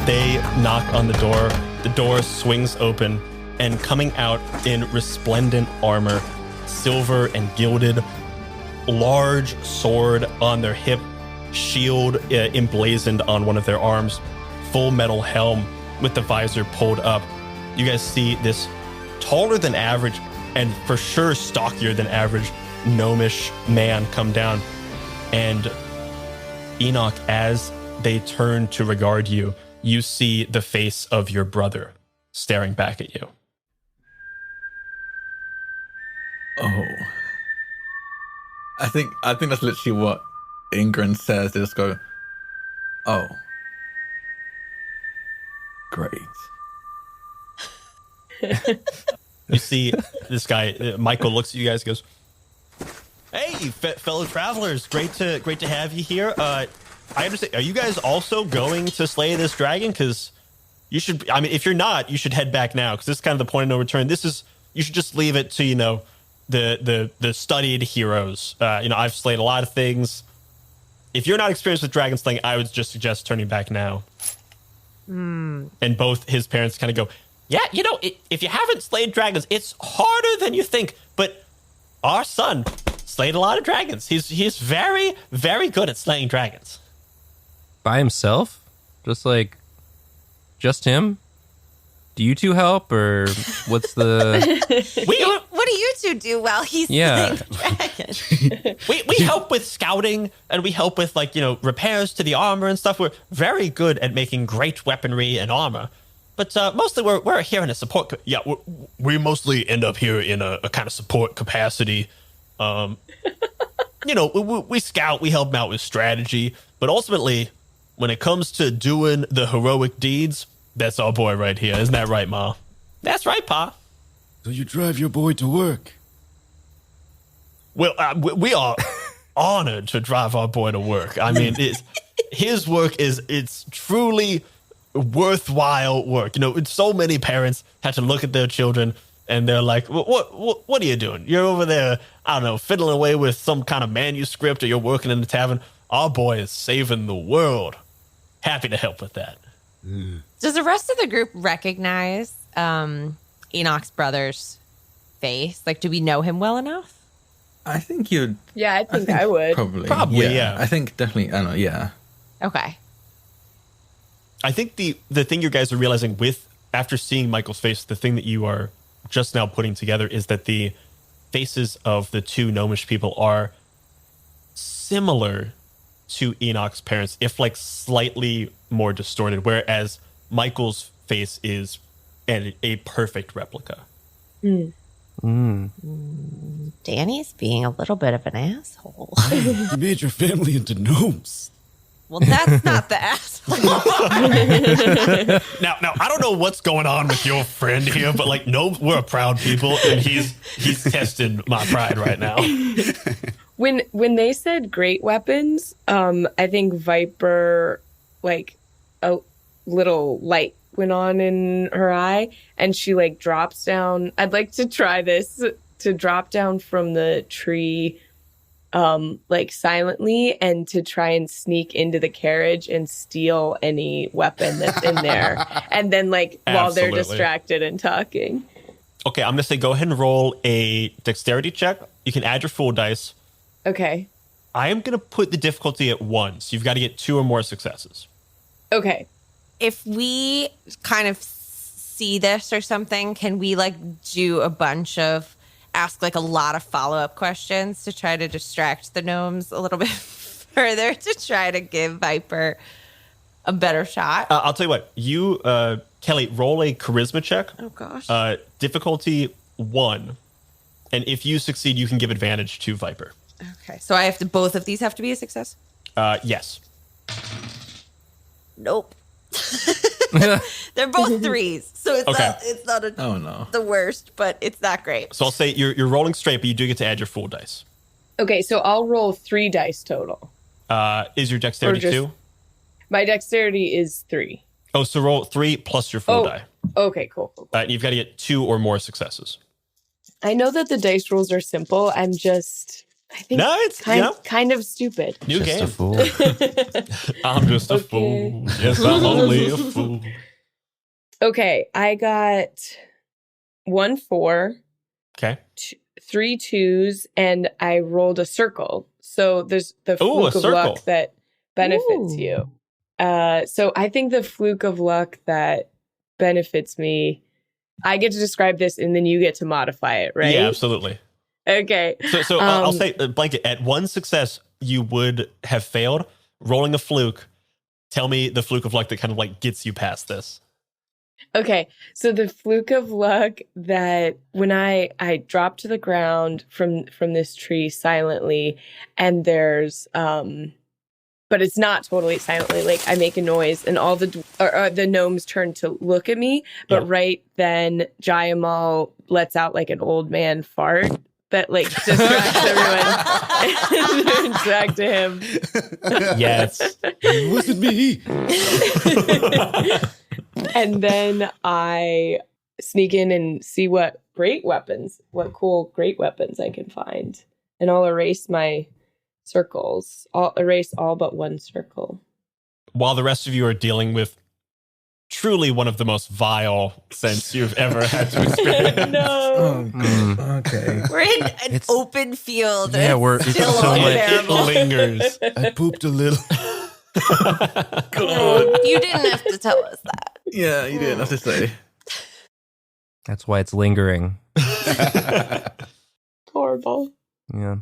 They knock on the door. The door swings open, and coming out in resplendent armor, silver and gilded, large sword on their hip, shield emblazoned on one of their arms, full metal helm with the visor pulled up. You guys see this taller than average and for sure stockier than average gnomish man come down. And Enoch, as they turn to regard you, you see the face of your brother staring back at you. Oh. I think that's literally what Ingrid says. They just go, oh. Great. You see this guy, Michael, looks at you guys, goes, "Hey, fellow travelers, great to have you here. I understand. Are you guys also going to slay this dragon? Because you should. I mean, if you're not, you should head back now. Because this is kind of the point of no return. You should just leave it to the studied heroes. I've slayed a lot of things. If you're not experienced with dragon slaying, I would just suggest turning back now." And both his parents kind of go, "Yeah, if you haven't slayed dragons, it's harder than you think. But our son slayed a lot of dragons. He's very, very good at slaying dragons." By himself? Just him? Do you two help, or what's the... What do you two do while he's slaying the dragon? we help with scouting, and we help with repairs to the armor and stuff. We're very good at making great weaponry and armor. But mostly we're here in a support... we mostly end up here in a kind of support capacity. We scout, we help them out with strategy. But ultimately, when it comes to doing the heroic deeds, that's our boy right here. Isn't that right, Ma? That's right, Pa. So you drive your boy to work? Well, we are honored to drive our boy to work. I mean, his work it's truly worthwhile work. So many parents had to look at their children and they're like, what are you doing? You're over there, I don't know, fiddling away with some kind of manuscript, or you're working in the tavern. Our boy is saving the world. Happy to help with that. Does the rest of the group recognize Enoch's brother's face? Do we know him well enough? I think you'd... Yeah, I think I would. Probably, yeah. I think definitely, I don't know, yeah. Okay. I think the thing you guys are realizing after seeing Michael's face, the thing that you are just now putting together is that the faces of the two gnomish people are similar to Enoch's parents, if slightly more distorted, whereas Michael's face is a perfect replica. Danny's being a little bit of an asshole. You made your family into gnomes. Well, that's not the asshole. Now, I don't know what's going on with your friend here, but no, we're a proud people, and he's testing my pride right now. When they said great weapons, I think Viper, a little light went on in her eye, and she drops down. I'd like to try this, to drop down from the tree, silently, and to try and sneak into the carriage and steal any weapon that's in there. And then while they're distracted and talking. Okay, I'm going to say go ahead and roll a dexterity check. You can add your full dice. Okay. I am going to put the difficulty at 1, so you've got to get 2 or more successes. Okay. If we kind of see this or something, can we do a bunch of ask a lot of follow-up questions to try to distract the gnomes a little bit further to try to give Viper a better shot? I'll tell you what. You, Kelly, roll a charisma check. Oh, gosh. Difficulty 1. And if you succeed, you can give advantage to Viper. Okay. So both of these have to be a success? Yes. Nope. They're both 3s, so it's not the worst, but it's not great. So I'll say you're rolling straight, but you do get to add your full dice. Okay, so I'll roll 3 dice total. Is your dexterity 2? My dexterity is 3. Oh, so roll 3 plus your full die. Okay, cool. You've got to get 2 or more successes. I know that the dice rolls are simple. I'm just I think No, it's kind of stupid. new Just game. a fool. I'm just a Okay. fool. Yes, I'm only a fool. Okay, I got 1 4, Okay. 3 2s, and I rolled a circle. So there's the Ooh, a fluke of circle. luck that benefits Ooh. you. So I think the fluke of luck that benefits me, I get to describe this and then you get to modify it, right? Yeah, absolutely. Okay. So I'll say, Blanket, at one success, you would have failed. Rolling a fluke, tell me the fluke of luck that kind of like gets you past this. Okay, so the fluke of luck that when I dropped to the ground from this tree silently, and there's but it's not totally silently. Like I make a noise, and all the gnomes turn to look at me. But Yeah. right then, Jayamal lets out like an old man fart that like distracts everyone and turns back to him. Yes. It wasn't me. And then I sneak in and see what cool great weapons I can find. And I'll erase my circles. I'll erase all but one circle. While the rest of you are dealing with truly one of the most vile scents you've ever had to experience. No. Okay. We're in an It's- open field. Yeah, and we're- it's it's still so all much- It terrible. lingers. I pooped a little. You didn't have to tell us that. Yeah, you didn't have to say. That's why it's lingering. Horrible. Yeah.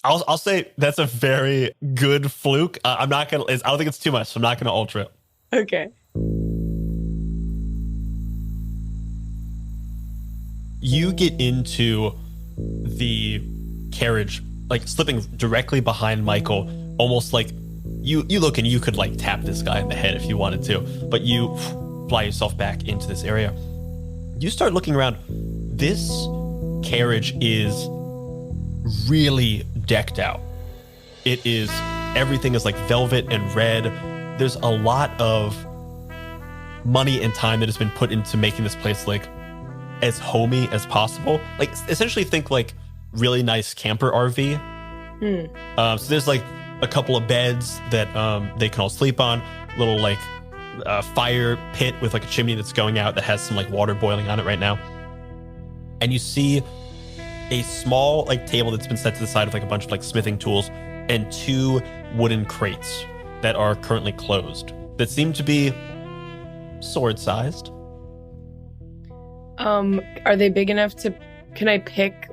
I'll say that's a very good fluke. I'm not gonna. I don't think it's too much. So I'm not gonna alter it. Okay. You get into the carriage, like slipping directly behind Michael, almost like you look and you could like tap this guy in the head if you wanted to, but you fly yourself back into this area. You start looking around. This carriage is really decked out. It is, everything is like velvet and red. There's a lot of money and time that has been put into making this place like as homey as possible. Like essentially think like really nice camper RV. So there's like a couple of beds that they can all sleep on, little like fire pit with like a chimney that's going out that has some like water boiling on it right now. And you see a small like table that's been set to the side with like a bunch of like smithing tools and 2 wooden crates that are currently closed that seem to be sword sized. Are they big enough to? Can I pick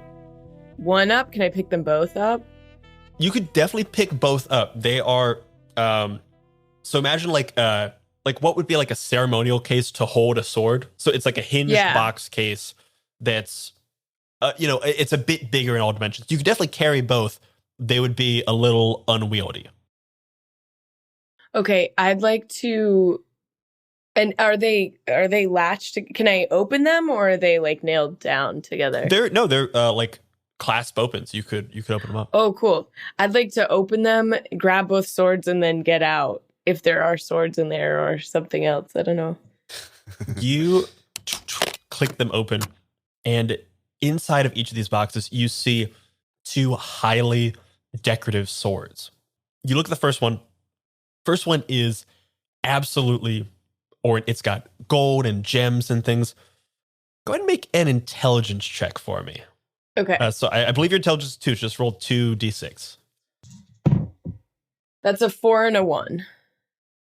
one up? Can I pick them both up? You could definitely pick both up. They are so imagine like what would be like a ceremonial case to hold a sword. So it's like a hinged Yeah. box case that's it's a bit bigger in all dimensions. You could definitely carry both. They would be a little unwieldy. Okay, I'd like to. And are they latched? Can I open them, or are they like nailed down together? They're like clasp opens. You could open them up. Oh, cool. I'd like to open them, grab both swords, and then get out if there are swords in there or something else. I don't know. You click them open, and inside of each of these boxes, you see 2 highly decorative swords. You look at the first one. First one is absolutely, or it's got gold and gems and things. Go ahead and make an intelligence check for me. Okay, So I believe your intelligence is 2. Just roll 2d6. that's a 4 and a 1.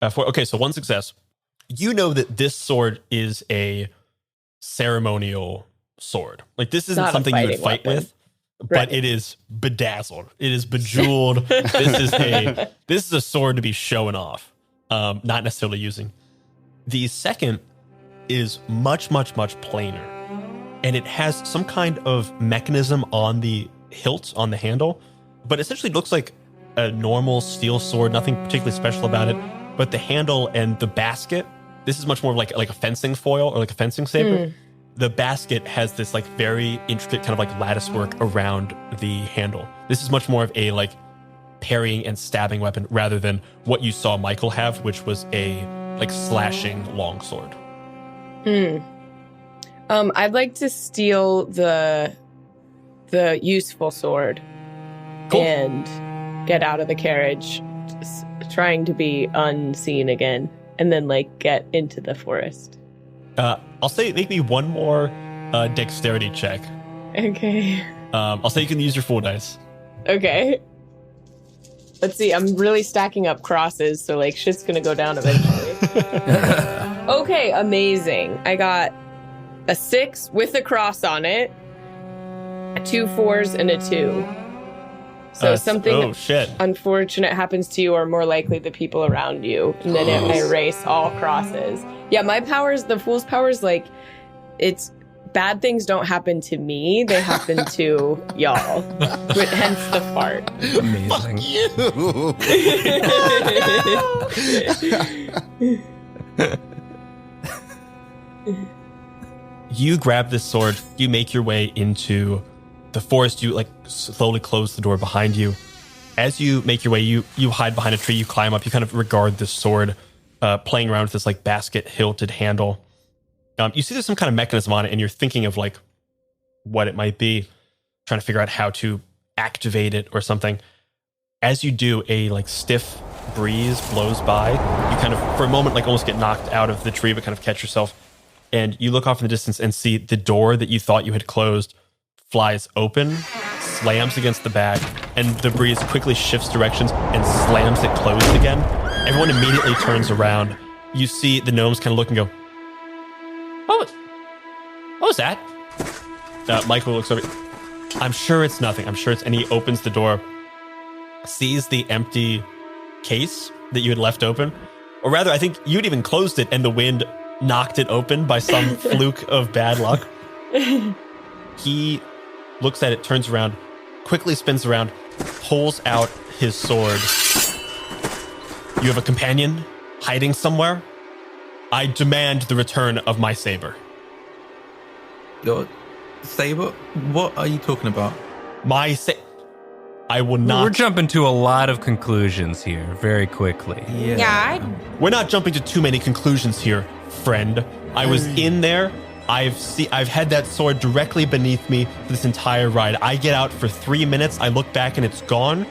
Okay, so 1 success. You know that this sword is a ceremonial sword. Like this isn't Not a something you would fighting fight weapon. with, but Right. it is bedazzled. It is bejeweled. This is a sword to be showing off, not necessarily using. The second is much, much, much plainer, and it has some kind of mechanism on the hilt, on the handle, but essentially looks like a normal steel sword. Nothing particularly special about it, but the handle and the basket. This is much more like a fencing foil or like a fencing saber. The basket has this like very intricate kind of like lattice work around the handle. This is much more of a like parrying and stabbing weapon rather than what you saw Michael have, which was a like slashing longsword. I'd like to steal the useful sword. Cool. and get out of the carriage, trying to be unseen again, and then like get into the forest. I'll say make me one more dexterity check. Okay. I'll say you can use your full dice. Okay. Let's see. I'm really stacking up crosses, so like shit's gonna go down eventually. Okay, amazing. I got a 6 with a cross on it, 2 4s, and a 2. So something Oh shit! unfortunate happens to you, or more likely the people around you, and then I erase all crosses. Yeah, my powers, the fool's powers, like it's bad things don't happen to me; they happen to y'all. Hence the fart. Amazing. You grab this sword. You make your way into the forest. You like slowly close the door behind you. As you make your way, you hide behind a tree. You climb up. You kind of regard this sword, playing around with this like basket hilted handle. You see there's some kind of mechanism on it, and you're thinking of like what it might be, trying to figure out how to activate it or something. As you do, a like stiff breeze blows by. You kind of, for a moment, like almost get knocked out of the tree, but kind of catch yourself. And you look off in the distance and see the door that you thought you had closed flies open, slams against the back, and the breeze quickly shifts directions and slams it closed again. Everyone immediately turns around. You see the gnomes kind of look and go, what was that? Michael looks over. I'm sure it's nothing. I'm sure it's, and he opens the door, sees the empty case that you had left open. Or rather, I think you'd even closed it and the wind knocked it open by some fluke of bad luck. He looks at it, turns around, quickly spins around, pulls out his sword. You have a companion hiding somewhere? I demand the return of my saber. Your saber? What are you talking about? I will not. We're jumping to a lot of conclusions here very quickly. Yeah, We're not jumping to too many conclusions here, friend. I was in there. I've had that sword directly beneath me for this entire ride. I get out for 3 minutes. I look back and it's gone.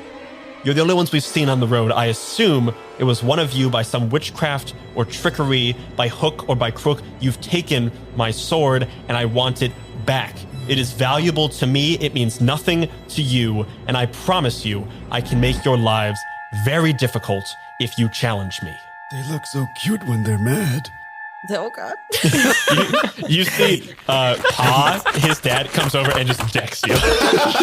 You're the only ones we've seen on the road. I assume it was one of you by some witchcraft or trickery, by hook or by crook. You've taken my sword and I want it back. It is valuable to me. It means nothing to you. And I promise you, I can make your lives very difficult if you challenge me. They look so cute when they're mad. Oh God. You see Pa, his dad, comes over and just decks you. Just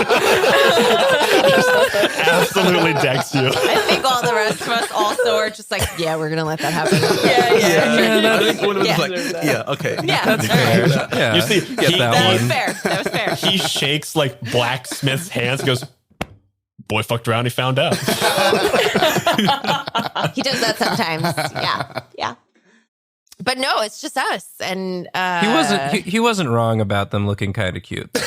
absolutely decks you. I think all the rest of us also are just like, yeah, we're gonna let that happen. I think one of us Yeah. like, yeah, okay. Yeah, That's fair. Yeah, You see, get he- that that was one. fair. That was fair. He shakes like blacksmith's hands, goes, boy fucked around, he found out. He does that sometimes. Yeah. But no, it's just us, and He wasn't wrong about them looking kind of cute. Though.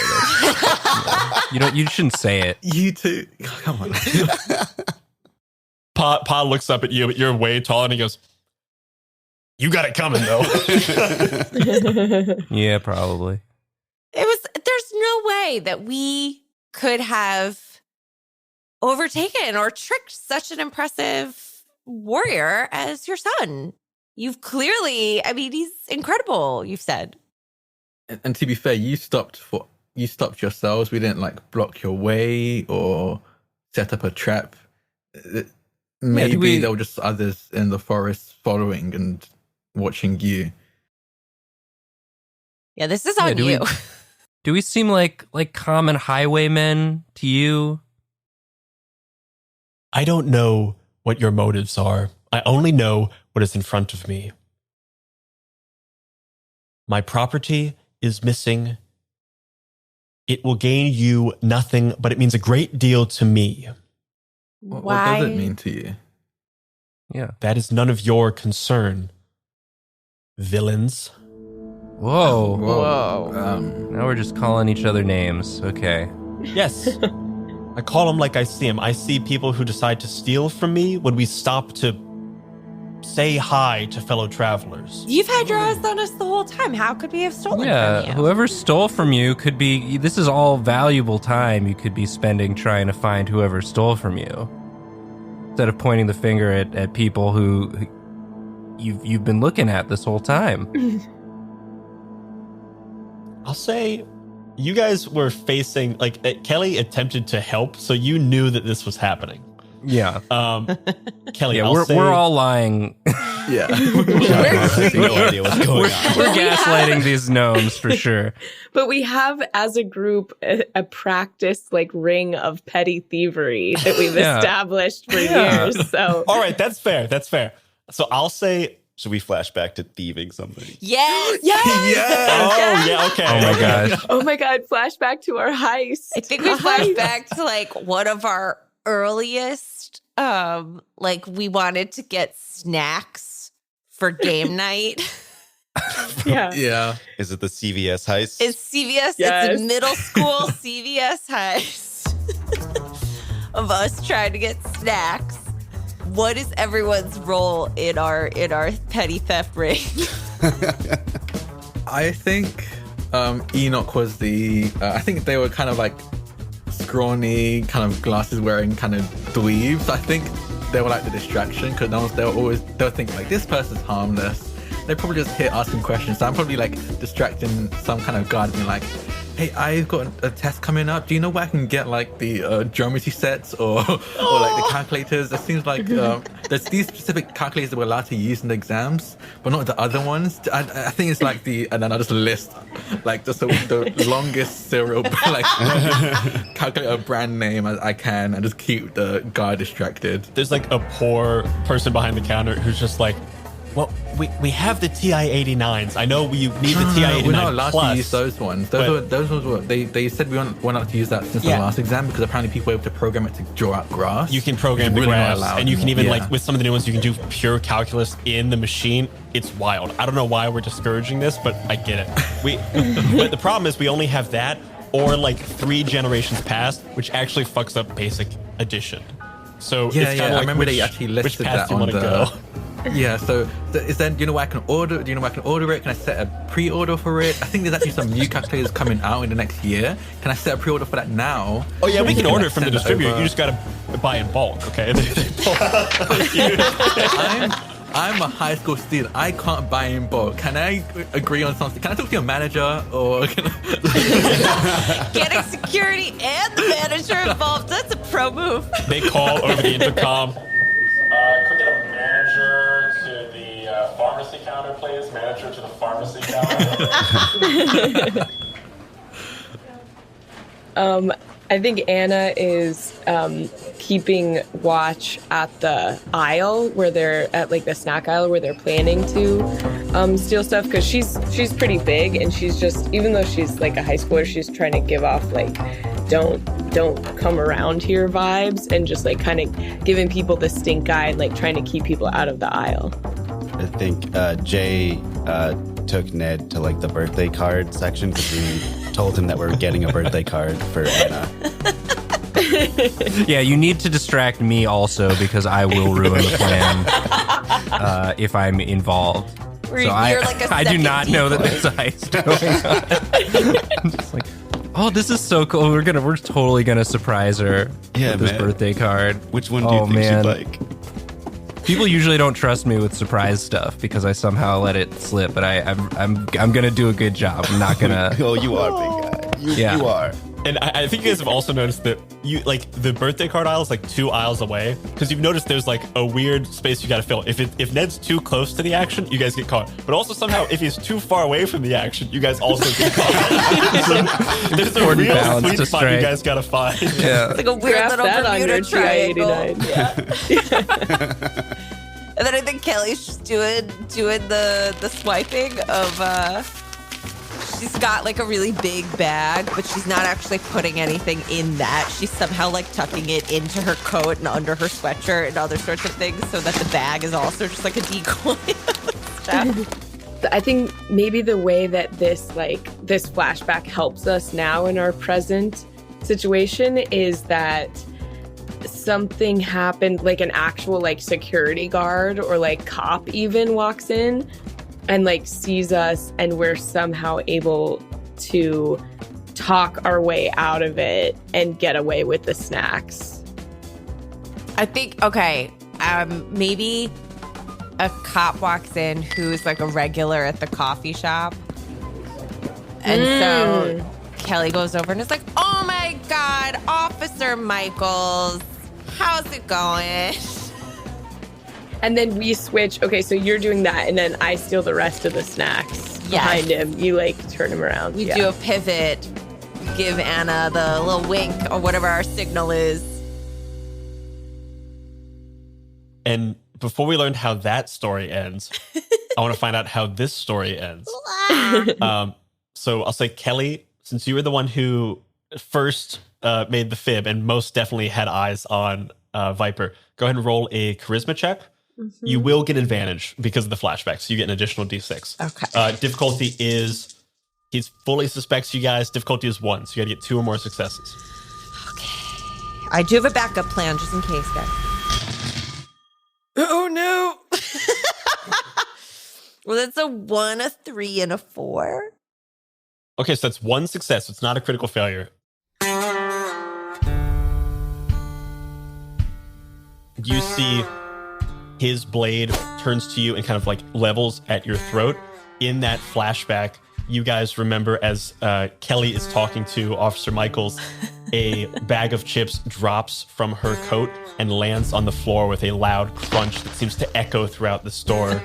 You shouldn't say it. You two. Come on. Pa looks up at you, but you're way taller, and he goes, you got it coming, though. Yeah, probably. There's no way that we could have overtaken or tricked such an impressive warrior as your son. You've clearly, I mean, he's incredible, you've said. And to be fair, you stopped yourselves. We didn't like block your way or set up a trap. Maybe there were just others in the forest following and watching you. Yeah, this is on you. Do we seem like common highwaymen to you? I don't know what your motives are. I only know what is in front of me. My property is missing. It will gain you nothing, but it means a great deal to me. What does it mean to you? Yeah. That is none of your concern, villains. Whoa. Whoa. Now we're just calling each other names. Okay. Yes, I call them like I see them. I see people who decide to steal from me when we stop to say hi to fellow travelers. You've had your eyes on us the whole time. How could we have stolen Yeah, from you? whoever stole from you could be. This is all valuable time you could be spending trying to find whoever stole from you, instead of pointing the finger at people who you've been looking at this whole time. I'll say you guys were facing, like, Kelly attempted to help, so you knew that this was happening. Yeah, Kelly, yeah, I'll say, we're all lying. Yeah. No idea what's going on. We're gaslighting these gnomes for sure. But we have, as a group, a practice like ring of petty thievery that we've Yeah. established for Yeah. years. So all right, that's fair. That's fair. So I'll say, Should we flash back to thieving something? Yes. oh, yeah, okay. Oh my gosh. oh my god, flashback to our heist. I think we flashed back to like one of our earliest, like we wanted to get snacks for game night. Yeah. Yeah. Is it the CVS heist? It's CVS. Yes. It's a middle school CVS heist of us trying to get snacks. What is everyone's role in our petty theft ring? I think Enoch was the. I think they were kind of like scrawny, kind of glasses wearing kind of dweebs. I think they were like the distraction because they were thinking like this person's harmless. They probably just here asking questions. So I'm probably like distracting some kind of guard being like, hey, I've got a test coming up. Do you know where I can get like the geometry sets or like the calculators? It seems like there's these specific calculators that we're allowed to use in the exams, but not the other ones. I think it's like and then I'll just list like just the longest serial like calculator brand name as I can and just keep the guard distracted. There's like a poor person behind the counter who's just like, well, we have the TI-89s. I know you need the TI-89 We're not allowed plus. to use those ones. Those ones were they said we weren't allowed to use that since Yeah. the last exam because apparently people were able to program it to draw out graphs. You can program the It's really not graphs, allowed and you can even anymore. like with some of the new ones, you can do pure calculus in the machine. It's wild. I don't know why we're discouraging this, but I get it. But the problem is we only have that, or like 3 generations past, which actually fucks up basic addition. So Yeah, it's kind of I like remember which, they actually which listed path that you on want to the. go. Yeah, so is then do you know where I can order? Do you know where I can order it? Can I set a pre-order for it? I think there's actually some new calculators coming out in the next year. Can I set a pre-order for that now? Oh yeah, we can I, order like, it from the send it distributor. over? You just gotta buy in bulk, okay? I'm a high school student. I can't buy in bulk. Can I agree on something? Can I talk to your manager or? Getting security and the manager involved—that's a pro move. They call over the intercom. Could we get a manager to the pharmacy counter, please? Manager to the pharmacy counter. I think Anna is keeping watch at the aisle where they're at, like the snack aisle where they're planning to steal stuff because she's pretty big and she's just, even though she's like a high schooler, she's trying to give off like don't come around here vibes and just like kind of giving people the stink eye and like trying to keep people out of the aisle. I think Jay took Ned to like the birthday card section because we told him that we're getting a birthday card for Anna. Yeah, you need to distract me also because I will ruin the plan if I'm involved. Where So you're like a I do second not know that decoy. there's a heist going on. I'm just like, oh, this is so cool. We're totally gonna surprise her Yeah, with this man. birthday card. Which one do you Oh, think man. she'd like? People usually don't trust me with surprise stuff because I somehow let it slip, but I'm gonna do a good job. I'm not gonna. Oh, you are, big guy. Yeah. You are. And I think you guys have also noticed that you like the birthday card aisle is like 2 aisles away because you've noticed there's like a weird space you got to fill. If Ned's too close to the action, you guys get caught. But also somehow if he's too far away from the action, you guys also get caught. So there's a Important real balance sweet to spot you strike. guys got to find. Yeah. It's like a weird Graph little that on Bermuda your triangle. TI-89. Yeah. And then I think Kelly's just doing the swiping of she's got like a really big bag, but she's not actually putting anything in that. She's somehow like tucking it into her coat and under her sweatshirt and other sorts of things so that the bag is also just like a decoy stuff. I think maybe the way that this flashback helps us now in our present situation is that something happened, like an actual like security guard or like cop even walks in and like sees us, and we're somehow able to talk our way out of it and get away with the snacks. I think, okay, maybe a cop walks in who's like a regular at the coffee shop. And so Kelly goes over and is like, oh my God, Officer Michaels, how's it going? And then we switch. Okay, so you're doing that, and then I steal the rest of the snacks behind him. You like turn him around. We do a pivot, give Anna the little wink or whatever our signal is. And before we learn how that story ends, I want to find out how this story ends. So I'll say, Kelly, since you were the one who first made the fib and most definitely had eyes on Viper, go ahead and roll a charisma check. Mm-hmm. You will get advantage because of the flashback, so you get an additional d6. Okay. Difficulty is, he fully suspects you guys. Difficulty is 1, so you got to get 2 or more successes. Okay. I do have a backup plan just in case, guys. Oh no. Well, that's a 1, a 3, and a 4. Okay, so that's 1 success. It's not a critical failure. You see his blade turns to you and kind of like levels at your throat. In that flashback, you guys remember as Kelly is talking to Officer Michaels, a bag of chips drops from her coat and lands on the floor with a loud crunch that seems to echo throughout the store.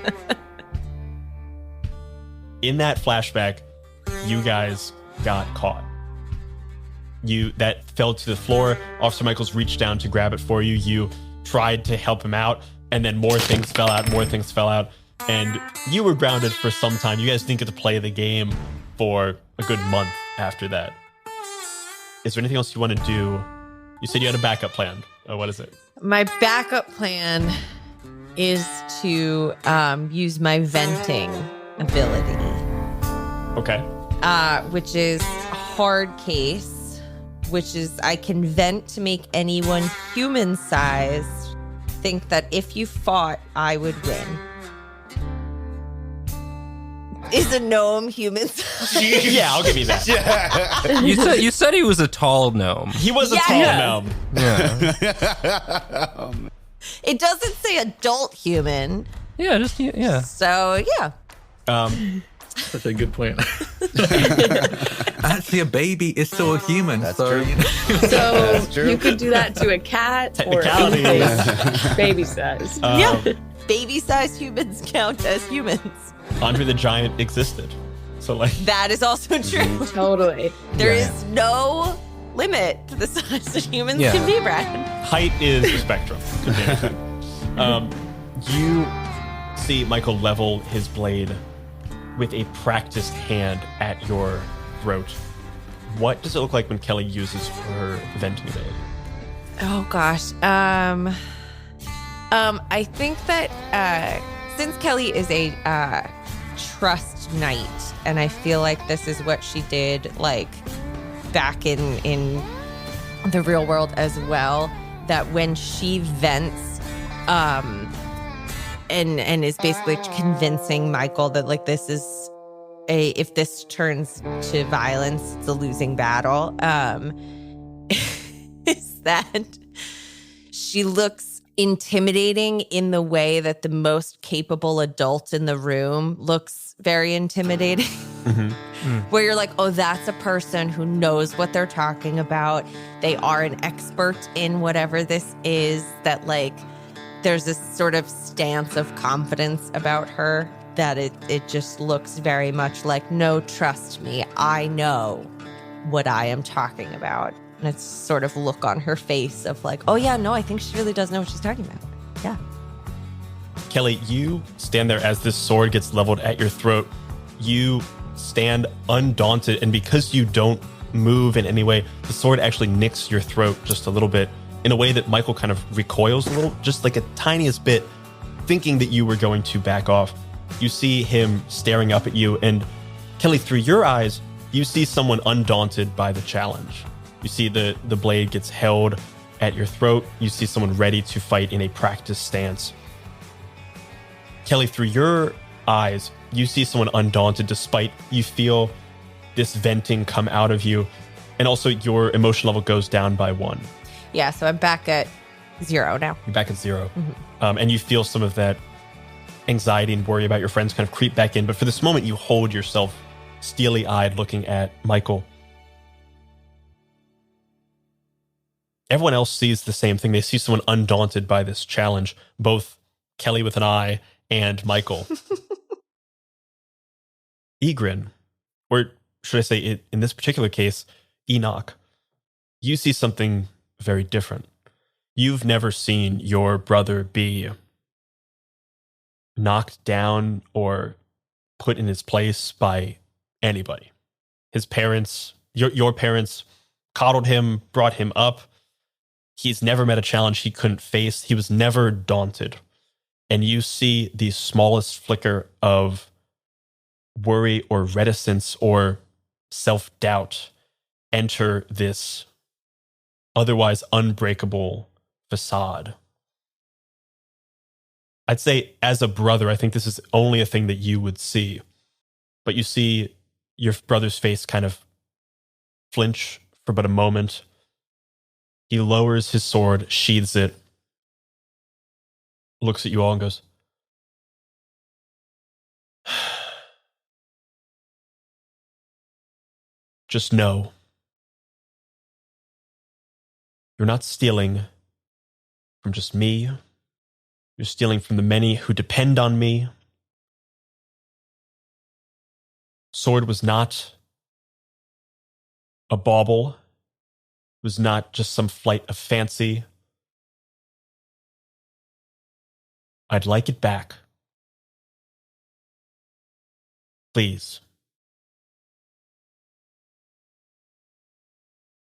In that flashback, you guys got caught. That fell to the floor. Officer Michaels reached down to grab it for you. You tried to help him out, and then more things fell out, and you were grounded for some time. You guys didn't get to play the game for a good month after that. Is there anything else you want to do? You said you had a backup plan. Oh, what is it? My backup plan is to use my venting ability. Okay. Which is a hard case, which is I can vent to make anyone human-sized think that if you fought, I would win. Is a gnome human-sized? Yeah, I'll give you that. Yeah. You said he was a tall gnome. He was a Yes. tall gnome. Yeah. It doesn't say adult human. Yeah, just yeah. So, yeah. Such a good point. Actually, a baby is still a human. That's so, true. you know. So That's true. you could do that to a cat or Technicality. anything baby size. Yeah. Baby-sized humans count as humans. Andre the Giant existed. So like That is also true. Totally. There is no limit to the size that humans Yeah. can be, Brad. height is a spectrum. You see Michael level his blade with a practiced hand at your throat. What does it look like when Kelly uses her venting ability? Oh gosh. I think that since Kelly is a trust knight, and I feel like this is what she did like back in the real world as well, that when she vents and is basically convincing Michael that like this is if this turns to violence, it's a losing battle, is that she looks intimidating in the way that the most capable adult in the room looks very intimidating. Where you're like, oh, that's a person who knows what they're talking about. They are an expert in whatever this is, that like there's this sort of stance of confidence about her that it just looks very much like, no, trust me, I know what I am talking about. And it's sort of look on her face of like, oh yeah, no, I think she really does know what she's talking about. Yeah. Kelly, you stand there as this sword gets leveled at your throat. You stand undaunted, and because you don't move in any way, the sword actually nicks your throat just a little bit in a way that Michael kind of recoils a little, just like a tiniest bit, thinking that you were going to back off. You see him staring up at you, and Kelly, through your eyes, you see someone undaunted by the challenge. You see the blade gets held, at your throat. You see someone ready to fight in a practice stance. Kelly, through your eyes, you see someone undaunted despite you feel this venting come out of you. And also your emotion level goes down by 1. Yeah, so I'm back at 0 now. You're back at 0. And you feel some of that anxiety and worry about your friends kind of creep back in. But for this moment, you hold yourself steely-eyed looking at Michael. Everyone else sees the same thing. They see someone undaunted by this challenge, both Kelly with an eye and Michael. Egrin, or should I say in this particular case, Enoch, you see something very different. You've never seen your brother be knocked down or put in his place by anybody. His parents, your parents, coddled him, brought him up. He's never met a challenge he couldn't face. He was never daunted. And you see the smallest flicker of worry or reticence or self-doubt enter this otherwise unbreakable facade. I'd say as a brother, I think this is only a thing that you would see. But you see your brother's face kind of flinch for but a moment. He lowers his sword, sheathes it, looks at you all and goes, just know, you're not stealing from just me. You're stealing from the many who depend on me. Sword was not a bauble. It was not just some flight of fancy. I'd like it back. Please.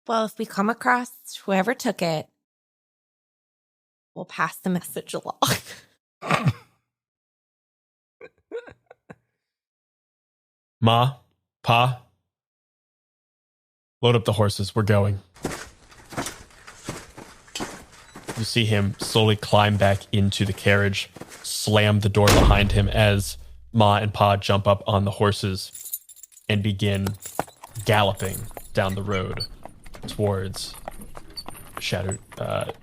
Well, if we come across whoever took it, we'll pass the message along. Ma, Pa, load up the horses. We're going. You see him slowly climb back into the carriage, slam the door behind him as Ma and Pa jump up on the horses and begin galloping down the road towards Shadowfall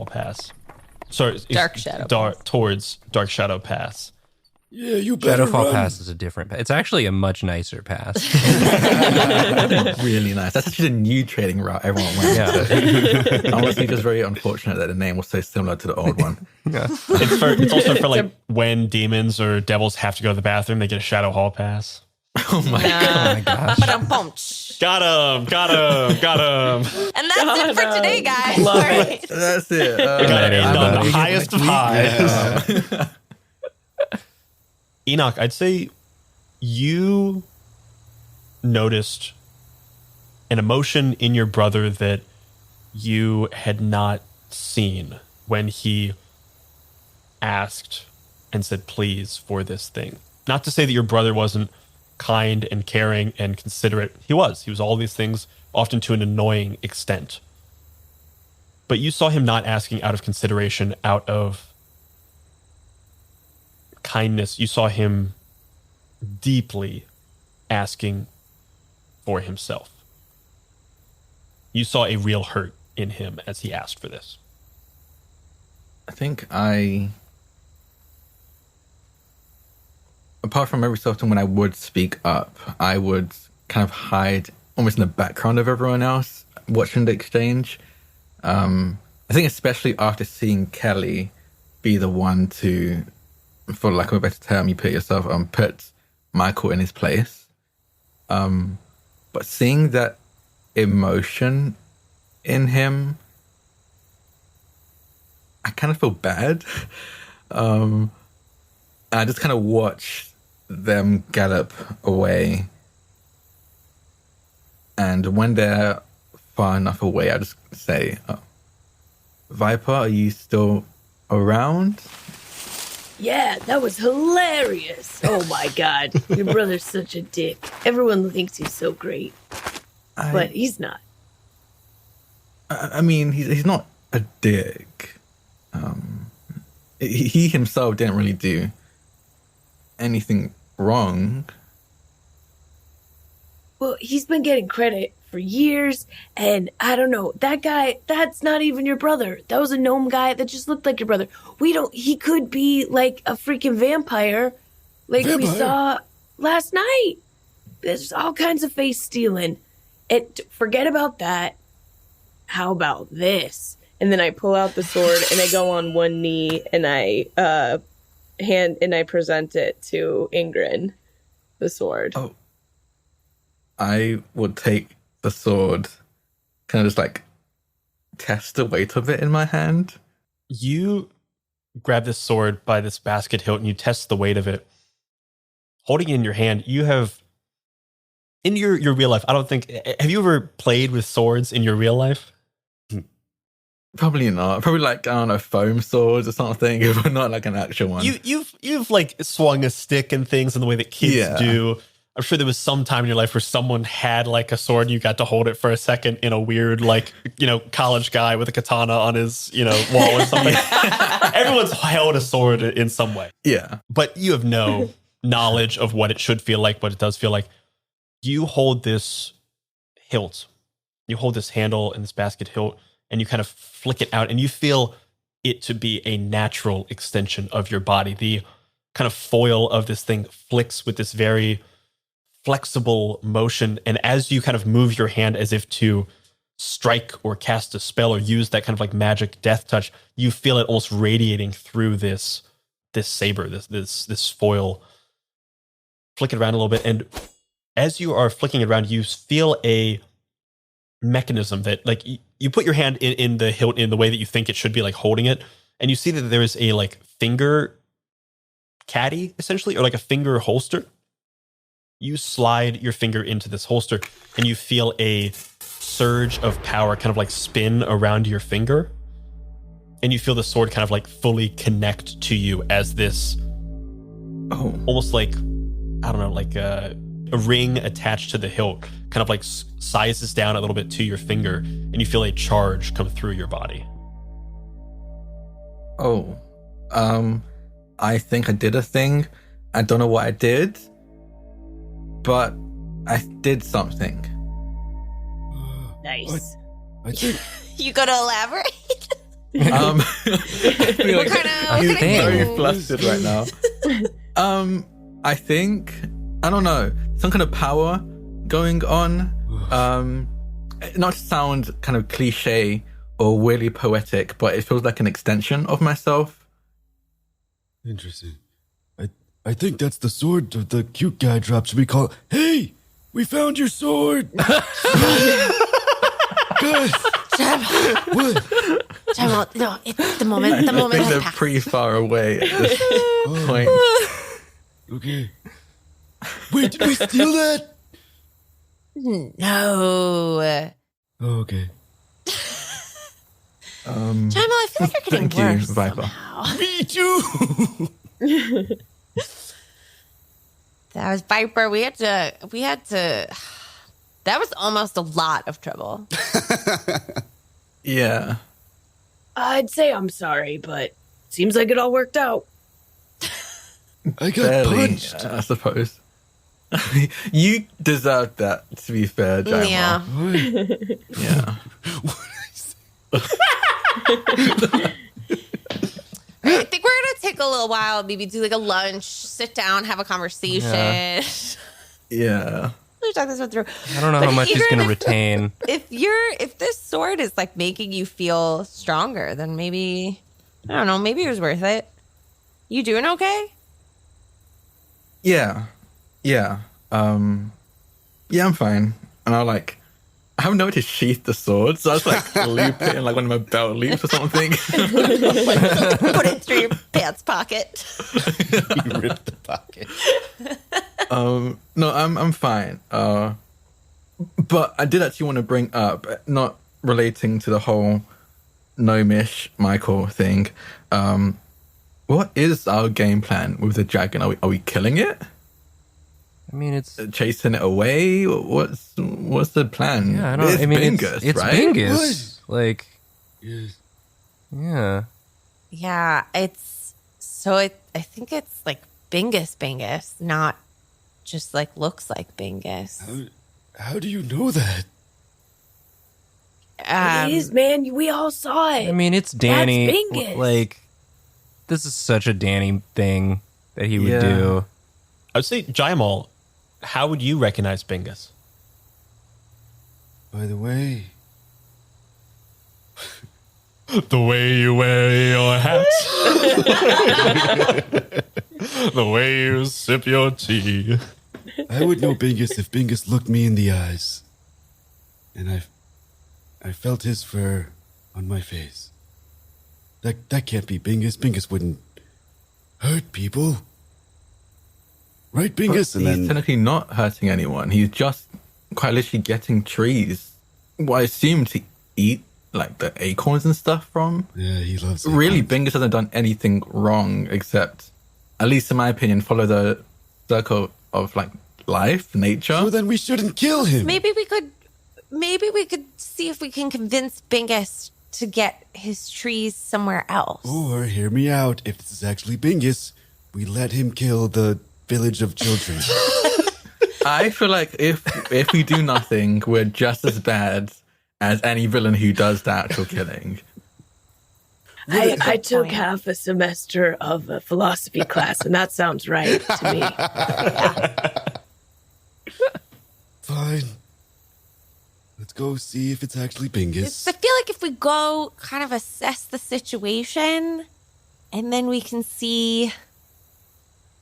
Pass. Sorry, Dark Shadow towards Dark Shadow Pass. Yeah, you better Shadowfall run. Pass is a different pass. It's actually a much nicer pass. Really nice. That's actually the new trading route everyone went. Yeah. Honestly, just very unfortunate that the name was so similar to the old one. It's also for like when demons or devils have to go to the bathroom, they get a Shadow Hall Pass. Oh my god. Gosh. Ba-dum-bumch. Got him. And that's it for today, guys. Love All right. That's it. Got it I'm done. gonna The give highest it of next week. highs. Enoch, I'd say you noticed an emotion in your brother that you had not seen when he asked and said please for this thing. Not to say that your brother wasn't kind and caring and considerate. He was. He was all these things, often to an annoying extent. But you saw him not asking out of consideration, out of kindness. You saw him deeply asking for himself. You saw a real hurt in him as he asked for this. I think apart from every so often when I would speak up, I would kind of hide almost in the background of everyone else watching the exchange. I think especially after seeing Kelly be the one to, for lack of a better term, you put yourself put Michael in his place. But seeing that emotion in him, I kind of feel bad. I just kind of watch them gallop away. And when they're far enough away, I just say, Viper, are you still around? Yeah, that was hilarious. Oh my god, your brother's such a dick. Everyone thinks he's so great, but he's not. I mean, he's not a dick. He himself didn't really do anything wrong. Well, he's been getting credit for years, and I don't know. That guy, that's not even your brother. That was a gnome guy that just looked like your brother. He could be like a freaking vampire, like we saw last night. There's all kinds of face stealing. Forget about that. How about this? And then I pull out the sword and I go on one knee and I present it to Ingrid, the sword. Oh. I would take the sword, kind of just like test the weight of it in my hand. You grab this sword by this basket hilt and you test the weight of it. Holding it in your hand, you have, in your real life, have you ever played with swords in your real life? Probably not. Probably like, I don't know, foam swords or something, but not like an actual one. You've like swung a stick and things in the way that kids do. I'm sure there was some time in your life where someone had like a sword and you got to hold it for a second in a weird, like, college guy with a katana on his, wall or something. Everyone's held a sword in some way. Yeah. But you have no knowledge of what it should feel like, what it does feel like. You hold this hilt, you hold this handle and this basket hilt, and you kind of flick it out and you feel it to be a natural extension of your body. The kind of foil of this thing flicks with this very flexible motion, and as you kind of move your hand as if to strike or cast a spell or use that kind of like magic death touch, you feel it almost radiating through this saber, this foil. Flick it around a little bit, and as you are flicking it around, you feel a mechanism that, like, you put your hand in the hilt in the way that you think it should be, like holding it, and you see that there is a like finger caddy essentially, or like a finger holster. You slide your finger into this holster and you feel a surge of power kind of like spin around your finger. And you feel the sword kind of like fully connect to you as this almost like, I don't know, like a ring attached to the hilt kind of like sizes down a little bit to your finger, and you feel a charge come through your body. I think I did a thing. I don't know what I did, but I did something. Nice. I think You gonna elaborate? I feel like What he's kind of very thing? flustered right now. I think, I don't know, some kind of power going on. Not to sound kind of cliche or weirdly poetic, but it feels like an extension of myself. interesting. I think that's the sword the cute guy dropped. Should we call? Hey, we found your sword. Guys, what? Time out. No, it's the moment. The I moment think has they're passed. pretty far away at this point. Okay. Wait, did we steal that? No. Oh, okay. Jamal, I feel like you're getting Thank you, worse Viper. somehow. Me too. That was Viper. We had to. That was almost a lot of trouble. Yeah. I'd say I'm sorry, but seems like it all worked out. I got Barely, punched. I suppose. You deserved that, to be fair, Jamal. Yeah. Yeah. I think we're gonna take a little while, maybe do like a lunch, sit down, have a conversation. Yeah. Yeah. We'll talk this one through. I don't know But how much he's Ingrid, going to retain. If this sword is like making you feel stronger, then maybe I don't know, maybe it was worth it. You doing okay? Yeah. Yeah. Yeah, I'm fine. And I haven't noticed sheath the sword, so I was like loop it in like one of my belt loops or something. Put it through your pants pocket. You ripped the pocket. No, I'm fine. But I did actually want to bring up, not relating to the whole gnomish Michael thing. What is our game plan with the dragon? Are we killing it? I mean, it's Chasing it away? What's the plan? yeah. I don't. It's I mean, Bingus, it's right? Bingus. Like, Yes. yeah. Yeah, I think it's like Bingus, not just like looks like Bingus. How do you know that? It is, man. We all saw it. I mean, it's Danny. That's Bingus. Like, this is such a Danny thing that he would Yeah. do. I would say, Jaimal, how would you recognize Bingus? By the way, The way you wear your hat. The way you sip your tea. I would know Bingus if Bingus looked me in the eyes. And I felt his fur on my face. That can't be Bingus. Bingus wouldn't hurt people. Right, Bingus? And He's then technically not hurting anyone. He's just quite literally getting trees. What I assume to eat, like the acorns and stuff from. yeah, he loves it. Really, Bingus hasn't done anything wrong except, at least in my opinion, follow the circle of like life, nature. So then we shouldn't kill him. Maybe we could see if we can convince Bingus to get his trees somewhere else. Or hear me out. If this is actually Bingus, we let him kill the village of children. I feel like if we do nothing, we're just as bad as any villain who does the actual killing. I took point. half a semester of a philosophy class, and that sounds right to me. Fine. Let's go see if it's actually Bingus. I feel like if we go kind of assess the situation and then we can see,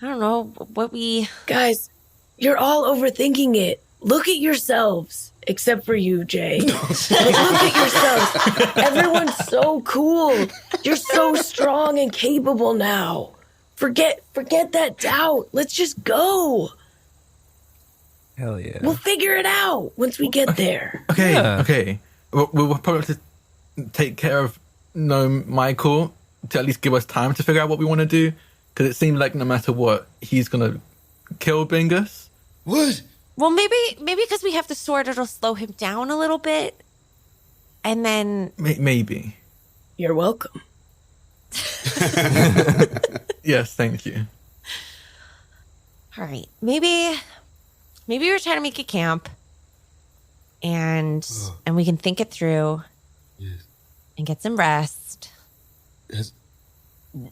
I don't know, what we. Guys, you're all overthinking it. Look at yourselves. Except for you, Jay. Like, look at yourselves. Everyone's so cool. You're so strong and capable now. Forget that doubt. Let's just go. Hell yeah. We'll figure it out once we get there. Okay, Yeah. okay. We'll probably have to take care of Michael to at least give us time to figure out what we want to do. Because it seems like no matter what, he's going to kill Bingus. What? Well, maybe because we have the sword, it'll slow him down a little bit. And then. Maybe. You're welcome. Yes, thank you. All right. Maybe we're trying to make a camp. And we can think it through. Yes. And get some rest.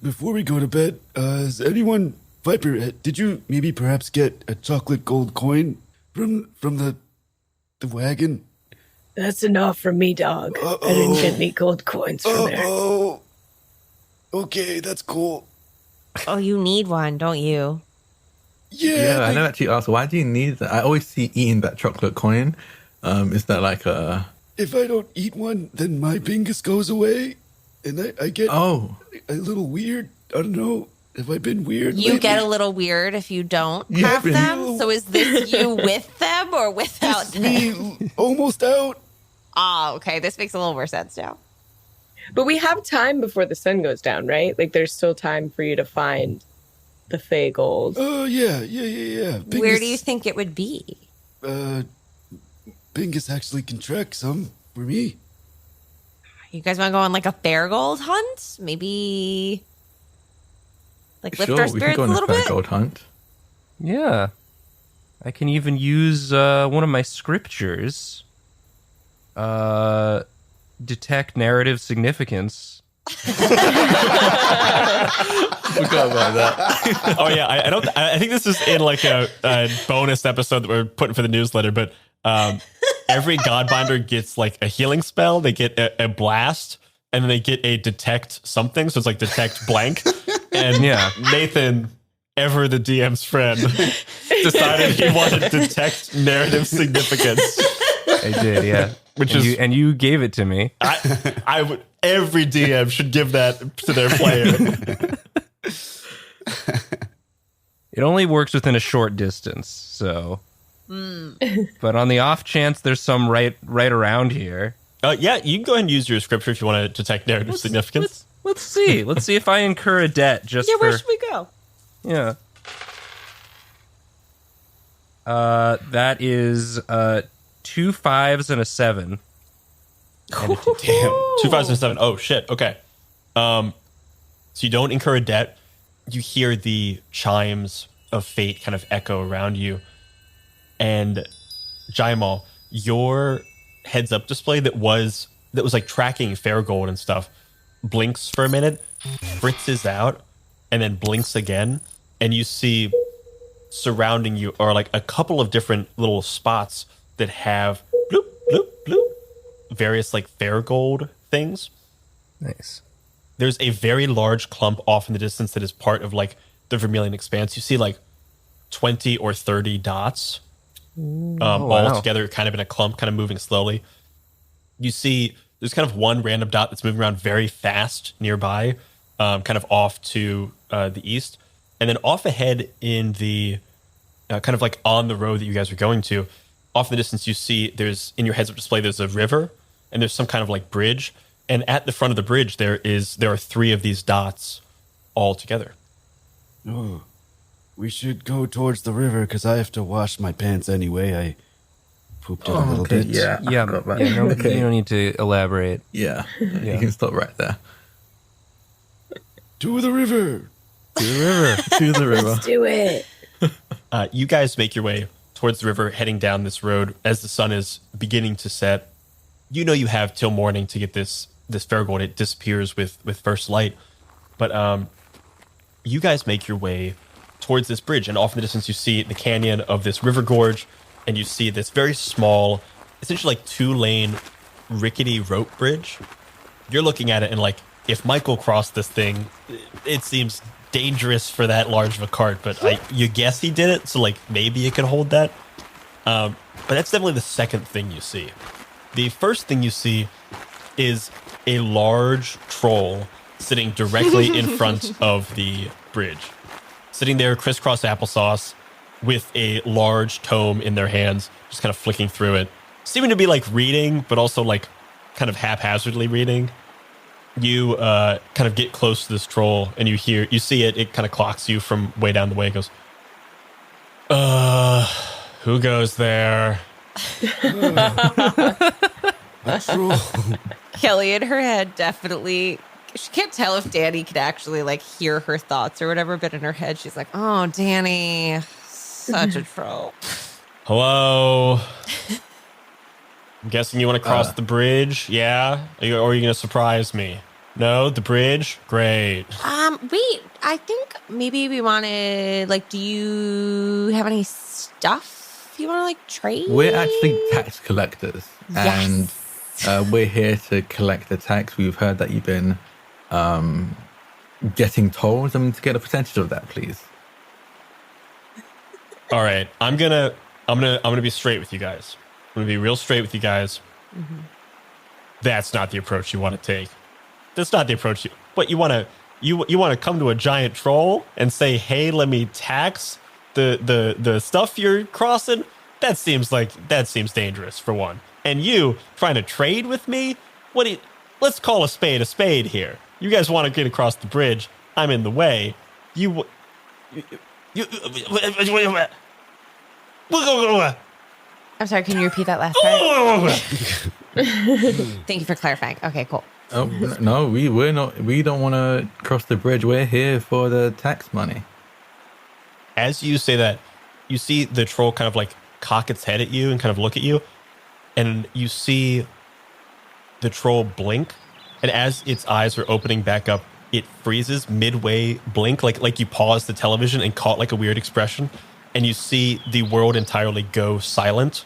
Before we go to bed, has anyone, Viper, did you maybe perhaps get a chocolate gold coin from the wagon? That's enough for me, dog. I didn't get any gold coins from there. Oh, okay, that's cool. Oh, you need one, don't you? Yeah, I like, never actually asked, why do you need that? I always see eating that chocolate coin. Is that like a... if I don't eat one, then my Bingus goes away, and I get Oh, a little weird. I don't know. Have I been weird? You lately? get a little weird if you don't Yeah, have but- them. So is this you with them or without It's them? me almost out. Oh, okay. This makes a little more sense now. But we have time before the sun goes down, right? Like, there's still time for you to find the Fey gold. Oh, yeah. Where do you think it would be? Bingus actually can track some for me. You guys want to go on like a fair gold hunt? Maybe like lift sure, our we can spirits go a on a little fair bit? gold hunt. Yeah. I can even use one of my scriptures. Detect narrative significance. Forgot about that. Oh yeah, I think this is in like a bonus episode that we're putting for the newsletter. But every Godbinder gets like a healing spell. They get a blast, and then they get a detect something. So it's like detect blank. And Yeah. Nathan, ever the DM's friend, decided he wanted to detect narrative significance. I did, yeah. Which and is- you gave it to me. I would. Every DM should give that to their player. It only works within a short distance, so. But on the off chance there's some right around here, Yeah, you can go ahead and use your scripture if you want to detect narrative significance. let's see. Let's see if I incur a debt just for. Where should we go? Yeah. That is 2 5s and a 7. Damn. 2007. Oh shit. Okay. So you don't incur a debt. You hear the chimes of fate kind of echo around you. And Jaimal, your heads-up display that was like tracking Fairgold and stuff blinks for a minute, fritzes out, and then blinks again, and you see surrounding you are like a couple of different little spots that have bloop bloop bloop various like Fairgold things. Nice. There's a very large clump off in the distance that is part of like the Vermilion Expanse. You see like 20 or 30 dots all together, kind of in a clump, kind of moving slowly. You see there's kind of one random dot that's moving around very fast nearby, kind of off to the east. And then off ahead in the kind of like on the road that you guys are going to, off in the distance, you see there's in your heads-up display, there's a river and there's some kind of like bridge. And at the front of the bridge, there are 3 of these dots all together. Oh, we should go towards the river because I have to wash my pants anyway. I pooped it a little bit. Yeah. Yeah, got that. no, Okay. you don't need to elaborate. Yeah. You can stop right there. To the river. To the river. To the river. Do it. You guys make your way towards the river, heading down this road as the sun is beginning to set. You know you have till morning to get this Fairgold. It disappears with first light. But you guys make your way towards this bridge, and off in the distance you see the canyon of this river gorge, and you see this very small, essentially like 2-lane rickety rope bridge. You're looking at it and like, if Michael crossed this thing, it seems dangerous for that large of a cart, but you guess he did it, so like maybe it could hold that. But that's definitely the second thing you see. The first thing you see is a large troll sitting directly in front of the bridge. Sitting there, crisscross applesauce, with a large tome in their hands, just kind of flicking through it. Seeming to be like reading, but also like kind of haphazardly reading. You kind of get close to this troll and you see it kind of clocks you from way down the way. It goes, who goes there? A troll. Kelly in her head definitely, she can't tell if Danny could actually like hear her thoughts or whatever, but in her head she's like, oh, Danny, such a troll. Hello. I'm guessing you want to cross the bridge, yeah? Or are you going to surprise me? No, the bridge? Great. Wait, I think maybe we want to, like, do you have any stuff you want to, like, trade? We're actually tax collectors, and we're here to collect the tax. We've heard that you've been getting tolls, and to get a percentage of that, please. All right, I'm gonna be straight with you guys. I'm gonna be real straight with you guys. Mm-hmm. That's not the approach you want to take. That's not the approach you want to come to a giant troll and say, "Hey, let me tax the stuff you're crossing." That seems dangerous for one. And you trying to trade with me? Let's call a spade here. You guys want to get across the bridge? I'm in the way. I'm sorry, can you repeat that last part? Thank you for clarifying. Okay, cool. Oh no, we're not. We don't want to cross the bridge. We're here for the tax money. As you say that, you see the troll kind of like cock its head at you and kind of look at you, and you see the troll blink, and as its eyes are opening back up, it freezes midway blink, like you paused the television and caught like a weird expression, and you see the world entirely go silent.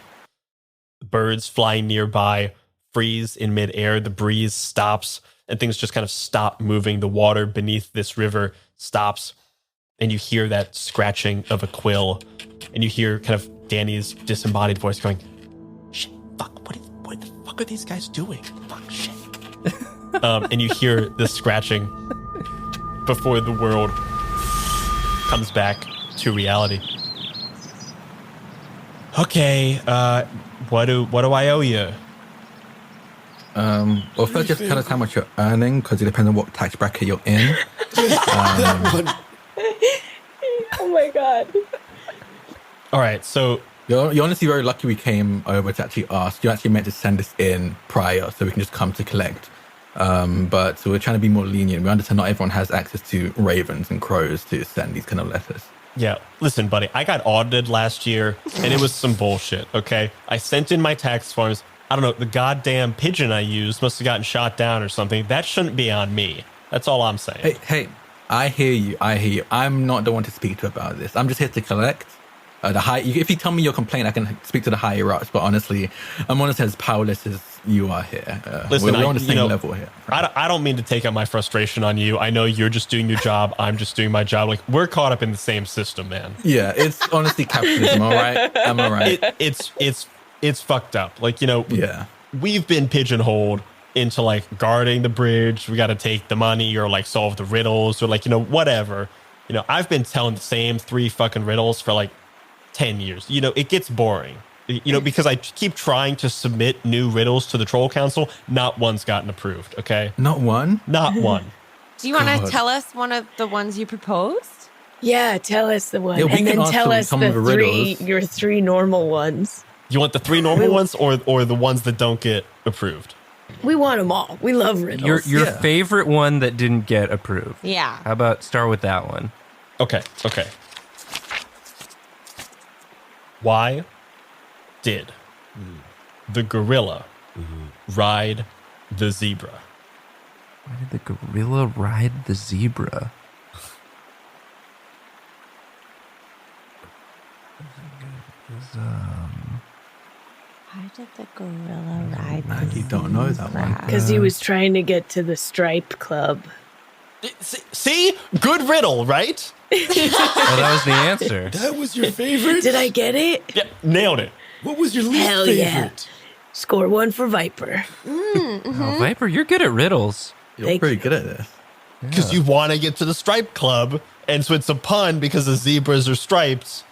Birds flying nearby freeze in midair, the breeze stops, and things just kind of stop moving. The water beneath this river stops, and you hear that scratching of a quill, and you hear kind of Danny's disembodied voice going, "Shit, fuck, what the fuck are these guys doing? Fuck, shit." And you hear the scratching before the world comes back to reality. Okay, what do I owe you? Well, first, just tell us how much you're earning, because it depends on what tax bracket you're in. Oh my god. All right, so You're honestly very lucky we came over to actually ask. You actually meant to send us in prior so we can just come to collect. But so we're trying to be more lenient. We understand not everyone has access to ravens and crows to send these kind of letters. Yeah, listen, buddy, I got audited last year, and it was some bullshit, okay? I sent in my tax forms. I don't know, the goddamn pigeon I used must have gotten shot down or something. That shouldn't be on me. That's all I'm saying. Hey, I hear you. I'm not the one to speak to about this. I'm just here to collect. If you tell me your complaint, I can speak to the higher ups. But honestly, I'm honestly as powerless as you are here. Listen, we're on the same level here. I don't mean to take out my frustration on you. I know you're just doing your job. I'm just doing my job. Like, we're caught up in the same system, man. Yeah, it's honestly capitalism. All right, am I right? It's fucked up. Like, Yeah. we've been pigeonholed into like guarding the bridge. We got to take the money or like solve the riddles or like, whatever. I've been telling the same 3 fucking riddles for like 10 years. It gets boring, because I keep trying to submit new riddles to the Troll Council. Not one's gotten approved. Okay. Not one? Not one. Do you want to God. tell us one of the ones you proposed? Yeah, tell us the one, Yeah, we and can then ask tell them us some the of the riddles. your 3 normal ones. You want the 3 normal ones or the ones that don't get approved? We want them all. We love riddles. Your Yeah. favorite one that didn't get approved. Yeah. How about start with that one? Okay. Why did the gorilla ride the zebra? Why did the gorilla ride the zebra? Why did the gorilla ride the You don't know that one. Because he was trying to get to the Stripe Club. See? Good riddle, right? Oh, that was the answer. That was your favorite? Did I get it? Yeah, nailed it. What was your least Hell favorite? yeah. Score 1 for Viper. Oh, Viper, you're good at riddles. You're Thank pretty you. good at this. Because you want to get to the Stripe Club, and so it's a pun because the zebras are striped,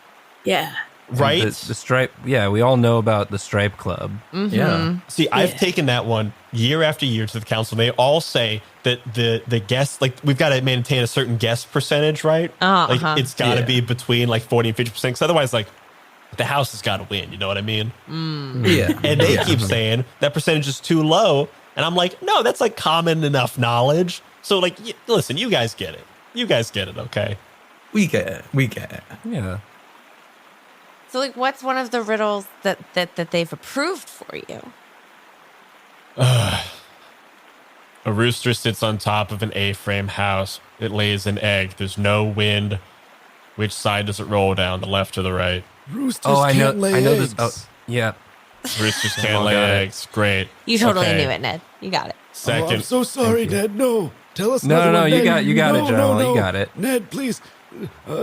Yeah. right? The stripe. Yeah, we all know about the Stripe Club. Yeah. See, I've taken that one year after year to the council. They all say that the guests, like, we've got to maintain a certain guest percentage, right? Like, it's got to Yeah. be between like 40 and 50%. Because otherwise, like, the house has got to win. You know what I mean? Yeah. And they Yeah. keep saying that percentage is too low. And I'm like, no, that's like common enough knowledge. So, like, listen, you guys get it. You guys get it, okay? We get it. We get it. Yeah. So, like, what's one of the riddles that they've approved for you? A rooster sits on top of an A-frame house. It lays an egg. There's no wind. Which side does it roll down, the left or the right? Roosters Oh, I know. can't lay I know eggs. this. Oh, yeah. Roosters can't Oh, lay got it. eggs. Great. You totally Okay. knew it, Ned. You got it. Second. Oh, I'm so sorry, Ned. No. Tell us No, another no, one. you Ned. got it, No, General. no, You no. got it. Ned, please.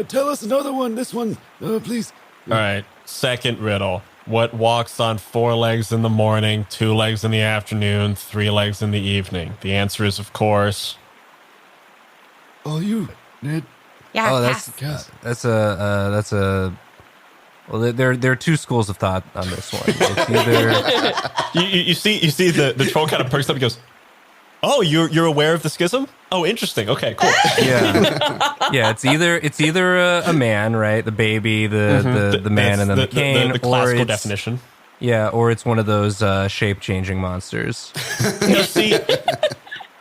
Tell us another one. This one, please. All right. Second riddle. What walks on 4 legs in the morning, 2 legs in the afternoon, 3 legs in the evening? The answer is, of course, Oh, you, Ned. Yeah. Oh, Cass. Cass. That's a. Well, there are 2 schools of thought on this one. It's either you see the troll kind of perks up and goes, "Oh, you're aware of the schism? Oh, interesting. Okay, cool." yeah. It's either a man, right? The baby, the man, and then the cane, the or classical it's, definition. Yeah, or it's one of those shape changing monsters. You see,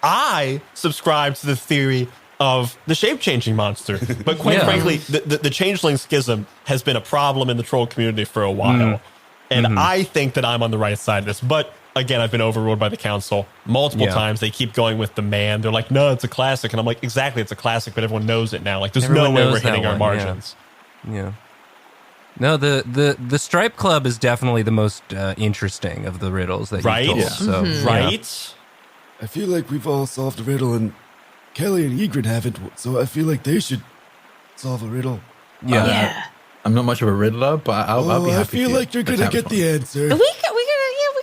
I subscribe to the theory of the shape-changing monster. But quite Yeah. frankly, the changeling schism has been a problem in the troll community for a while. And I think that I'm on the right side of this. But again, I've been overruled by the council multiple Yeah. times. They keep going with the man. They're like, no, it's a classic. And I'm like, exactly, it's a classic, but everyone knows it now. Like, there's Everyone no way knows we're that hitting our one, yeah. margins. Yeah. No, the Stripe Club is definitely the most interesting of the riddles that Right? you told. Yeah. So, yeah. Right? I feel like we've all solved a riddle, and Kelly and Egret haven't. So I feel like they should solve a riddle. Yeah. Yeah. I'm not much of a riddler, but I'll be I happy feel to like you're gonna attempt get one. the answer. We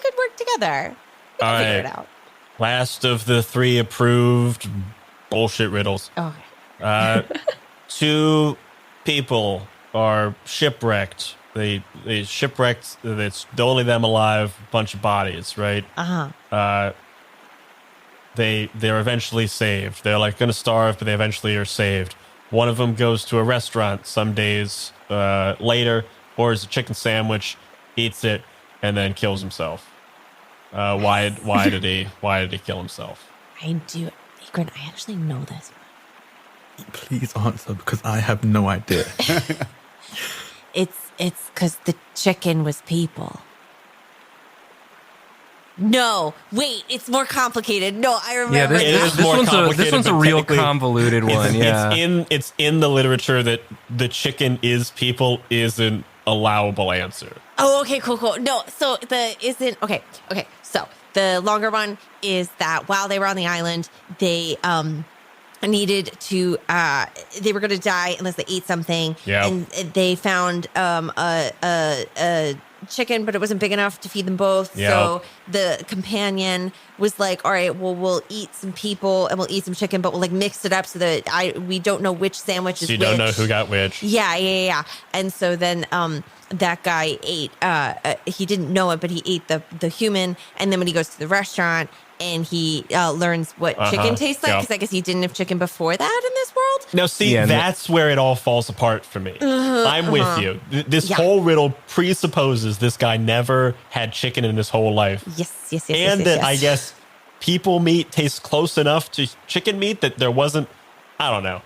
could work together. We All can figure right. it out. Last of the 3 approved bullshit riddles. Okay. 2 people are shipwrecked. They shipwrecked. It's only them alive. Bunch of bodies, right? They're eventually saved. They're like going to starve, but they eventually are saved. One of them goes to a restaurant some days later. orders a chicken sandwich, eats it, and then kills himself. Why did he kill himself? I do. Egrin, I actually know this. Please answer, because I have no idea. It's because the chicken was people. No, wait, it's more complicated. No, I remember. Yeah, is this more one's complicated, a but real technically convoluted one. Yeah. It's in the literature that the chicken is people is an allowable answer. Oh, okay, cool. No, so okay. So the longer one is that while they were on the island, they needed to they were going to die unless they ate something. Yeah. And they found a chicken, but it wasn't big enough to feed them both. Yeah. So the companion was like, all right, well, we'll eat some people and we'll eat some chicken, but we'll like mix it up so that we don't know which sandwich is So you which. don't know who got which. Yeah. And so then that guy ate, he didn't know it, but he ate the human. And then when he goes to the restaurant and he learns what chicken tastes like, Yeah. because I guess he didn't have chicken before that in this world. Now, see, Yeah, and that's where it all falls apart for me. I'm with you. This Yeah. whole riddle presupposes this guy never had chicken in his whole life. Yes. And that I guess people meat tastes close enough to chicken meat that there wasn't, I don't know.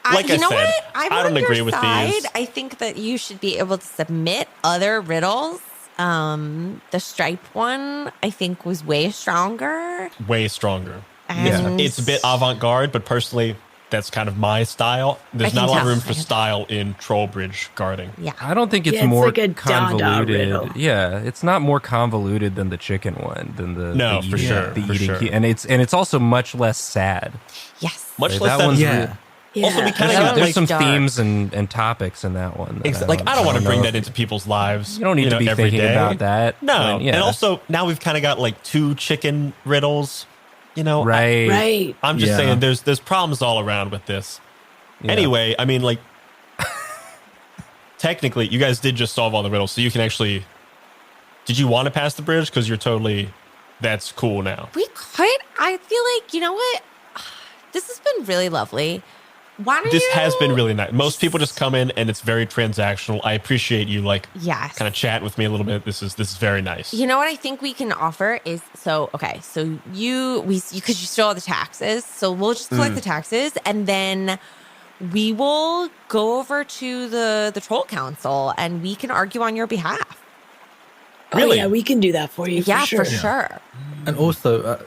Like you know said, what? I'm I don't on agree your with side. these. I think that you should be able to submit other riddles. The striped one, I think, was way stronger. Way stronger. And It's a bit avant-garde, but personally, that's kind of my style. There's I not a can lot of tell. room for style in Trollbridge guarding. Yeah. I don't think it's Yeah, it's more like a Dada convoluted. riddle. Yeah, it's not more convoluted than the chicken one, than the No, the for eating- sure, the for eating sure. key. And it's also much less sad. Yes. Much Like, less that one's Yeah. Also, we kind of That got one like, There's some dark. themes and topics in that one. that like I don't want to bring know that if- into people's lives. You don't need to be every thinking day. about that. No, when- yeah. and also now we've kind of got like 2 chicken riddles. right. Right. I'm just Yeah. saying there's problems all around with this. Yeah. Anyway, I mean, like, technically, you guys did just solve all the riddles, so you can actually. Did you want to pass the bridge? Because you're totally. That's cool now. We could. I feel like, you know what? This has been really lovely. Why don't This you? has been really nice. Most people just come in and it's very transactional. I appreciate you like Yes. kind of chatting with me a little bit. This is very nice. You know what I think we can offer is so you because you still owe the taxes, so we'll just collect the taxes and then we will go over to the troll council and we can argue on your behalf. Really? Oh, yeah, we can do that for you. Yeah, for sure. for sure. And also,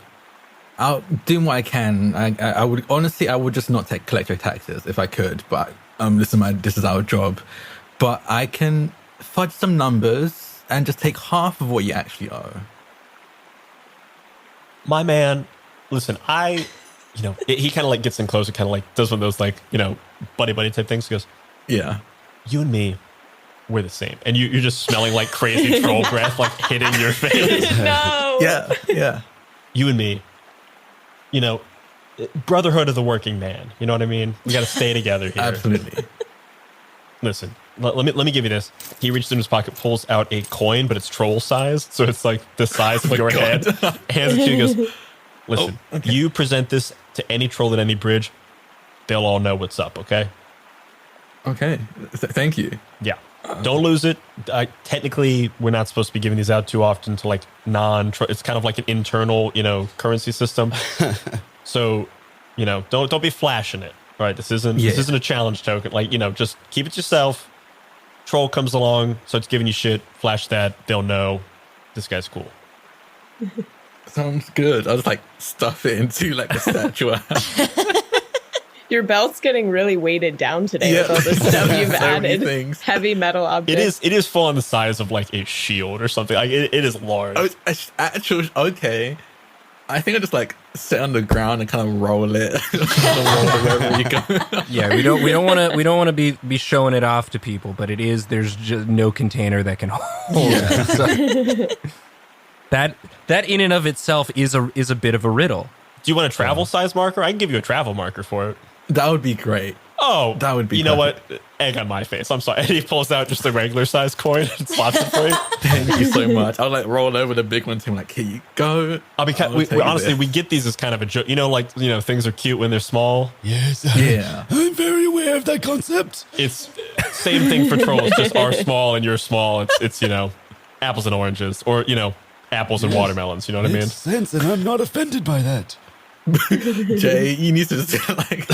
I'll do what I can. I would honestly, I would just not collect your taxes if I could. But this is our job. But I can fudge some numbers and just take half of what you actually owe. My man, listen, he kind of like gets in close and kind of like does one of those like, buddy type things. He goes, Yeah. you and me, we're the same. And you're just smelling like crazy troll breath, like hitting your face. No. Yeah. You and me, brotherhood of the working man. You know what I mean? We got to stay together here. Absolutely. Listen, let me give you this. He reaches in his pocket, pulls out a coin, but it's troll sized. So it's like the size of your head. Hands it to you and goes, listen, you present this to any troll at any bridge, they'll all know what's up, okay? Okay. Thank you. Yeah. Don't lose it. Technically, we're not supposed to be giving these out too often to like it's kind of like an internal, currency system. So, don't be flashing it. Right? This isn't a challenge token. Like, just keep it to yourself. Troll comes along, starts giving you shit, flash that, they'll know this guy's cool. Sounds good. I'll just like stuff it into like the statue. Your belt's getting really weighted down today with all the stuff you've So many added. things. Heavy metal objects. It is full on the size of like a shield or something. Like it is large. Oh, it's actual. Okay. I think I just like sit on the ground and kind of roll it wherever you go. Yeah, we don't want to be showing it off to people, but there's just no container that can hold it. So that in and of itself is a bit of a riddle. Do you want a travel size marker? I can give you a travel marker for it. That would be great. Oh, That would be You know perfect. what? Egg on my face. I'm sorry. And he pulls out just a regular size coin and slots it for you. Thank you so much. I'll like roll over the big ones and like, here you go. I'll be I'll we take honestly this. we get these as kind of a joke. Things are cute when they're small. Yes, Yeah. I'm very aware of that concept. It's same thing for trolls. Just are small and you're small. It's apples and oranges, or apples and watermelons. You know what I mean? Makes sense, and I'm not offended by that. Jay, you need to just like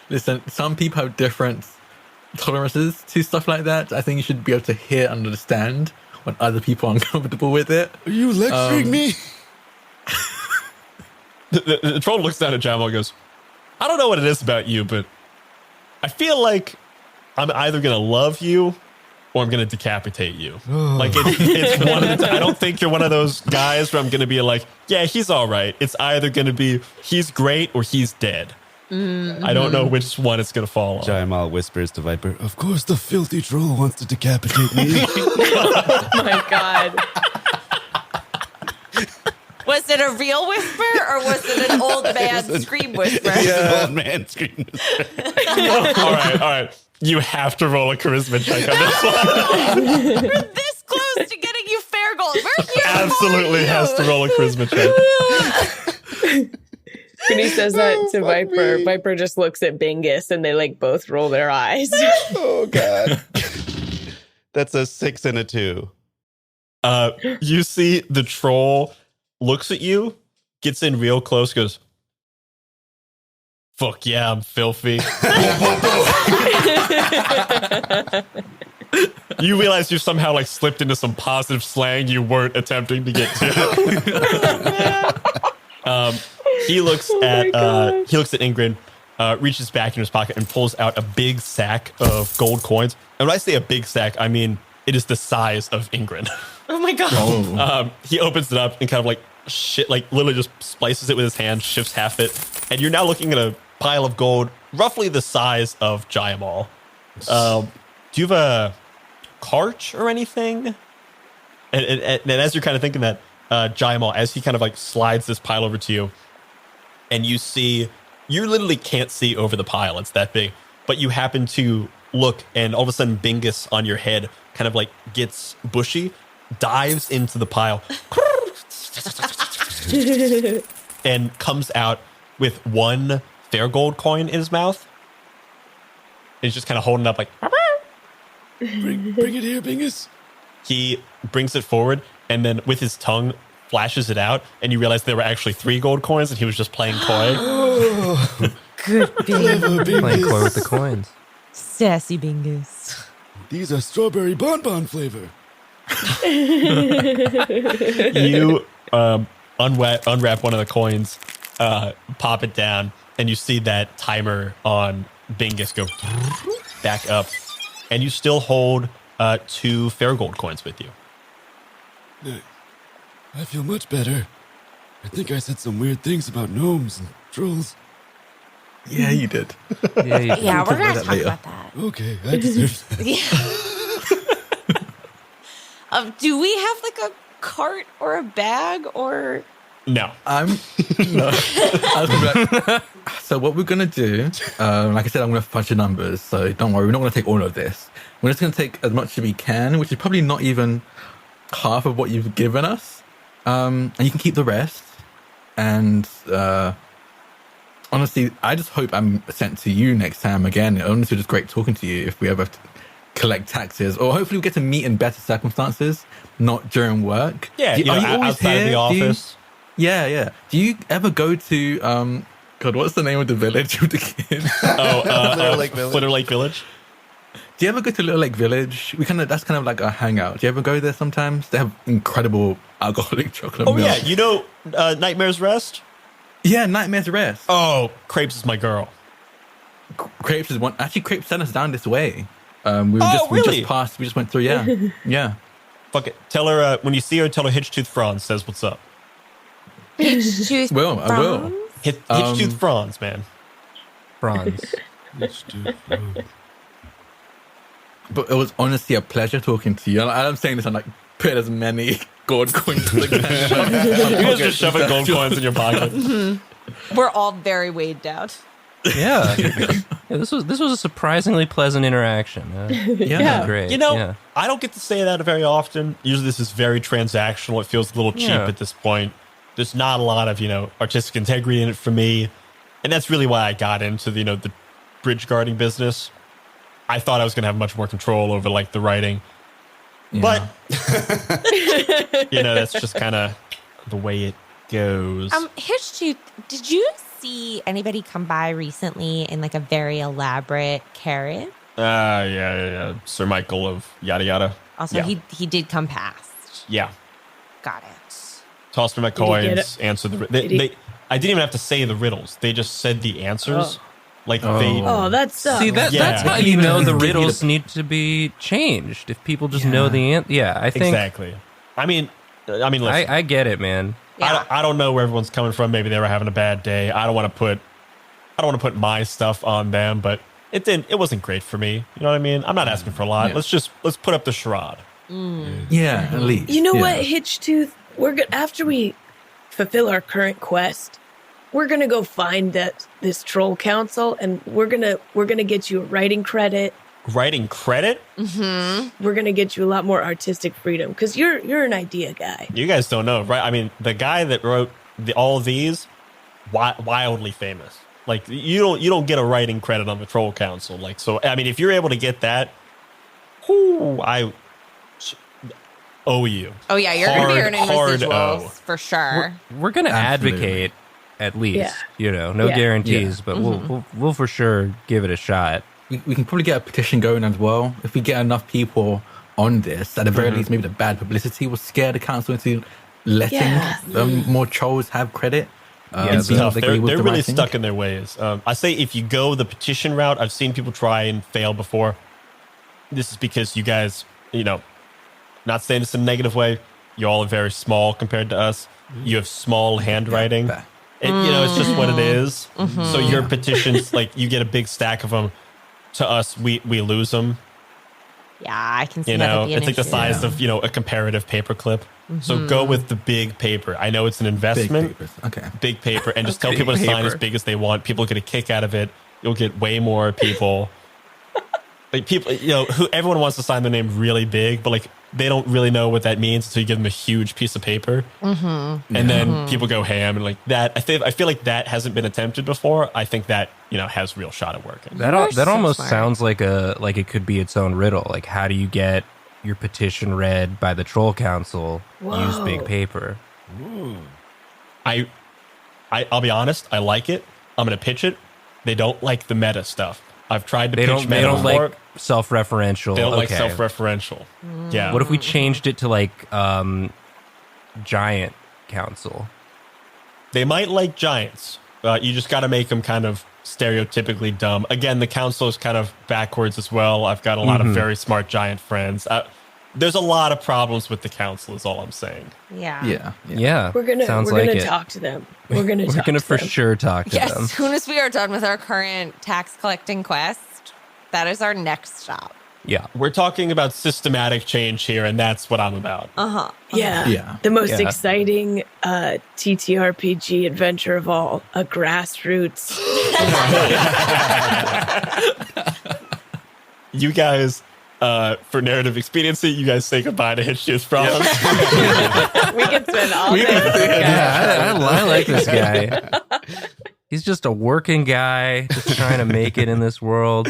listen. Some people have different tolerances to stuff like that. I think you should be able to hear and understand when other people are uncomfortable with it. Are you lecturing me? The troll looks down at Jamal and goes, I don't know what it is about you, but I feel like I'm either going to love you or I'm going to decapitate you. Like, it's one of the I don't think you're one of those guys where I'm going to be like, yeah, he's all right. It's either going to be he's great or he's dead. I don't know which one it's going to fall on. Jamal whispers to Viper, Of course, the filthy troll wants to decapitate me. Oh my god. Was it a real whisper or was it an old man scream whisper? Old man screaming. All right. You have to roll a charisma check on this one. We're this close to getting you fair gold. We're here. Absolutely for you. has to roll a charisma check. When he says that to Viper, Viper just looks at Bingus and they like both roll their eyes. Oh, God. That's a 6 and a 2. You see the troll looks at you, gets in real close, goes, fuck yeah, I'm filthy. You realize you've somehow like slipped into some positive slang you weren't attempting to get to. He looks at Ingrid, reaches back in his pocket and pulls out a big sack of gold coins. And when I say a big sack, I mean it is the size of Ingrid. Oh my god. He opens it up and kind of like literally just splices it with his hand, shifts half it, and you're now looking at a pile of gold roughly the size of Jayamal. Do you have a cart or anything? And as you're kind of thinking that, Jayamal, as he kind of like slides this pile over to you, and you literally can't see over the pile, it's that big, but you happen to look, and all of a sudden Bingus on your head kind of like gets bushy, dives into the pile, and comes out with one fair gold coin in his mouth. And he's just kind of holding it up like, Bring it here, Bingus. he brings it forward and then with his tongue flashes it out, and you realize there were actually 3 gold coins and he was just playing coy. Clever Bingus. Playing coy with the coins. Sassy Bingus. These are strawberry bonbon flavor. You unwrap one of the coins, pop it down, and you see that timer on Bingus go back up, and you still hold 2 fair gold coins with you. I feel much better. I think I said some weird things about gnomes and trolls. Yeah, you did. Yeah, you Yeah, we're about gonna that talk later. about that. Okay, I deserve that. Yeah. Do we have like a cart or a bag or? No. No. I was gonna be like, so what we're gonna do, like I said, I'm gonna fudge the numbers, so don't worry, we're not gonna take all of this. We're just gonna take as much as we can, which is probably not even half of what you've given us. And you can keep the rest. And honestly, I just hope I'm sent to you next time again. Honestly, just great talking to you if we ever have to collect taxes, or hopefully we get to meet in better circumstances, not during work. Yeah, Are you always outside of here? the office. Yeah. Do you ever go to God? What's the name of the village with the kids? Flitter Lake Village. Do you ever go to Little Lake Village? That's kind of like a hangout. Do you ever go there sometimes? They have incredible alcoholic chocolate milk. Yeah, you know Nightmare's Rest? Yeah, Nightmare's Rest. Oh, Crepes is my girl. Crepes is one. Actually, Crepes sent us down this way. We really? just passed. We just went through. Yeah, yeah. Fuck it. Tell her, when you see her, tell her Hitchtooth Franz says what's up. Choose Will, I will. Hitchtooth Franz, man. Bronze. But it was honestly a pleasure talking to you. I'm saying this, I'm like, put as many gold coins as I can. You guys just shoving gold coins in your pocket. We're all very weighed down. Yeah. This was a surprisingly pleasant interaction. Yeah. Great. You know, yeah. I don't get to say that very often. Usually this is very transactional. It feels a little cheap Yeah. at this point. There's not a lot of, artistic integrity in it for me. And that's really why I got into the bridge guarding business. I thought I was going to have much more control over like the writing, but that's just kind of the way it goes. Hitchtooth, did you see anybody come by recently in like a very elaborate carriage? Yeah. Sir Michael of yada yada. Also, Yeah. he did come past. Yeah. Got it. Tossed my Did he get coins, answered the. I didn't even have to say the riddles. They just said the answers. Like they. Oh, that sucks. See, that's Yeah. how you know the riddles need to be changed. If people just know the answer. Yeah, I think. Exactly. I mean, listen, I get it, man. Yeah. I don't know where everyone's coming from. Maybe they were having a bad day. I don't want to put my stuff on them, but it wasn't great for me. You know what I mean? I'm not asking for a lot. Yeah. Let's put up the charade. Yeah, at least. You know yeah. what, Hitchtooth? After we fulfill our current quest, we're gonna go find this troll council, and we're gonna get you a writing credit. Writing credit? We're gonna get you a lot more artistic freedom because you're an idea guy. You guys don't know, right? I mean, the guy that wrote all of these, wildly famous. Like you don't get a writing credit on the Troll Council. Like so, I mean, if you're able to get that, I owe you. Oh yeah, you're gonna be earning Hard residuals O. for sure. We're gonna Absolutely. advocate at least. Yeah. No Yeah. guarantees, Yeah. but we'll for sure give it a shot. We can probably get a petition going as well. If we get enough people on this, at the very least, maybe the bad publicity will scare the council into letting Yeah. more trolls have credit. Yeah, It's being tough. able to agree with They're the really writing. stuck in their ways. I say if you go the petition route, I've seen people try and fail before. This is because you guys, not saying this in a negative way, you all are very small compared to us. You have small handwriting. Yeah. It's just what it is. So your petitions, like you get a big stack of them. To us, we lose them. Yeah, I can see that would be an It's like the issue. size of a comparative paper clip. So go with the big paper. I know it's an Big investment. papers. Okay. Big paper, and just tell Big people to sign paper. as big as they want. People get a kick out of it. You'll get way more people. Like people, everyone wants to sign their name really big, but like they don't really know what that means until you give them a huge piece of paper, and then people go ham and like that. I feel like that hasn't been attempted before. I think that has real shot at working. That You're so almost smart. sounds like it could be its own riddle. Like, how do you get your petition read by the Troll Council? Use big paper. I'll be honest. I like it. I'm gonna pitch it. They don't like the meta stuff. I've tried to They pitch don't. meta They don't before. like self-referential. They don't like Okay. self-referential. Yeah. What if we changed it to like giant council? They might like giants. You just got to make them kind of stereotypically dumb. Again, the council is kind of backwards as well. I've got a lot of very smart giant friends. There's a lot of problems with the council, is all I'm saying. Yeah. Yeah. Yeah, We're gonna sounds we're like gonna it. talk to them. We're gonna We're talk gonna to for them. sure talk to Yes, them. as soon as we are done with our current tax collecting quest, that is our next stop. Yeah. We're talking about systematic change here, and that's what I'm about. Yeah. Yeah. The most Yeah. exciting TTRPG adventure of all, a grassroots. You guys, for narrative expediency, you guys say goodbye to Hitchtooth Problems. We can spend all day. Yeah, I like this guy. He's just a working guy, just trying to make it in this world.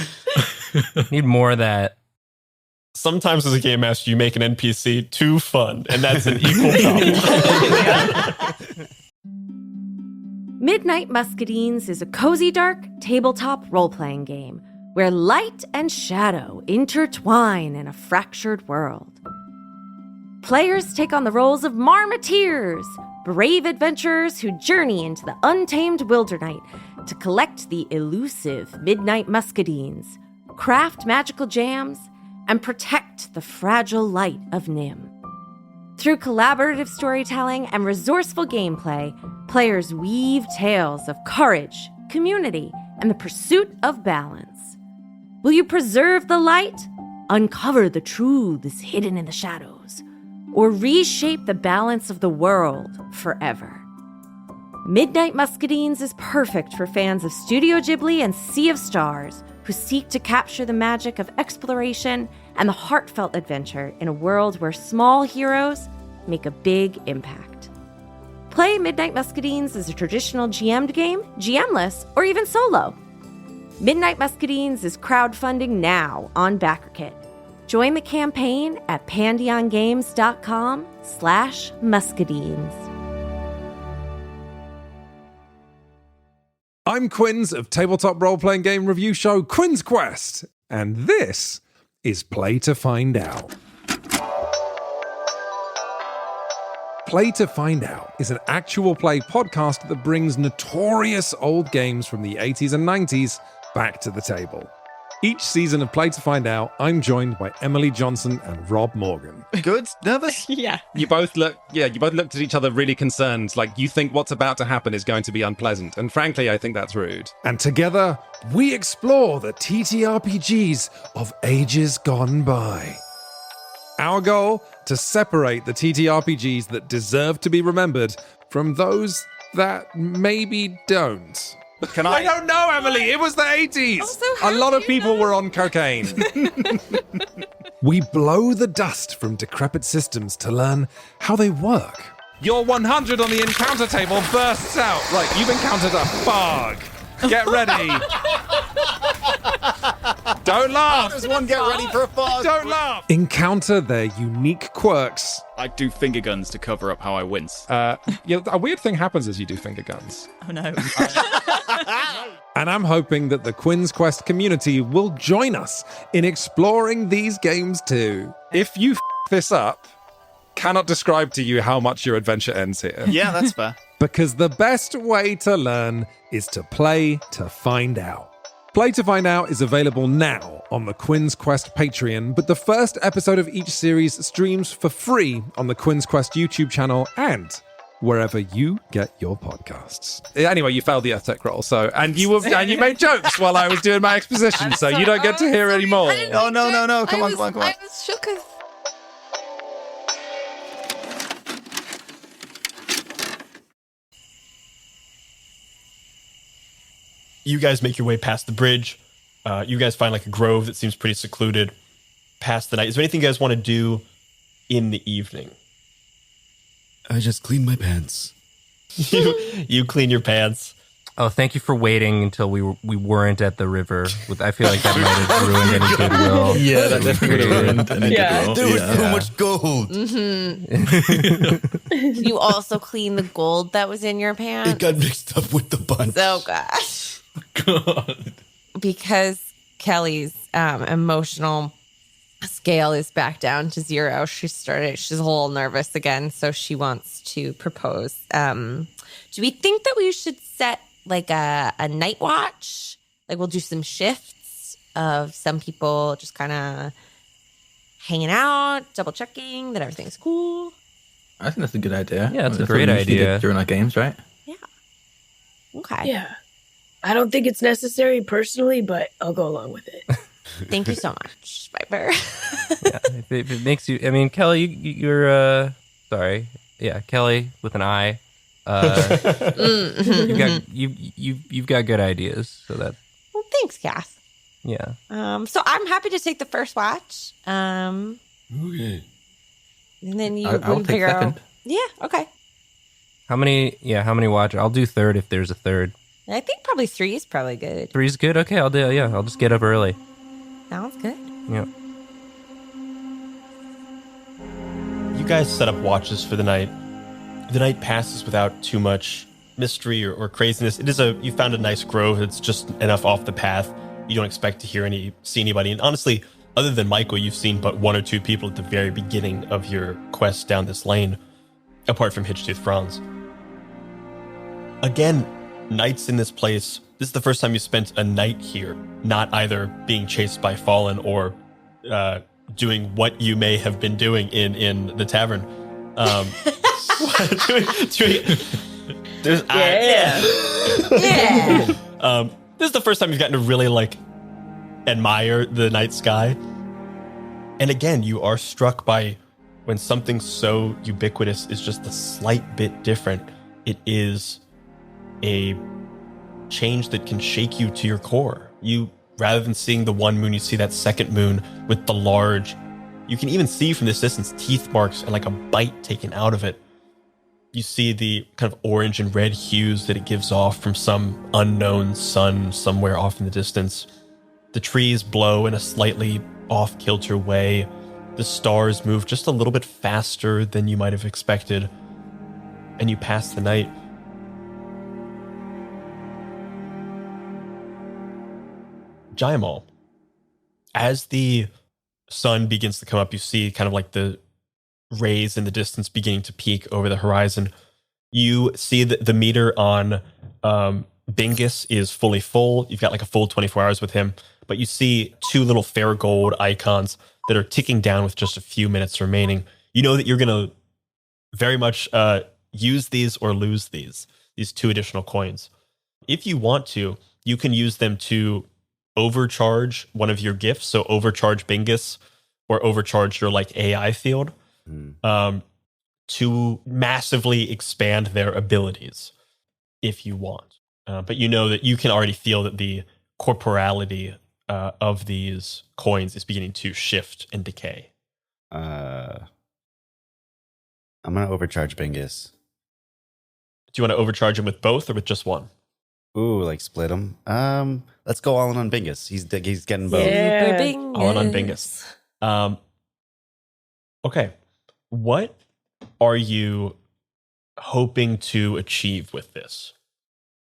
Need more of that. Sometimes as a game master, you make an NPC too fun, and that's an equal problem. Midnight Muscadines is a cozy, dark tabletop role playing game where light and shadow intertwine in a fractured world. Players take on the roles of Marmoteers, brave adventurers who journey into the untamed Wildernight to collect the elusive Midnight Muscadines, craft magical jams, and protect the fragile light of Nim. Through collaborative storytelling and resourceful gameplay, players weave tales of courage, community, and the pursuit of balance. Will you preserve the light, uncover the truths hidden in the shadows, or reshape the balance of the world forever? Midnight Muscadines is perfect for fans of Studio Ghibli and Sea of Stars who seek to capture the magic of exploration and the heartfelt adventure in a world where small heroes make a big impact. Play Midnight Muscadines as a traditional GM'd game, GMless, or even solo. Midnight Muscadines is crowdfunding now on BackerKit. Join the campaign at pandeongames.com/muscadines. I'm Quinns of tabletop role-playing game review show Quinn's Quest, and this is Play to Find Out. Play to Find Out is an actual play podcast that brings notorious old games from the 80s and 90s back to the table. Each season of Play to Find Out, I'm joined by Emily Johnson and Rob Morgan. Good? Nervous? Yeah. You both looked at each other really concerned, like you think what's about to happen is going to be unpleasant. And frankly, I think that's rude. And together, we explore the TTRPGs of ages gone by. Our goal, to separate the TTRPGs that deserve to be remembered from those that maybe don't. I don't know, Emily. It was the 80s. A lot of people were on cocaine. We blow the dust from decrepit systems to learn how they work. Your 100 on the encounter table bursts out. Right, you've encountered a fog. Get ready. Don't laugh. Does one get ready for a fog? Don't laugh. Encounter their unique quirks. I do finger guns to cover up how I wince. A weird thing happens as you do finger guns. Oh no. And I'm hoping that the Quinn's Quest community will join us in exploring these games too. If you this up, cannot describe to you how much your adventure ends here. Yeah, that's fair. Because the best way to learn is to play to find out. Play to Find Out is available now on the Quinn's Quest Patreon, but the first episode of each series streams for free on the Quinn's Quest YouTube channel and wherever you get your podcasts. Anyway, you failed the Earth Tech roll, and you made jokes while I was doing my exposition, so you don't get to hear anymore. Oh no! Come on! I was shook. You guys make your way past the bridge. You guys find like a grove that seems pretty secluded. Past the night. Is there anything you guys want to do in the evening? I just cleaned my pants. You clean your pants. Oh, thank you for waiting until we weren't at the river. I feel like that might have ruined any goodwill. Yeah, that definitely would have ruined any goodwill. There was so much gold. You also clean the gold that was in your pants. It got mixed up with the bunch. Oh gosh. God. Because Kelly's emotional scale is back down to 0. She's a little nervous again, so she wants to propose. Do we think that we should set like a night watch? Like we'll do some shifts of some people just kind of hanging out, double checking that everything's cool. I think that's a good idea. Yeah, it's a That's great what we usually idea. do during our games, right? Okay. Yeah. I don't think it's necessary personally, but I'll go along with it. Thank you so much, Viper. Yeah, if it makes you, I mean, Kelly, you're sorry, yeah, Kelly with an I. You've got good ideas, so that. Well, thanks, Cass. Yeah. So I'm happy to take the first watch. Okay. And then you I'll take figure second. out. Yeah. Okay. How many watch? I'll do third if there's a third. I think probably 3 is probably good. 3's good. Okay, I'll do. Yeah, I'll just get up early. Sounds good. Yeah. You guys set up watches for the night. The night passes without too much mystery or craziness. You found a nice grove that's just enough off the path. You don't expect to see anybody. And honestly, other than Michael, you've seen but 1 or 2 people at the very beginning of your quest down this lane, apart from Hitchtooth Franz. Again, nights in this place. This is the first time you spent a night here, not either being chased by Fallen or doing what you may have been doing in the tavern. This is the first time you've gotten to really like admire the night sky. And again, you are struck by when something so ubiquitous is just a slight bit different. It is a change that can shake you to your core. You, rather than seeing the one moon, you see that second moon with the large, you can even see from this distance teeth marks and like a bite taken out of it. You see the kind of orange and red hues that it gives off from some unknown sun somewhere off in the distance. The trees blow in a slightly off-kilter way. The stars move just a little bit faster than you might have expected. And you pass the night. Jaimal, as the sun begins to come up, you see kind of like the rays in the distance beginning to peak over the horizon. You see that the meter on Bingus is fully full. You've got like a full 24 hours with him, but you see 2 little Fairgold icons that are ticking down with just a few minutes remaining. You know that you're going to very much use these or lose these 2 additional coins. If you want to, you can use them to overcharge one of your gifts. So overcharge Bingus or overcharge your like AI field to massively expand their abilities if you want. But you know that you can already feel that the corporality of these coins is beginning to shift and decay. I'm going to overcharge Bingus. Do you want to overcharge him with both or with just one? Ooh, like split them. Let's go all in on Bingus. He's getting both. Yeah. All in on Bingus. Okay. What are you hoping to achieve with this?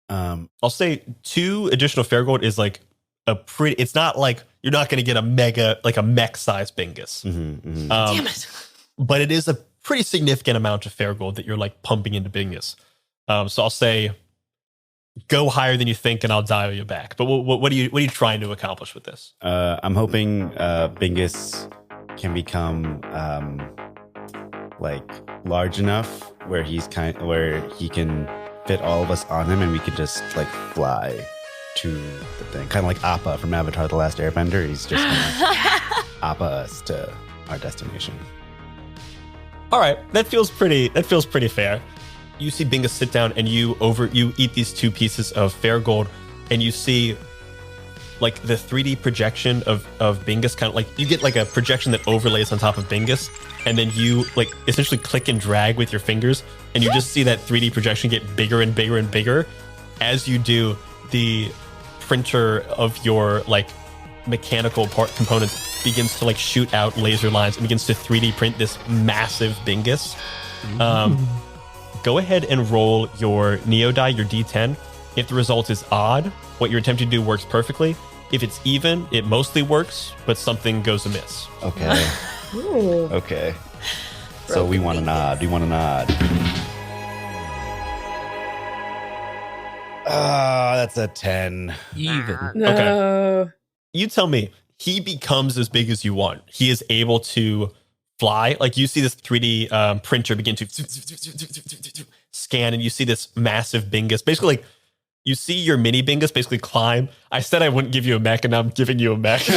I'll say 2 additional Fairgold is like a pretty. It's not like you're not going to get a mega, like a mech size Bingus. Damn it. But it is a pretty significant amount of Fairgold that you're like pumping into Bingus. So I'll say go higher than you think, and I'll dial you back. But what are you trying to accomplish with this? I'm hoping Bingus can become like large enough where he can fit all of us on him, and we can just like fly to the thing, kind of like Appa from Avatar: The Last Airbender. He's just gonna Appa us to our destination. All right, that feels pretty fair. You see Bingus sit down, and you eat these 2 pieces of Fairgold, and you see like the 3D projection of Bingus, kind of like you get like a projection that overlays on top of Bingus, and then you like essentially click and drag with your fingers, and you just see that 3D projection get bigger and bigger and bigger. As you do, the printer of your like mechanical part components begins to like shoot out laser lines and begins to 3D print this massive Bingus. Go ahead and roll your Neo die, your D10. If the result is odd, what you're attempting to do works perfectly. If it's even, it mostly works, but something goes amiss. Okay. Ooh. Okay. So we want a nod. We want a nod. That's a 10. Even. No. You tell me, he becomes as big as you want. He is able to fly. Like you see this 3D printer begin to scan, and you see this massive Bingus. Basically, like you see your mini Bingus basically climb. I said I wouldn't give you a mech, and now I'm giving you a mech.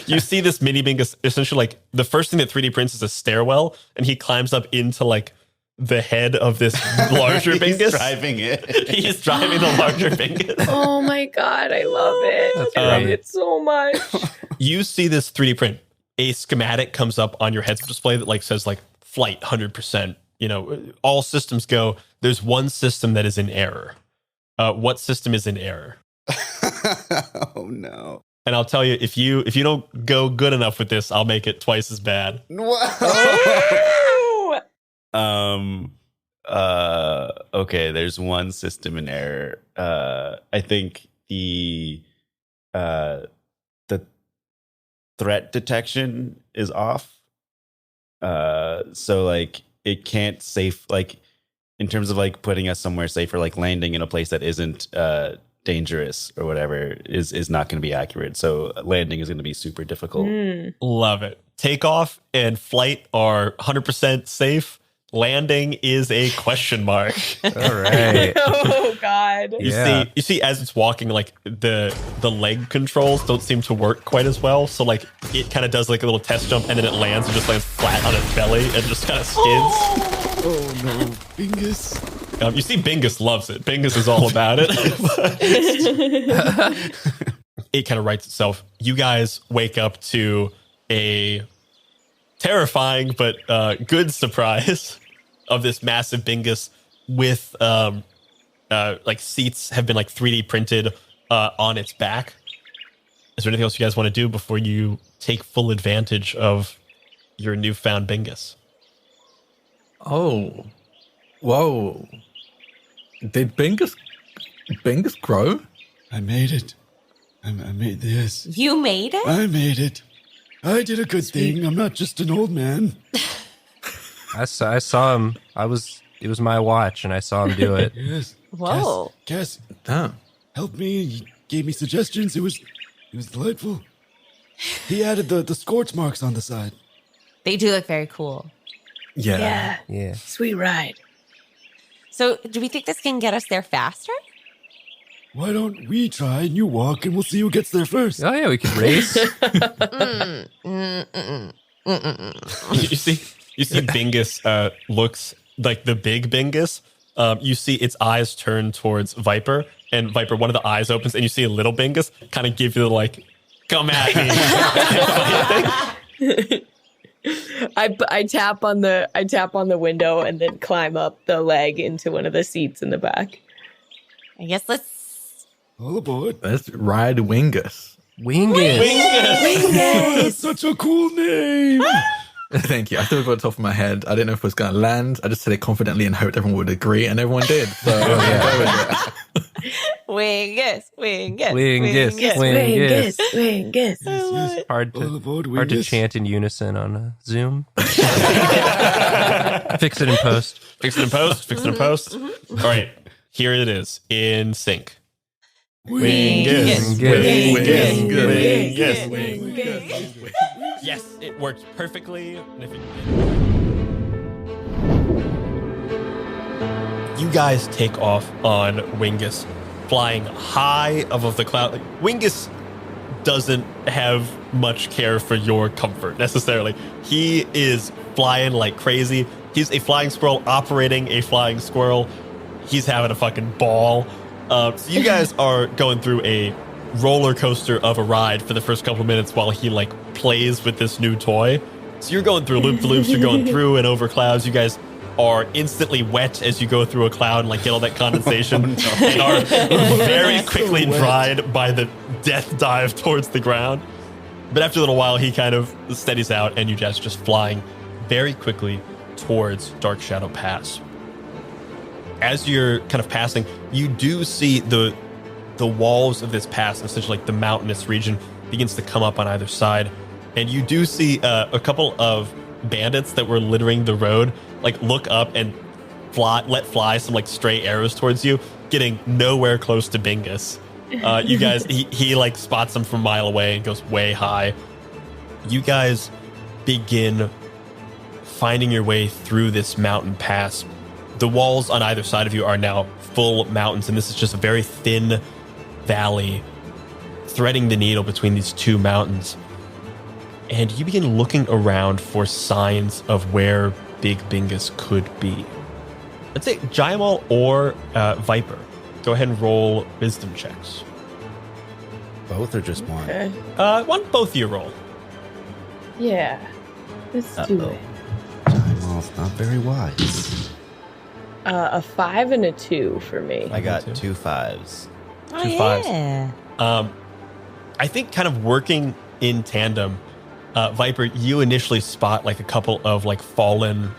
You see this mini Bingus, essentially like the first thing that 3D prints is a stairwell, and he climbs up into like the head of this larger Bingus. He's driving it. He's driving the larger Bingus. Oh my god, I love it. I love it so much. You see this 3D print. A schematic comes up on your head's display that like says like flight 100%. You know, all systems go. There's one system that is in error. What system is in error? Oh no. And I'll tell you, if you don't go good enough with this, I'll make it twice as bad. Okay, there's one system in error. I think the threat detection is off. So like it can't safe, like in terms of like putting us somewhere safer, like landing in a place that isn't dangerous or whatever is not going to be accurate. So landing is going to be super difficult. Love it. Takeoff and flight are 100% safe. Landing is a question mark. All right. Oh god. You see as it's walking, like the leg controls don't seem to work quite as well. So like it kind of does like a little test jump, and then it lands and just lands flat on its belly and just kind of skids. Oh no, Bingus. You see Bingus loves it. Bingus is all about it. It kind of writes itself. You guys wake up to a terrifying but good surprise of this massive Bingus with like seats have been like 3D printed on its back. Is there anything else you guys want to do before you take full advantage of your newfound Bingus? Oh, whoa! Did Bingus grow? I made it. I made this. You made it? I made it. I did a good thing. I'm not just an old man. I saw him. It was my watch, and I saw him do it. Yes. Whoa. Cass, Damn. helped me. He gave me suggestions. It was delightful. He added the scorch marks on the side. They do look very cool. Yeah. Yeah. Sweet ride. So, do we think this can get us there faster? Why don't we try and you walk and we'll see who gets there first? Oh yeah, we could race. You see Bingus looks like the big Bingus. You see its eyes turn towards Viper, and Viper, one of the eyes opens, and you see a little Bingus kind of give you the like, come at me. I tap on the window and then climb up the leg into one of the seats in the back. I guess let's. All aboard. Let's ride Wingus. Wingus. That's such a cool name. Thank you. I thought it was on top of my head. I didn't know if it was going to land. I just said it confidently and hoped everyone would agree, and everyone did. So Wingus. Wingus. Hard All aboard, to Wingus. chant in unison on Zoom. Fix it in post. Fix it in post. All right, here it is in sync. Wingus. Yes, it worked perfectly. And if it you guys take off on Wingus, flying high above the cloud. Like, Wingus doesn't have much care for your comfort necessarily. He is flying like crazy. He's a flying squirrel operating a flying squirrel. He's having a fucking ball. So you guys are going through a roller coaster of a ride for the first couple of minutes while he like plays with this new toy. So you're going through loop-de-loops, you're going through and over clouds. You guys are instantly wet as you go through a cloud and like get all that condensation and are very quickly dried by the death dive towards the ground. But after a little while, he kind of steadies out and you guys are just flying very quickly towards Dark Shadow Pass. As you're kind of passing, you do see the walls of this pass, essentially like the mountainous region, begins to come up on either side. And you do see a couple of bandits that were littering the road, like look up and let fly some like stray arrows towards you, getting nowhere close to Bingus. You guys, he like spots them from a mile away and goes way high. You guys begin finding your way through this mountain pass. The walls on either side of you are now full mountains, and this is just a very thin valley threading the needle between these two mountains. And you begin looking around for signs of where Big Bingus could be. Let's say Jaimal or Viper. Go ahead and roll wisdom checks. Both or just one? Okay. Both of you roll. Yeah. Let's do it. Jaimal's not very wise. A 5 and a 2 for me. I got 2 5s. Oh, 2 5s. yeah. I think kind of working in tandem, Viper, you initially spot like a couple of like fallen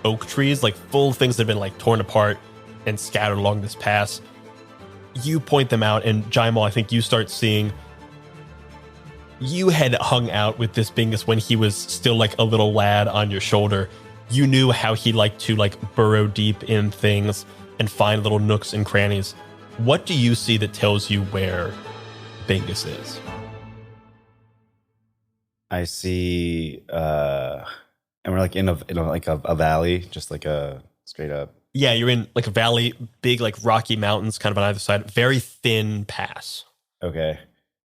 oak trees, like full things that have been like torn apart and scattered along this pass. You point them out, and Jaimal, I think you start seeing. You had hung out with this Bingus when he was still like a little lad on your shoulder. You knew how he liked to like burrow deep in things and find little nooks and crannies. What do you see that tells you where Bingus is? I see, and we're like in a valley, just like a straight up. Yeah, you're in like a valley, big like rocky mountains, kind of on either side, very thin pass. Okay,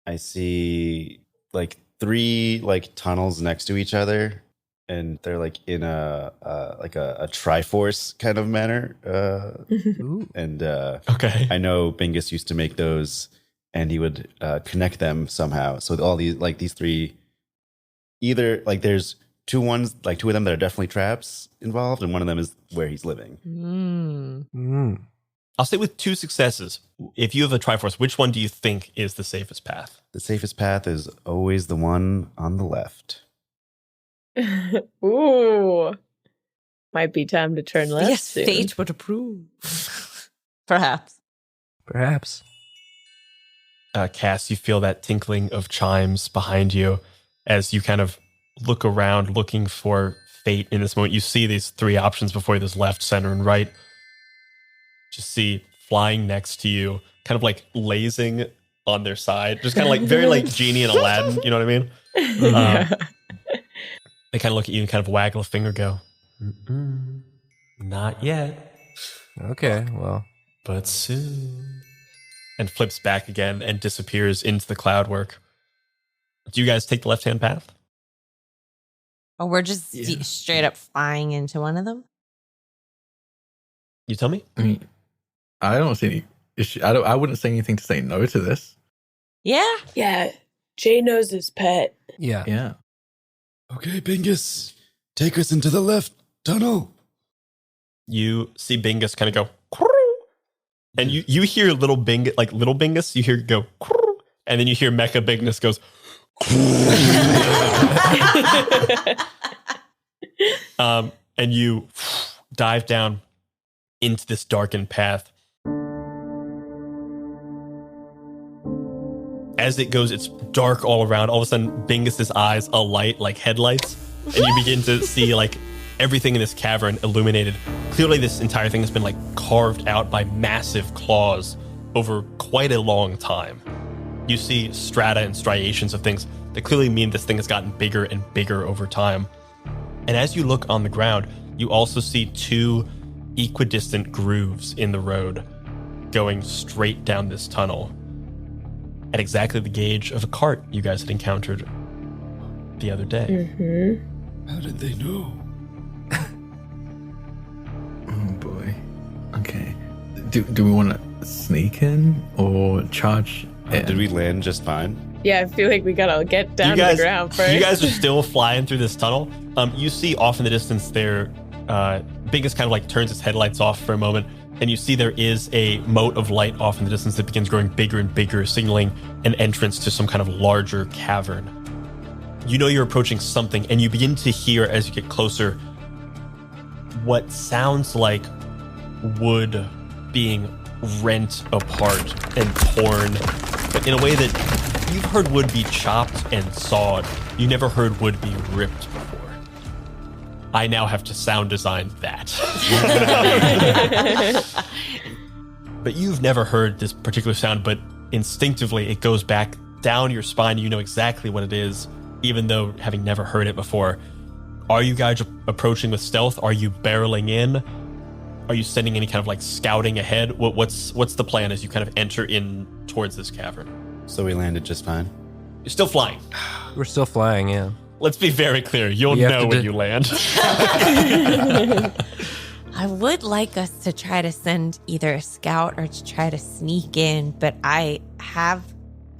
I see like 3 like tunnels next to each other, and they're like in a Triforce kind of manner. And okay, I know Bingus used to make those, and he would connect them somehow. So all these 3, either like there's two of them that are definitely traps involved, and one of them is where he's living. I'll say with 2 successes, if you have a Triforce, which one do you think is the safest path? The safest path is always the one on the left. Ooh. Might be time to turn left. Yes, soon. fate would approve. Perhaps. Cass, you feel that tinkling of chimes behind you as you kind of look around looking for fate in this moment. You see these 3 options before you, there's left, center, and right. Just see flying next to you, kind of like lazing on their side, just kind of like very like Genie and Aladdin, you know what I mean? They kind of look at you and kind of waggle a finger, go, not yet, Okay, well, but soon. And flips back again and disappears into the cloud work. Do you guys take the left-hand path? Or we're just straight up flying into one of them? You tell me? I mean, I don't see any issue. I wouldn't say anything to say no to this. Yeah. Yeah. Jay knows his pet. yeah. Yeah. Okay, Bingus, take us into the left tunnel. You see Bingus kind of go, and you hear little Bingus, you hear it go, and then you hear Mecha Bingus goes, and you dive down into this darkened path. As it goes, it's dark all around. All of a sudden, Bingus's eyes alight like headlights, and you begin to see like everything in this cavern illuminated. Clearly, this entire thing has been like carved out by massive claws over quite a long time. You see strata and striations of things that clearly mean this thing has gotten bigger and bigger over time. And as you look on the ground, you also see 2 equidistant grooves in the road going straight down this tunnel at exactly the gauge of a cart you guys had encountered the other day. Mm-hmm. How did they know? Oh boy. Okay. Do we want to sneak in or charge in? Did we land just fine? Yeah, I feel like we gotta get down to the ground first. You guys are still flying through this tunnel. You see off in the distance there, Bingus kind of like turns its headlights off for a moment, and you see there is a mote of light off in the distance that begins growing bigger and bigger, signaling an entrance to some kind of larger cavern. You know you're approaching something, and you begin to hear, as you get closer, what sounds like wood being rent apart and torn, but in a way that you've heard wood be chopped and sawed. You never heard wood be ripped before. I now have to sound design that. But you've never heard this particular sound, but instinctively it goes back down your spine. You know exactly what it is, even though having never heard it before. Are you guys approaching with stealth? Are you barreling in? Are you sending any kind of like scouting ahead? What's the plan as you kind of enter in towards this cavern? So we landed just fine. You're still flying. We're still flying, yeah. Let's be very clear. You'll You have know to when you land. I would like us to try to send either a scout or to try to sneak in, but I have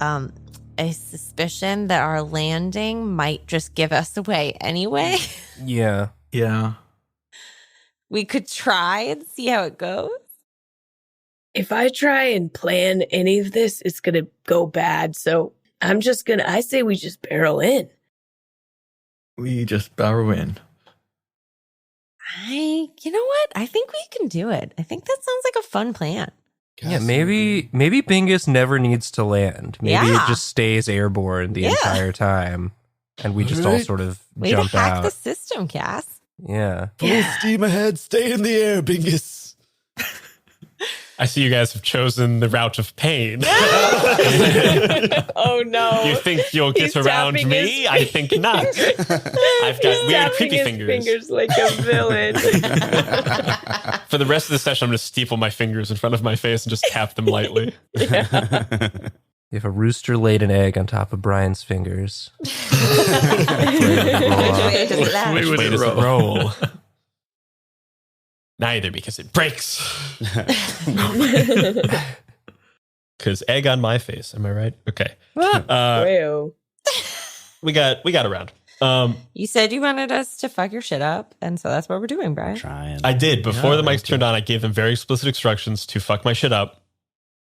a suspicion that our landing might just give us away anyway. Yeah. Yeah. We could try and see how it goes. If I try and plan any of this, it's gonna go bad. So I say we just barrel in. We just barrel in. You know what? I think we can do it. I think that sounds like a fun plan. Yeah, maybe Bingus never needs to land. Maybe Yeah. it just stays airborne the Yeah. entire time. And we just all Alright. sort of Way to jump hack out. the system, Cass. Yeah. Full steam ahead. Stay in the air, Bingus. I see you guys have chosen the route of pain. Oh no! You think you'll get He's around tapping me? his I think not. I've got weird Tapping creepy his fingers. like a villain. For the rest of the session, I'm going to steeple my fingers in front of my face and just tap them lightly. If a rooster laid an egg on top of Brian's fingers. Which way does that? Which way does it roll? Neither, because it breaks. Because egg on my face. Am I right? Okay. Wow. We got around. You said you wanted us to fuck your shit up, and so that's what we're doing, Brian. Trying. I did. Before the mics okay. turned on, I gave them very explicit instructions to fuck my shit up.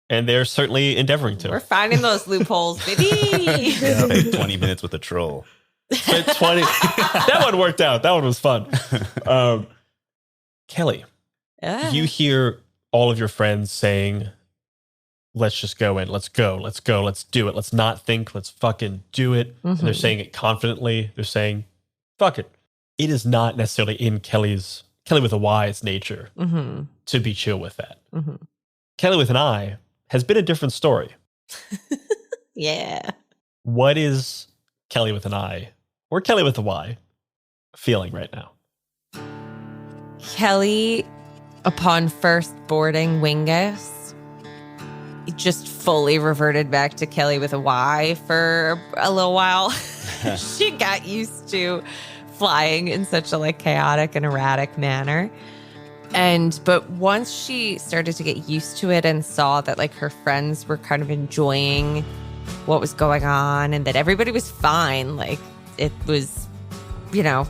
And they're certainly endeavoring to. We're finding those loopholes, baby. Spent 20 minutes with a troll. Spent 20. That one worked out. That one was fun. Kelly, you hear all of your friends saying, let's just go in. Let's go. Let's go. Let's do it. Let's not think. Let's fucking do it. And they're saying it confidently. They're saying, fuck it. It is not necessarily in Kelly with a Y's nature to be chill with that. Kelly with an I has been a different story. Yeah. What is Kelly with an I or Kelly with a Y feeling right now? Kelly, upon first boarding Wingus, just fully reverted back to Kelly with a Y for a little while. She got used to flying in such a like chaotic and erratic manner. But once she started to get used to it and saw that like her friends were kind of enjoying what was going on and that everybody was fine, like it was, you know,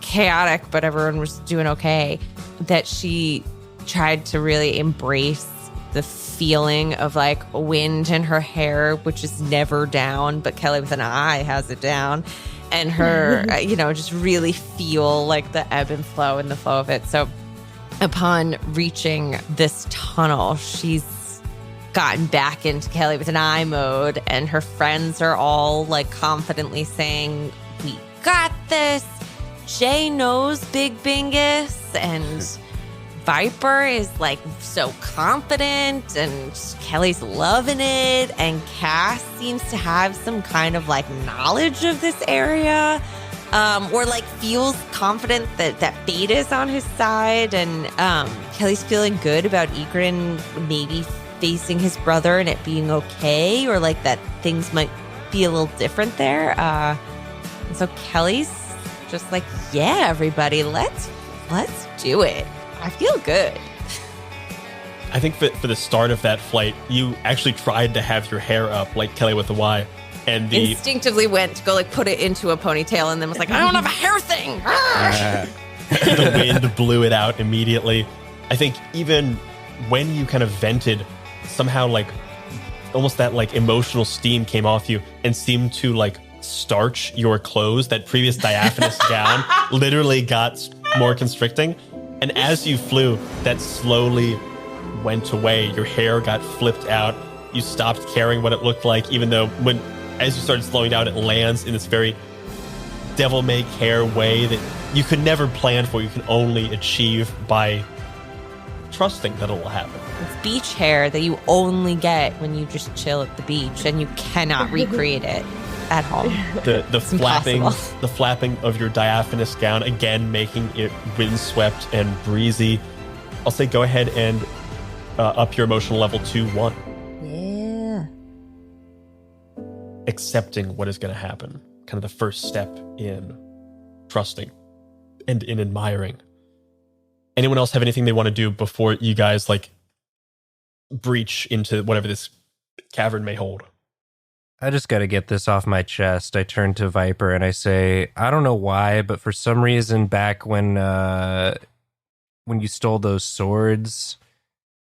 chaotic, but everyone was doing okay, that she tried to really embrace the feeling of like wind in her hair, which is never down, but Kelly with an I has it down. And her, you know, just really feel like the ebb and flow and the flow of it. So upon reaching this tunnel, she's gotten back into Kelly with an I mode, and her friends are all like confidently saying, we got this. Jay knows Big Bingus, and Viper is like so confident, and Kelly's loving it, and Cass seems to have some kind of like knowledge of this area, or like feels confident that Beta is on his side, and Kelly's feeling good about Egrin maybe facing his brother and it being okay, or like that things might be a little different there. And so Kelly's just like, yeah, everybody, let's do it. I feel good. I think for the start of that flight, you actually tried to have your hair up like Kelly with a Y, and instinctively went to go like put it into a ponytail, and then was like, I don't have a hair thing. The wind blew it out immediately. I think even when you kind of vented, somehow like almost that like emotional steam came off you and seemed to like starch your clothes. That previous diaphanous gown literally got more constricting. And as you flew, that slowly went away. Your hair got flipped out. You stopped caring what it looked like, even though as you started slowing down, it lands in this very devil-may-care way that you could never plan for. You can only achieve by trusting that it will happen. It's beach hair that you only get when you just chill at the beach, and you cannot recreate it at home. The flapping of your diaphanous gown, again making it windswept and breezy. I'll say go ahead and up your emotional level to 1. Yeah. Accepting what is going to happen. Kind of the first step in trusting and in admiring. Anyone else have anything they want to do before you guys like breach into whatever this cavern may hold? I just got to get this off my chest. I turn to Viper and I say, I don't know why, but for some reason back when you stole those swords,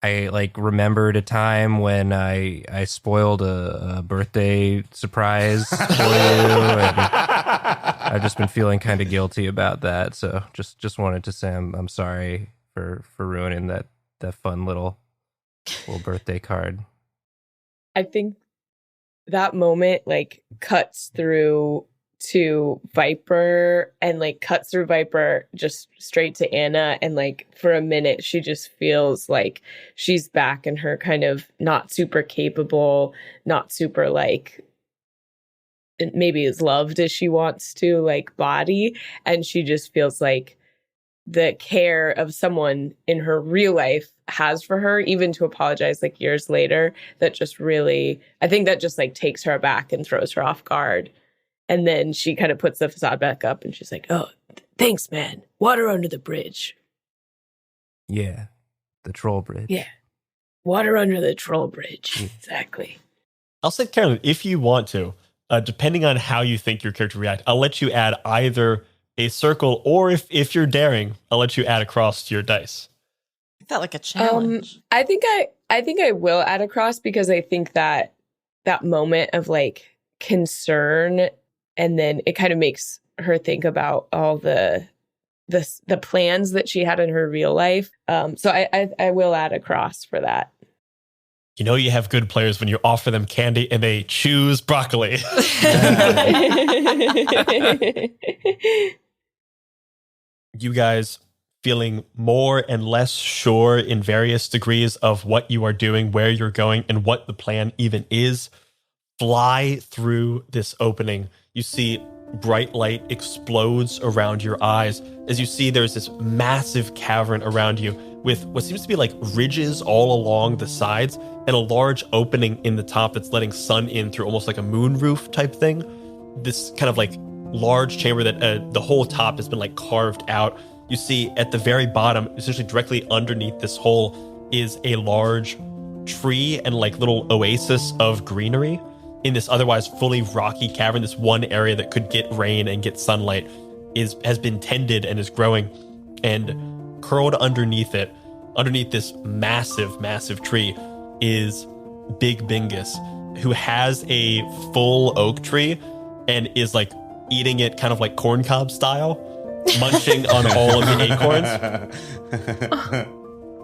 I like remembered a time when I spoiled a birthday surprise for you, and I've just been feeling kind of guilty about that. So just wanted to say I'm sorry for ruining that fun little birthday card. I think that moment like cuts through to Viper and like cuts through Viper just straight to Anna, and like for a minute she just feels like she's back in her kind of not super capable, not super like maybe as loved as she wants to like body, and she just feels like the care of someone in her real life has for her, even to apologize like years later, that just really, I think that just like takes her aback and throws her off guard. And then she kind of puts the facade back up and she's like, oh, thanks, man. Water under the bridge. Yeah. The troll bridge. Yeah. Water under the troll bridge. Exactly. I'll say, Carolyn, if you want to, Depending on how you think your character react, I'll let you add either a circle, or if you're daring, I'll let you add a cross to your dice. I felt like a challenge. I think I will add a cross, because I think that moment of like concern, and then it kind of makes her think about all the plans that she had in her real life. So I will add a cross for that. You know you have good players when you offer them candy and they choose broccoli. You guys feeling more and less sure in various degrees of what you are doing, where you're going, and what the plan even is, fly through this opening. You see bright light explodes around your eyes as you see there's this massive cavern around you with what seems to be like ridges all along the sides and a large opening in the top that's letting sun in through almost like a moon roof type thing. This kind of like large chamber that the whole top has been like carved out. You see at the very bottom, essentially directly underneath this hole, is a large tree and like little oasis of greenery in this otherwise fully rocky cavern. This one area that could get rain and get sunlight has been tended and is growing, and curled underneath it, underneath this massive tree, is Big Bingus, who has a full oak tree and is like eating it kind of like corncob style, munching on all of the acorns.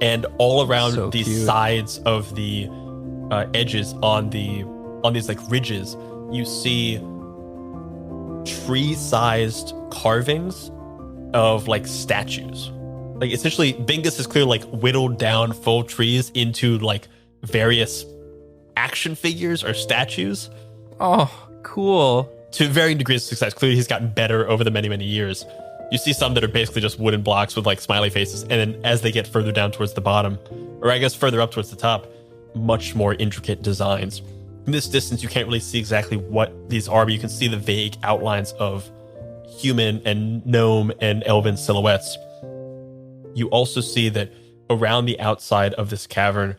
And all around these sides of the edges on these like ridges, you see tree-sized carvings of like statues. Like essentially Bingus is clearly like whittled down full trees into like various action figures or statues. Oh, cool. To varying degrees of success. Clearly he's gotten better over the many years. You see some that are basically just wooden blocks with like smiley faces, and then as they get further down towards the bottom, or I guess further up towards the top, much more intricate designs. From this distance, you can't really see exactly what these are, but you can see the vague outlines of human and gnome and elven silhouettes. You also see that around the outside of this cavern,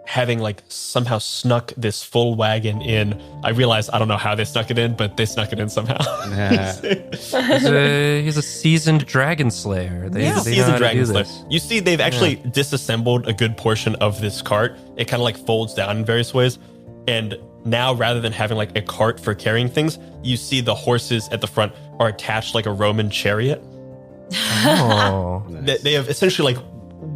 having like somehow snuck this full wagon in. I realize I don't know how they snuck it in, but they snuck it in somehow. He's a seasoned dragon slayer. They know how to do this. You see they've actually disassembled a good portion of this cart. It kind of like folds down in various ways. And now rather than having like a cart for carrying things, you see the horses at the front are attached like a Roman chariot. Oh. They have essentially like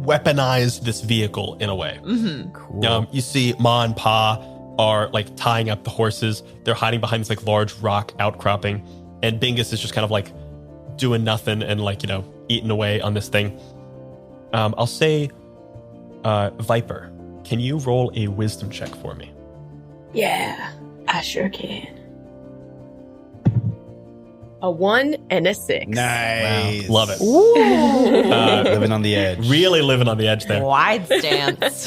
weaponized this vehicle in a way. Mm-hmm. Cool. You see Ma and Pa are like tying up the horses. They're hiding behind this like large rock outcropping, and Bingus is just kind of like doing nothing and like, you know, eating away on this thing. I'll say, Viper, can you roll a wisdom check for me? Yeah, I sure can. A 1 and a 6. Nice. Wow. Love it. Living on the edge. Really living on the edge there. Wide stance.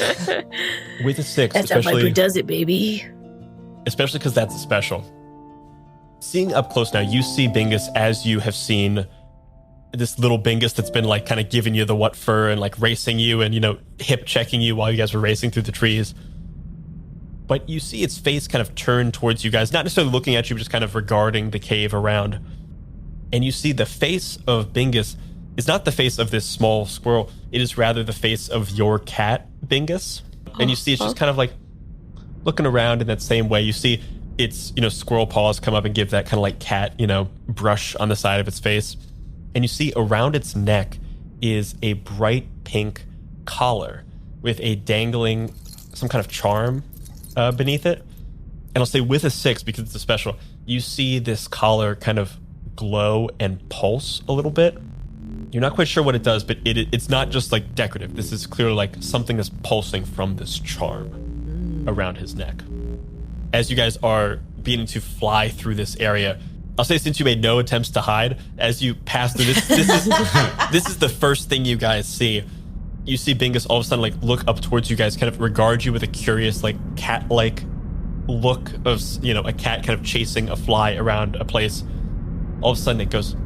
With a 6, That's how Viper does it, baby. Especially because that's a special. Seeing up close now, you see Bingus as you have seen this little Bingus that's been like kind of giving you the what for and like racing you and, you know, hip checking you while you guys were racing through the trees. But you see its face kind of turn towards you guys, not necessarily looking at you, but just kind of regarding the cave around. And you see the face of Bingus is not the face of this small squirrel. It is rather the face of your cat, Bingus. And you see it's just kind of like looking around in that same way. You see its, you know, squirrel paws come up and give that kind of like cat, you know, brush on the side of its face. And you see around its neck is a bright pink collar with a dangling, some kind of charm beneath it. And I'll say with a 6, because it's a special, you see this collar kind of glow and pulse a little bit. You're not quite sure what it does, but it's not just like decorative. This is clearly like something that's pulsing from this charm around his neck. As you guys are beginning to fly through this area, I'll say since you made no attempts to hide, as you pass through this, this is the first thing you guys see. You see Bingus all of a sudden like look up towards you guys, kind of regard you with a curious like cat-like look of, you know, a cat kind of chasing a fly around a place. All of a sudden it goes.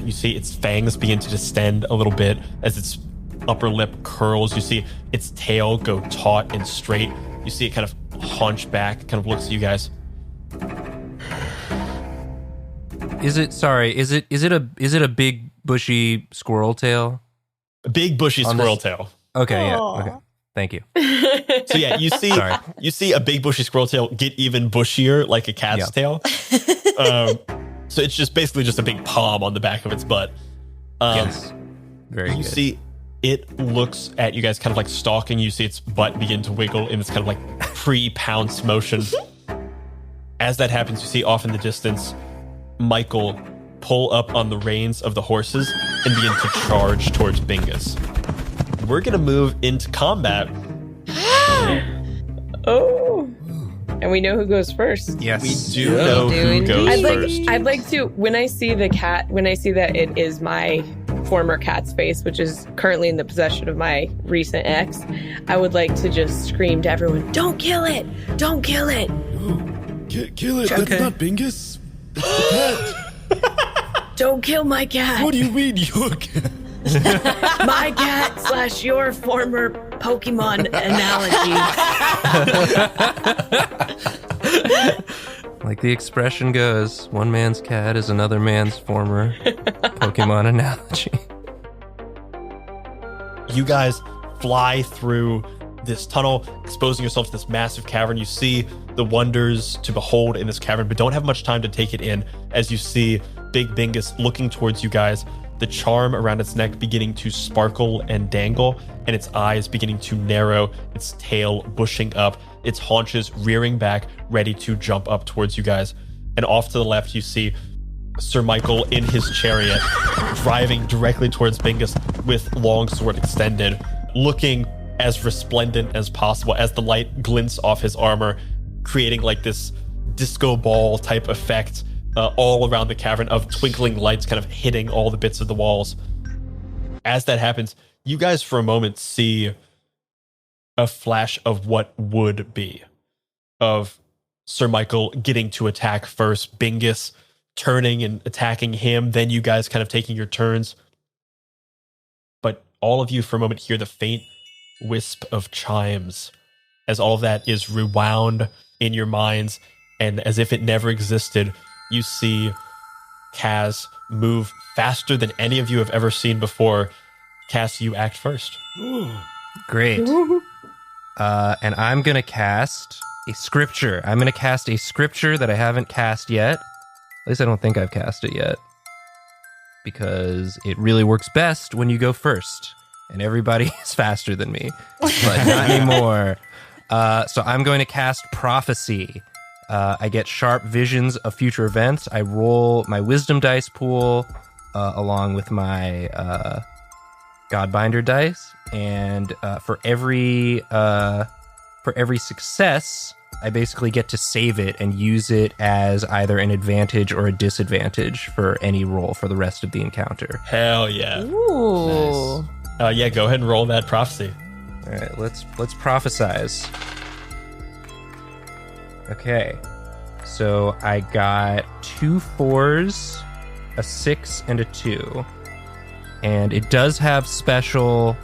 You see its fangs begin to distend a little bit as its upper lip curls. You see its tail go taut and straight. You see it kind of hunch back, kind of looks at you guys. Is it a big bushy squirrel tail? A big bushy On squirrel this- tail. Okay, yeah. Okay. Thank you. So yeah, you see a big bushy squirrel tail get even bushier like a cat's tail. So it's just basically just a big palm on the back of its butt. Yes. Very You good. see it looks at you guys kind of like stalking. You see its butt begin to wiggle in this kind of like pre-pounce motion. As that happens, you see off in the distance Michael pull up on the reins of the horses and begin to charge towards Bingus. We're going to move into combat. Oh. And we know who goes first. Yes. We do know who goes first. I'd like to, when I see that it is my former cat's face, which is currently in the possession of my recent ex, I would like to just scream to everyone, "Don't kill it! Don't kill it!" Kill it. Okay. That's not Bingus. That's the cat. Don't kill my cat. What do you mean, your cat? My cat / your former Pokemon analogy. Like the expression goes, one man's cat is another man's former Pokemon analogy. You guys fly through this tunnel, exposing yourself to this massive cavern. You see the wonders to behold in this cavern, but don't have much time to take it in as you see Big Bingus looking towards you guys, the charm around its neck beginning to sparkle and dangle, and its eyes beginning to narrow, its tail bushing up, its haunches rearing back, ready to jump up towards you guys. And off to the left, you see Sir Michael in his chariot, driving directly towards Bingus with longsword extended, looking as resplendent as possible as the light glints off his armor, creating like this disco ball type effect all around the cavern of twinkling lights kind of hitting all the bits of the walls. As that happens, you guys for a moment see a flash of what would be, of Sir Michael getting to attack first, Bingus turning and attacking him, then you guys kind of taking your turns. But all of you for a moment hear the faint wisp of chimes as all of that is rewound in your minds, and as if it never existed, you see Kaz move faster than any of you have ever seen before. Kaz, you act first. Great. And I'm going to cast a scripture. I'm going to cast a scripture that I haven't cast yet. At least I don't think I've cast it yet. Because it really works best when you go first. And everybody is faster than me. But not anymore. So I'm going to cast Prophecy. I get sharp visions of future events. I roll my wisdom dice pool along with my Godbinder dice, and for every success, I basically get to save it and use it as either an advantage or a disadvantage for any roll for the rest of the encounter. Hell yeah. Ooh. Nice. Yeah, go ahead and roll that prophecy. All right, let's prophesize. Okay, so I got 2 4s, a 6, and a 2. And it does have special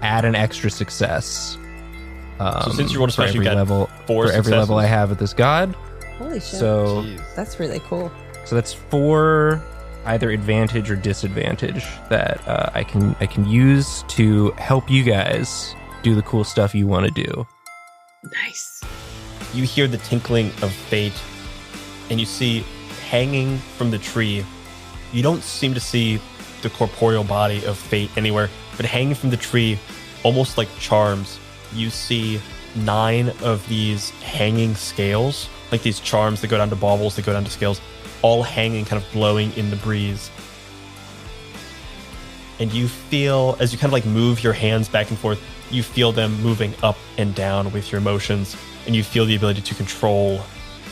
add an extra success. So since you rolled a for special, every you got level, 4 for every level I successes? have with this god. Holy shit. So That's really cool. so that's 4 either advantage or disadvantage that I can use to help you guys do the cool stuff you want to do. Nice. You hear the tinkling of fate, and you see hanging from the tree. You don't seem to see the corporeal body of fate anywhere, but hanging from the tree, almost like charms, you see 9 of these hanging scales, like these charms that go down to baubles, that go down to scales, all hanging, kind of blowing in the breeze. And you feel, as you kind of like move your hands back and forth, you feel them moving up and down with your emotions, and you feel the ability to control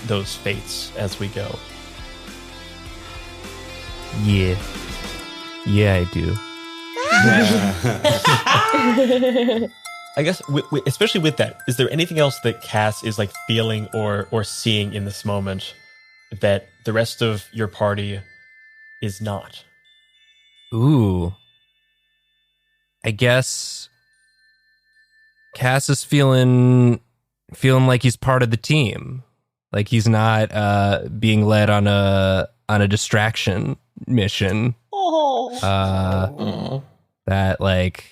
those fates as we go. Yeah. Yeah, I do. I guess, especially with that, is there anything else that Cass is like feeling or seeing in this moment that the rest of your party is not? Ooh. guess Cass is feeling like he's part of the team. Like he's not being led on a distraction mission. That like,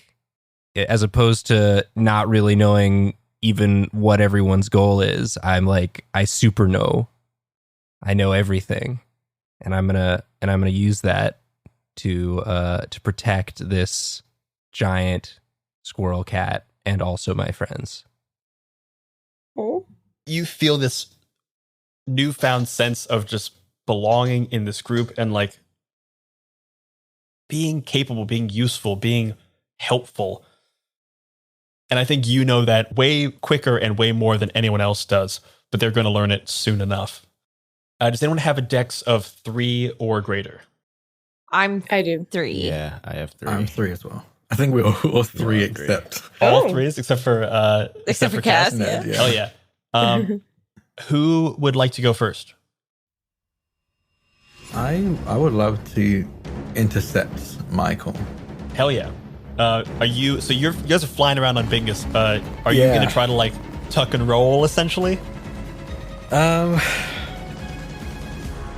as opposed to not really knowing even what everyone's goal is, I'm like, I super know. I know everything. And I'm gonna use that to protect this giant squirrel cat and also my friends. You feel this newfound sense of just belonging in this group and like being capable, being useful, being helpful. And I think you know that way quicker and way more than anyone else does, but they're going to learn it soon enough. Does anyone have a dex of 3 or greater? I do 3. Yeah, I have 3. I'm 3 as well. I think we're all 3 except All 3s except for Cass. Ned, yeah. Hell yeah. Who would like to go first? I would love to intercept Michael. Hell yeah. Are you? So you guys are flying around on Bingus. Are you Yeah. going to try to like tuck and roll essentially?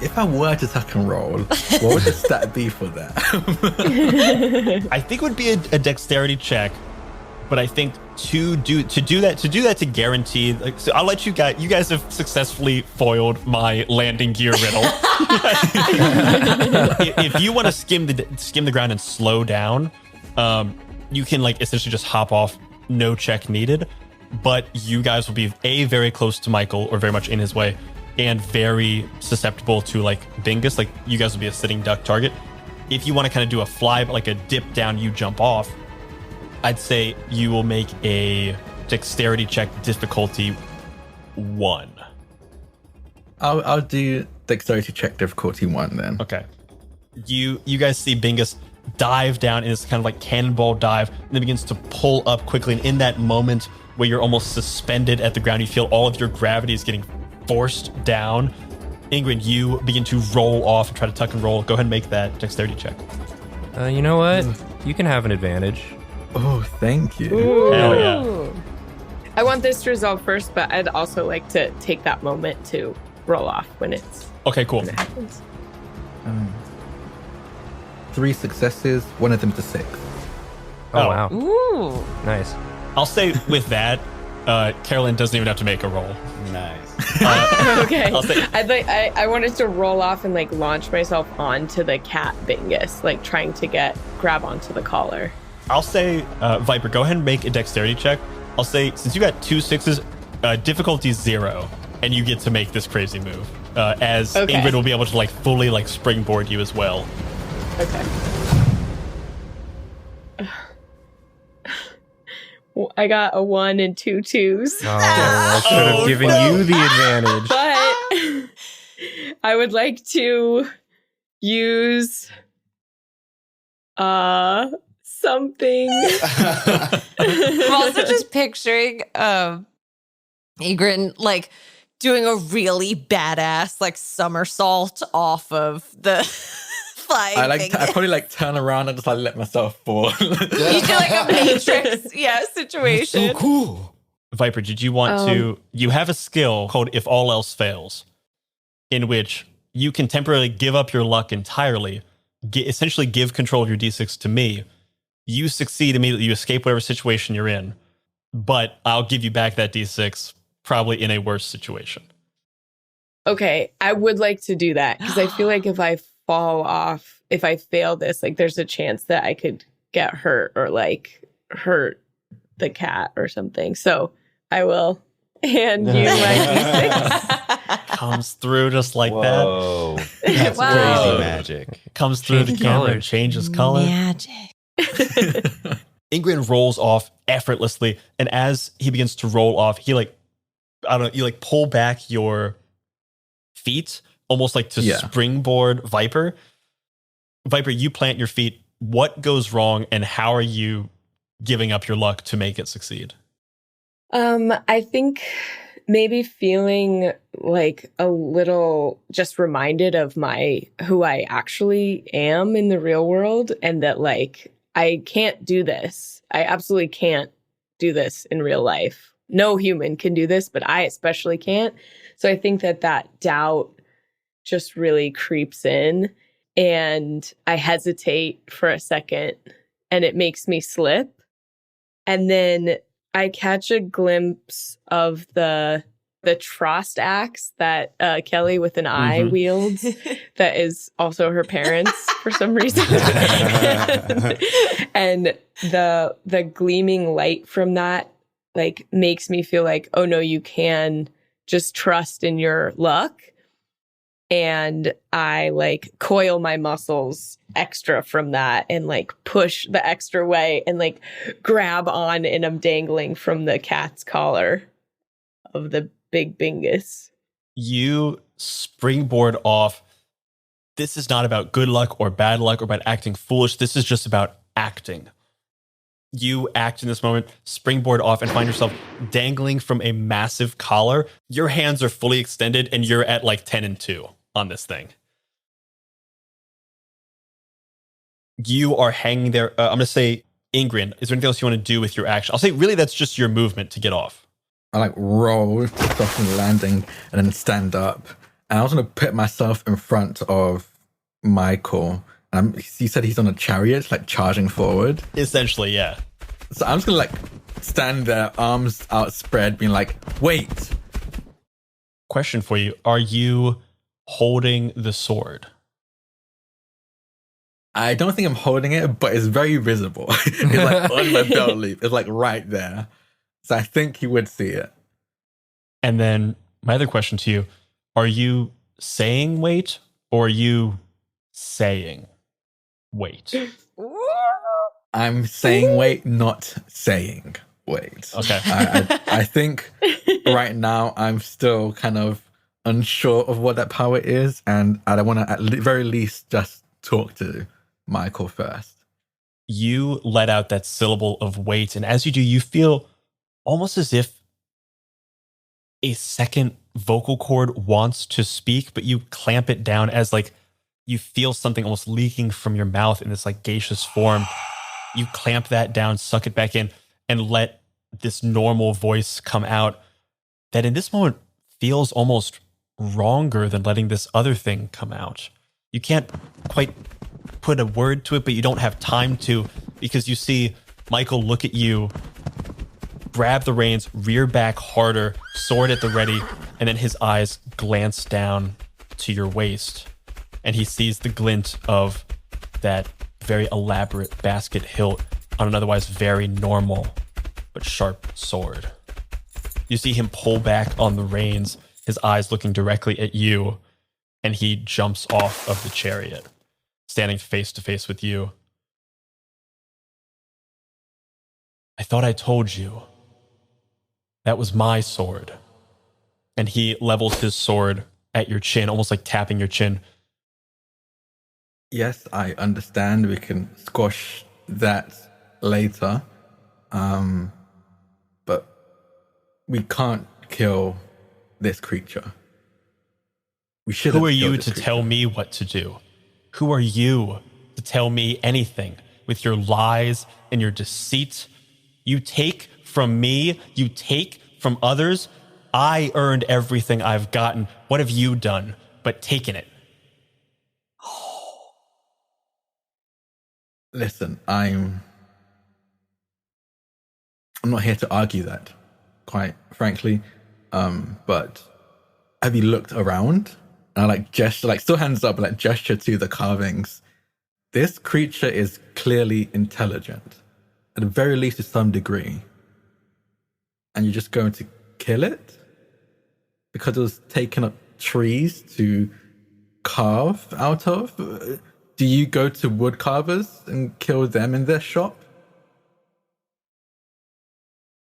If I were to tuck and roll, what would the stat be for that? I think it would be a dexterity check, but I think to do that to guarantee. Like, so I'll let you guys. You guys have successfully foiled my landing gear riddle. If you want to skim the ground and slow down, you can like essentially just hop off, no check needed. But you guys will be very close to Michael or very much in his way, and very susceptible to like Bingus. Like you guys will be a sitting duck target. If you want to kind of do a fly, but like a dip down, you jump off. I'd say you will make a dexterity check, difficulty 1. I'll do dexterity check difficulty 1 then. Okay. You guys see Bingus dive down in this kind of like cannonball dive, and then begins to pull up quickly. And in that moment where you're almost suspended at the ground, you feel all of your gravity is getting forced down. Ingrid, you begin to roll off and try to tuck and roll. Go ahead and make that dexterity check. You know what? You can have an advantage. Oh, thank you. Hell yeah. I want this to resolve first, but I'd also like to take that moment to roll off when it Okay, cool. happens. 3 successes, one of them to 6. Oh, wow. Ooh. Nice. I'll say with that, Carolyn doesn't even have to make a roll. Nice. Okay. I'll say- I wanted to roll off and like launch myself onto the cat Bingus, like trying to grab onto the collar. I'll say, Viper, go ahead and make a dexterity check. I'll say, since you got 2 6s, difficulty 0, and you get to make this crazy move. As Okay. Ingrid will be able to like fully like springboard you as well. Okay. Well, I got a 1 and 2 2s. Oh, I should have given you the advantage. But I would like to use something. I'm also just picturing Ingrid like doing a really badass like somersault off of the flying thing. I probably like turn around and just like let myself fall. You do like a Matrix, situation. So cool. Viper, did you want to? You have a skill called If All Else Fails, in which you can temporarily give up your luck entirely, essentially give control of your D6 to me. You succeed immediately, you escape whatever situation you're in, but I'll give you back that D6 probably in a worse situation. Okay, I would like to do that because I feel like if I fall off, if I fail this, like there's a chance that I could get hurt or like hurt the cat or something. So I will hand you my D6. Comes through just like Whoa. that. That's Wow. crazy magic. Comes through the Change camera, color. and changes color. Magic. Ingrid rolls off effortlessly, and as he begins to roll off, he like, I don't know, you like pull back your feet almost like to springboard Viper. Viper, you plant your feet. What goes wrong, and how are you giving up your luck to make it succeed? I think maybe feeling like a little just reminded of who I actually am in the real world, and that like I can't do this. I absolutely can't do this in real life. No human can do this, but I especially can't. So I think that doubt just really creeps in, and I hesitate for a second, and it makes me slip. And then I catch a glimpse of the Trost axe that Kelly with an eye wields that is also her parents for some reason. And the gleaming light from that like makes me feel like, oh no, you can just trust in your luck. And I like coil my muscles extra from that and like push the extra way and like grab on, and I'm dangling from the cat's collar of the big Bingus. You springboard off. This is not about good luck or bad luck or about acting foolish. This is just about acting. You act in this moment, springboard off, and find yourself dangling from a massive collar. Your hands are fully extended, and you're at like 10 and 2 on this thing. You are hanging there. I'm going to say, Ingrid, is there anything else you want to do with your action? I'll say, really, that's just your movement to get off. I like roll to soften the landing and then stand up. And I was going to put myself in front of Michael. He said he's on a chariot, like charging forward. Essentially, yeah. So I'm just going to like stand there, arms outspread, being like, wait. Question for you. Are you holding the sword? I don't think I'm holding it, but it's very visible. It's like on my belt loop. It's like right there. So I think he would see it. And then my other question to you, are you saying wait or are you saying wait? I'm saying wait, not saying wait. Okay. I think right now I'm still kind of unsure of what that power is, and I want to at the very least just talk to Michael first. You let out that syllable of wait, and as you do, you feel almost as if a second vocal cord wants to speak, but you clamp it down as like you feel something almost leaking from your mouth in this like gaseous form. You clamp that down, suck it back in, and let this normal voice come out that in this moment feels almost wronger than letting this other thing come out. You can't quite put a word to it, but you don't have time to, because you see Michael look at you, grab the reins, rear back harder, sword at the ready, and then his eyes glance down to your waist, and he sees the glint of that very elaborate basket hilt on an otherwise very normal but sharp sword. You see him pull back on the reins, his eyes looking directly at you, and he jumps off of the chariot, standing face to face with you. I thought I told you. That was my sword. And he levels his sword at your chin, almost like tapping your chin. Yes, I understand. We can squash that later. But we can't kill this creature. We should. Who are you to tell me what to do? Who are you to tell me anything with your lies and your deceit? You take from me, you take from others. I earned everything I've gotten. What have you done but taken it? Listen, I'm not here to argue that, quite frankly. But have you looked around? And I like gesture, like still hands up, like gesture to the carvings. This creature is clearly intelligent, at the very least to some degree. And you're just going to kill it? Because it was taking up trees to carve out of? Do you go to wood carvers and kill them in their shop?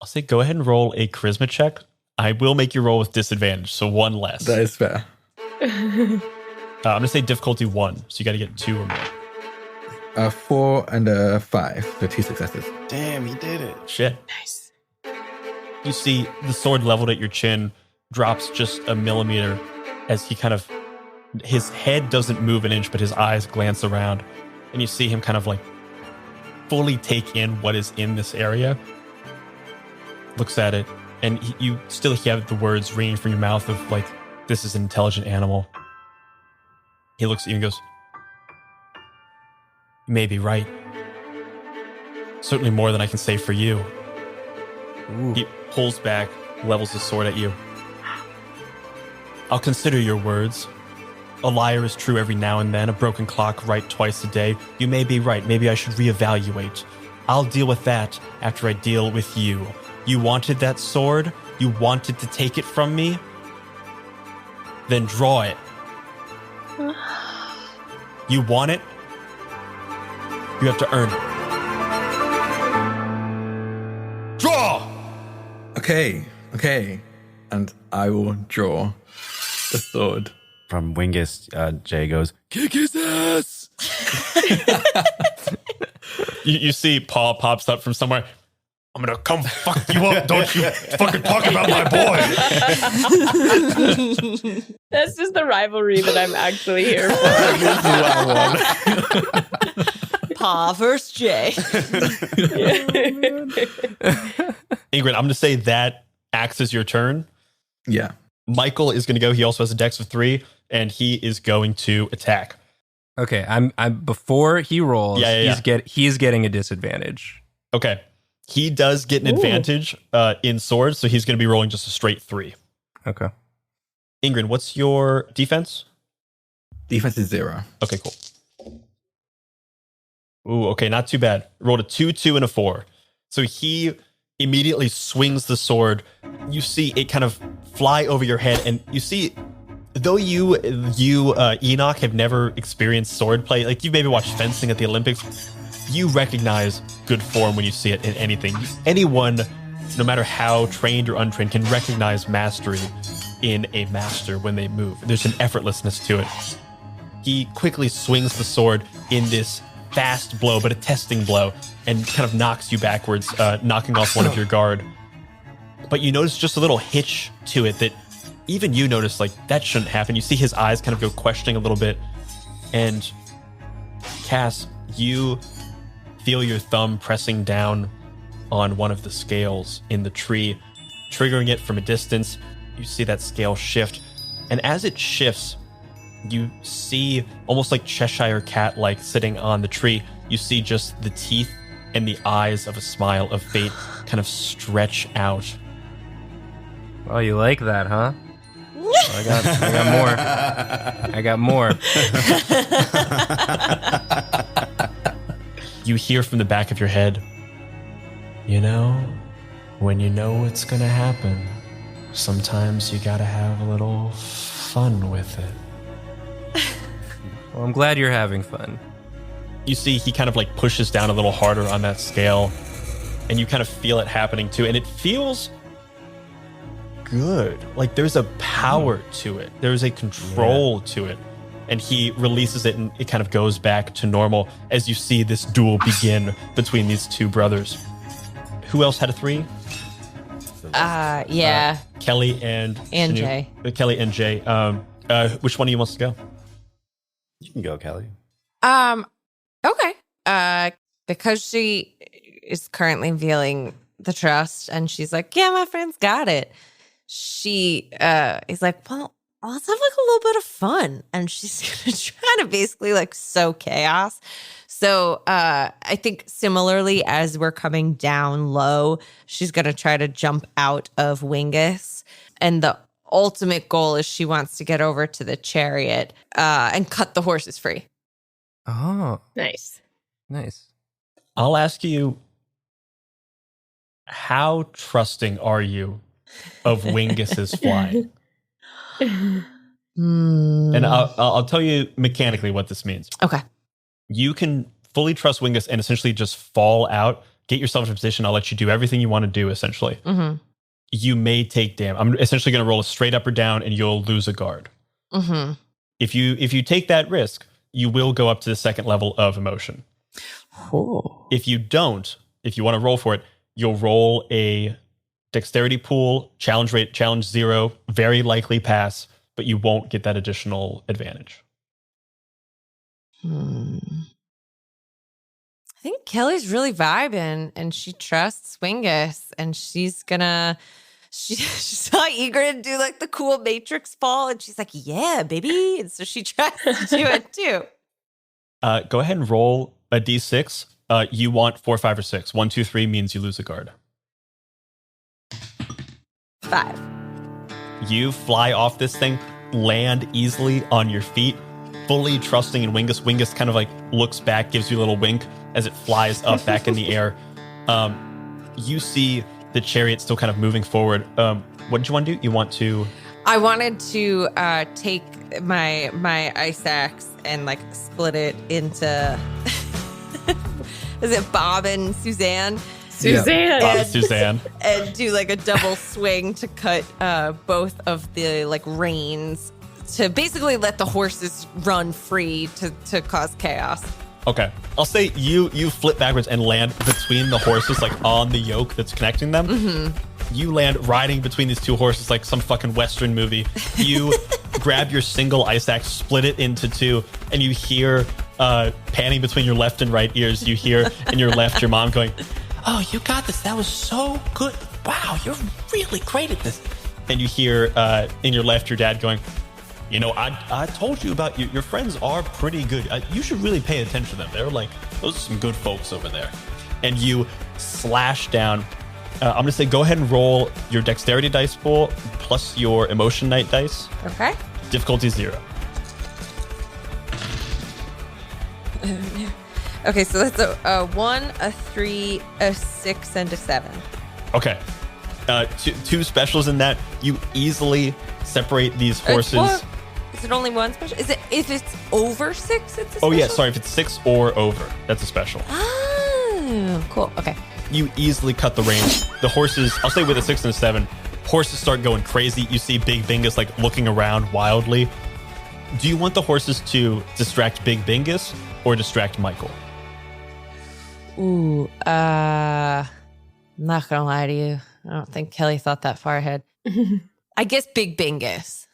I'll say go ahead and roll a charisma check. I will make you roll with disadvantage, so one less. That is fair. I'm going to say difficulty 1, so you got to get 2 or more. A 4 and a 5, so 2 successes. Damn, he did it. Shit. Nice. You see the sword leveled at your chin drops just a millimeter as he kind of, his head doesn't move an inch, but his eyes glance around, and you see him kind of like fully take in what is in this area. Looks at it, and you still have the words ringing from your mouth of like, this is an intelligent animal. He looks at you and goes, "You may be right. Certainly more than I can say for you." Ooh. He pulls back, levels the sword at you. "I'll consider your words. A liar is true every now and then, a broken clock right twice a day. You may be right. Maybe I should reevaluate. I'll deal with that after I deal with you. You wanted that sword? You wanted to take it from me? Then draw it. You want it? You have to earn it. Draw!" Okay. And I will draw the sword. From Wingus, Jay goes, Kick his ass! You see Paul pops up from somewhere. "I'm gonna come fuck you up. Don't you fucking talk about my boy." That's just the rivalry that I'm actually here for. Pa versus Jay. Ingrid, I'm gonna say that acts as your turn. Yeah. Michael is gonna go. He also has a dex of 3, and he is going to attack. Okay, I'm before he rolls. Yeah. He's getting a disadvantage. Okay. He does get an advantage in swords, so he's gonna be rolling just a straight 3. Okay. Ingrid, what's your defense? Defense is 0. Okay, cool. Ooh, okay, not too bad. Rolled a 2, 2, and a 4. So he immediately swings the sword. You see it kind of fly over your head, and you see, though you Enoch have never experienced sword play, like you maybe watched fencing at the Olympics, you recognize good form when you see it in anything. Anyone, no matter how trained or untrained, can recognize mastery in a master when they move. There's an effortlessness to it. He quickly swings the sword in this fast blow, but a testing blow, and kind of knocks you backwards, knocking off one of your guard. But you notice just a little hitch to it that even you notice, like, that shouldn't happen. You see his eyes kind of go questioning a little bit, and Cass, you feel your thumb pressing down on one of the scales in the tree, triggering it from a distance. You see that scale shift, and as it shifts, you see, almost like Cheshire Cat, like sitting on the tree, you see just the teeth and the eyes of a smile of fate kind of stretch out. Well, you like that, huh? Well, I got more. You hear from the back of your head, "You know, when you know what's gonna happen, sometimes you gotta have a little fun with it." Well, I'm glad you're having fun. You see he kind of like pushes down a little harder on that scale, and you kind of feel it happening too, and it feels good. Like there's a power to it. There's a control to it. And he releases it, and it kind of goes back to normal as you see this duel begin between these two brothers. Who else had a 3? Yeah. Kelly and Jay. Kelly and Jay. Which one of you wants to go? "You can go, Kelly." Okay. Because she is currently feeling the trust, and she's like, "Yeah, my friend's got it." She is like, "Well, let's have like a little bit of fun," and she's gonna try to basically like sow chaos. So I think similarly, as we're coming down low, she's gonna try to jump out of Wingus, and the ultimate goal is she wants to get over to the chariot and cut the horses free. Oh, Nice. nice. I'll ask you, how trusting are you of Wingus's flying? And I'll tell you mechanically what this means. Okay. You can fully trust Wingus and essentially just fall out, get yourself in a position. I'll let you do everything you want to do, essentially. Mm-hmm. You may take damage. I'm essentially going to roll a straight up or down, and you'll lose a guard. Mm-hmm. If you take that risk, you will go up to the second level of emotion. Oh. If you don't, if you want to roll for it, you'll roll a dexterity pool, challenge rate, challenge 0, very likely pass, but you won't get that additional advantage. I think Kelly's really vibing and she trusts Wingus and she's she's not eager to do like the cool Matrix fall and she's like, yeah, baby. And so she tries to do it too. Go ahead and roll a d6. You want 4, 5, or 6. 1, 2, 3 means you lose a guard. 5. You fly off this thing, land easily on your feet, fully trusting in Wingus. Wingus kind of like looks back, gives you a little wink as it flies up back in the air. You see the chariot still kind of moving forward. What did you want to do? You want to... I wanted to take my ice axe and like split it into... Is it Bob and Suzanne? Suzanne. Bob and Suzanne. And do like a double swing to cut both of the like reins to basically let the horses run free to cause chaos. Okay. I'll say you flip backwards and land between the horses, like on the yoke that's connecting them. Mm-hmm. You land riding between these two horses like some fucking Western movie. You grab your single ice axe, split it into two, and you hear panning between your left and right ears. You hear in your left your mom going, "Oh, you got this. That was so good. Wow, you're really great at this." And you hear in your left your dad going, "You know, I told you about your friends are pretty good. You should really pay attention to them. They're like, those are some good folks over there." And you slash down. I'm going to say go ahead and roll your dexterity dice pool plus your emotion night dice. Okay. Difficulty 0. Okay, so that's a 1, a 3, a 6, and a 7. Okay. Two specials in that. You easily separate these horses. Is it only one special? Is it if it's over 6? It's a special? Oh yeah, sorry. If it's 6 or over, that's a special. Oh, cool. Okay. You easily cut the reins. The horses, I'll say with a 6 and a 7, horses start going crazy. You see Big Bingus like looking around wildly. Do you want the horses to distract Big Bingus or distract Michael? Ooh, I'm not gonna lie to you. I don't think Kelly thought that far ahead. I guess Big Bingus.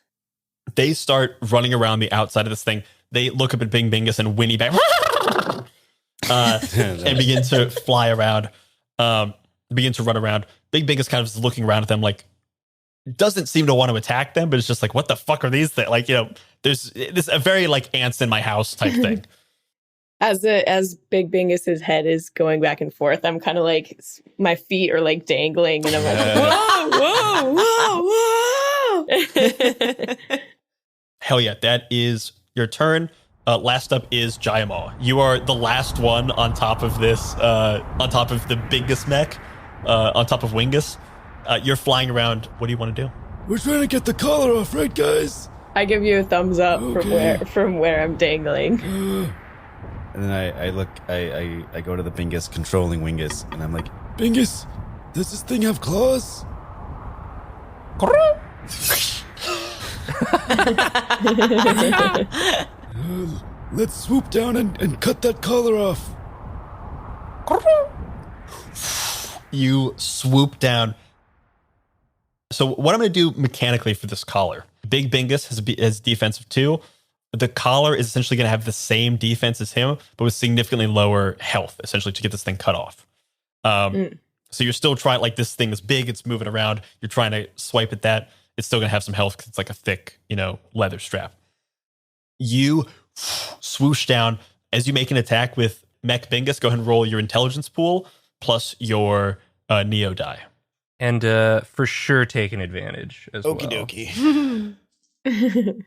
They start running around the outside of this thing. They look up at Big Bingus and whinny back and begin to fly around, begin to run around. Big Bingus kind of is looking around at them like, doesn't seem to want to attack them, but it's just like, what the fuck are these things? Like, you know, there's this a very like ants in my house type thing. As Big Bingus's head is going back and forth, I'm kind of like, my feet are like dangling and I'm like, whoa, whoa, whoa, whoa. Hell yeah, that is your turn. Last up is Jayama. You are the last one on top of this, on top of the biggest mech, on top of Wingus. You're flying around. What do you want to do? We're trying to get the collar off, right, guys? I give you a thumbs up from where I'm dangling. And then I look, I go to the Bingus controlling Wingus, and I'm like, Bingus, does this thing have claws? Let's swoop down and cut that collar off. You swoop down. So what I'm going to do mechanically for this collar, Big Bingus has defensive 2. The collar is essentially going to have the same defense as him, but with significantly lower health, essentially, to get this thing cut off. So you're still trying, like, this thing is big, it's moving around. You're trying to swipe at that. It's still going to have some health because it's like a thick, leather strap. You swoosh down. As you make an attack with Mech Bingus, go ahead and roll your intelligence pool plus your Neo die. And for sure take an advantage as well. Okie dokie.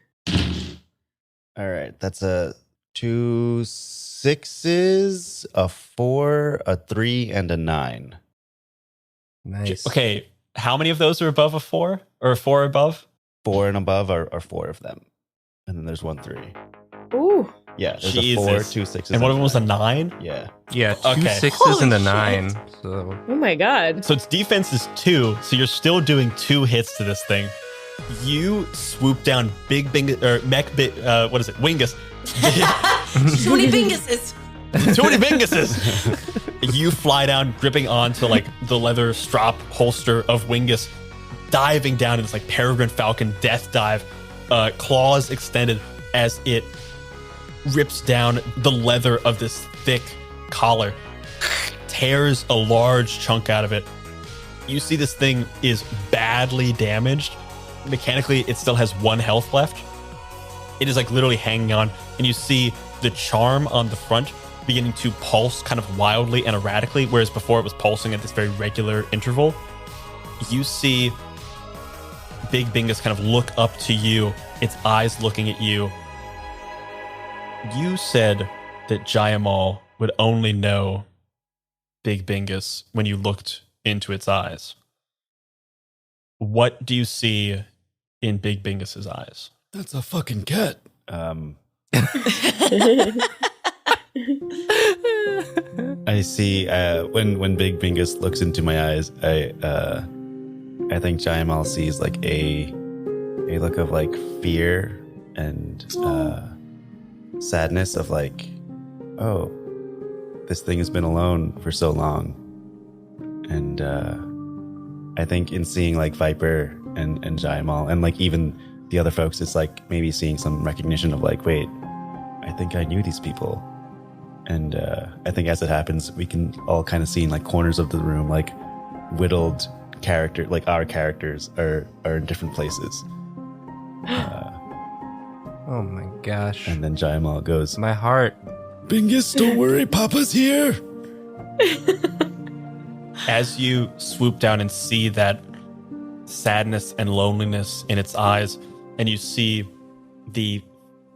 All right, that's a 2 6s, a 4, a 3, and a 9. Nice. Okay, how many of those are above a 4? Or a 4 above? 4 and above are 4 of them. And then there's 1 3. Ooh. Yeah, there's Jesus. a 4, 2 6s. And one of them was a 9? Yeah. Yeah, 2 Okay. 6s and a 9. So Oh my god. So its defense is 2, so you're still doing 2 hits to this thing. You swoop down Big Bingus, or what is it? Wingus. Too many Binguses. Too many Binguses. You fly down, gripping onto like the leather strap holster of Wingus, diving down in this like Peregrine Falcon death dive, claws extended as it rips down the leather of this thick collar. tears a large chunk out of it. You see this thing is badly damaged. Mechanically, it still has 1 health left. It is like literally hanging on, and you see the charm on the front beginning to pulse kind of wildly and erratically, whereas before it was pulsing at this very regular interval. You see Big Bingus kind of look up to you, its eyes looking at you. You said that Jayamal would only know Big Bingus when you looked into its eyes. What do you see in Big Bingus's eyes? That's a fucking cat. I see when Big Bingus looks into my eyes, I think Jayamal sees like a look of like fear and sadness of like, oh, this thing has been alone for so long. And I think in seeing like Viper and Jayamal and like even the other folks, it's like maybe seeing some recognition of like, wait, I think I knew these people. And I think as it happens, we can all kind of see in like corners of the room, like whittled character, like our characters are in different places. Oh my gosh. And then Jayamal goes, My heart. Bingus, don't worry, Papa's here. As you swoop down and see that sadness and loneliness in its eyes, and you see the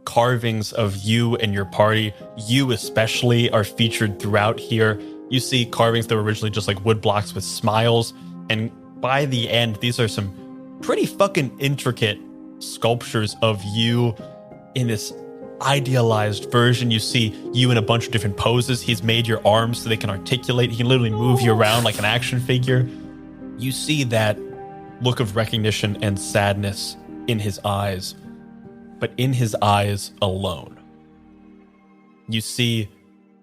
carvings of you and your party, you especially are featured throughout here. You see carvings that were originally just like wood blocks with smiles, and by the end, these are some pretty fucking intricate sculptures of you in this idealized version. You see you in a bunch of different poses. He's made your arms so they can articulate. He can literally move you around like an action figure. You see that look of recognition and sadness in his eyes, but in his eyes alone. You see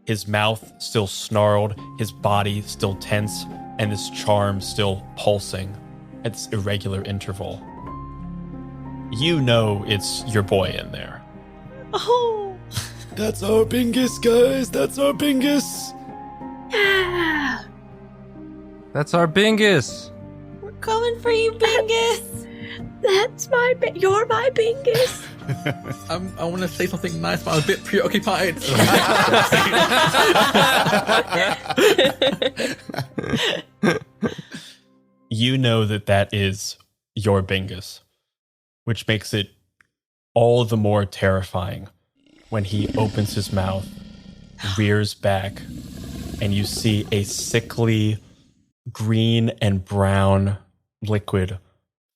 his mouth still snarled, his body still tense, and this charm still pulsing at this irregular interval. You know it's your boy in there. Oh, That's our Bingus, guys. That's our Bingus. yeah. That's our Bingus. We're coming for you, Bingus. That's you're my Bingus. I want to say something nice, but I'm a bit preoccupied. You know that is your Bingus, which makes it all the more terrifying when he opens his mouth, rears back, and you see a sickly green and brown liquid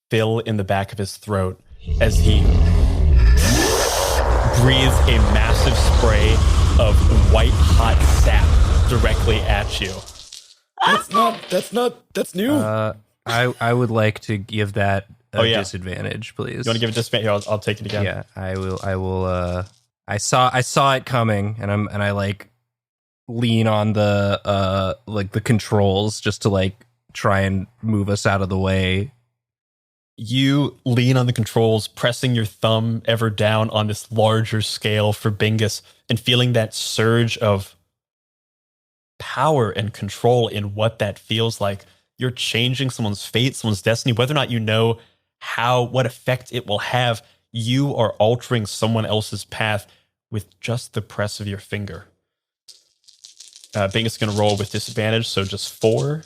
fill in the back of his throat as he breathes a massive spray of white hot sap directly at you. That's new. I would like to give that a yeah. disadvantage, please. You want to give it disadvantage? Here, I'll take it again. Yeah, I will. I saw it coming, and I like lean on the like the controls just to like try and move us out of the way. You lean on the controls, pressing your thumb ever down on this larger scale for Bingus, and feeling that surge of power and control in what that feels like. You're changing someone's fate, someone's destiny, whether or not you know what effect it will have. You are altering someone else's path with just the press of your finger. Bingus is going to roll with disadvantage, so just 4.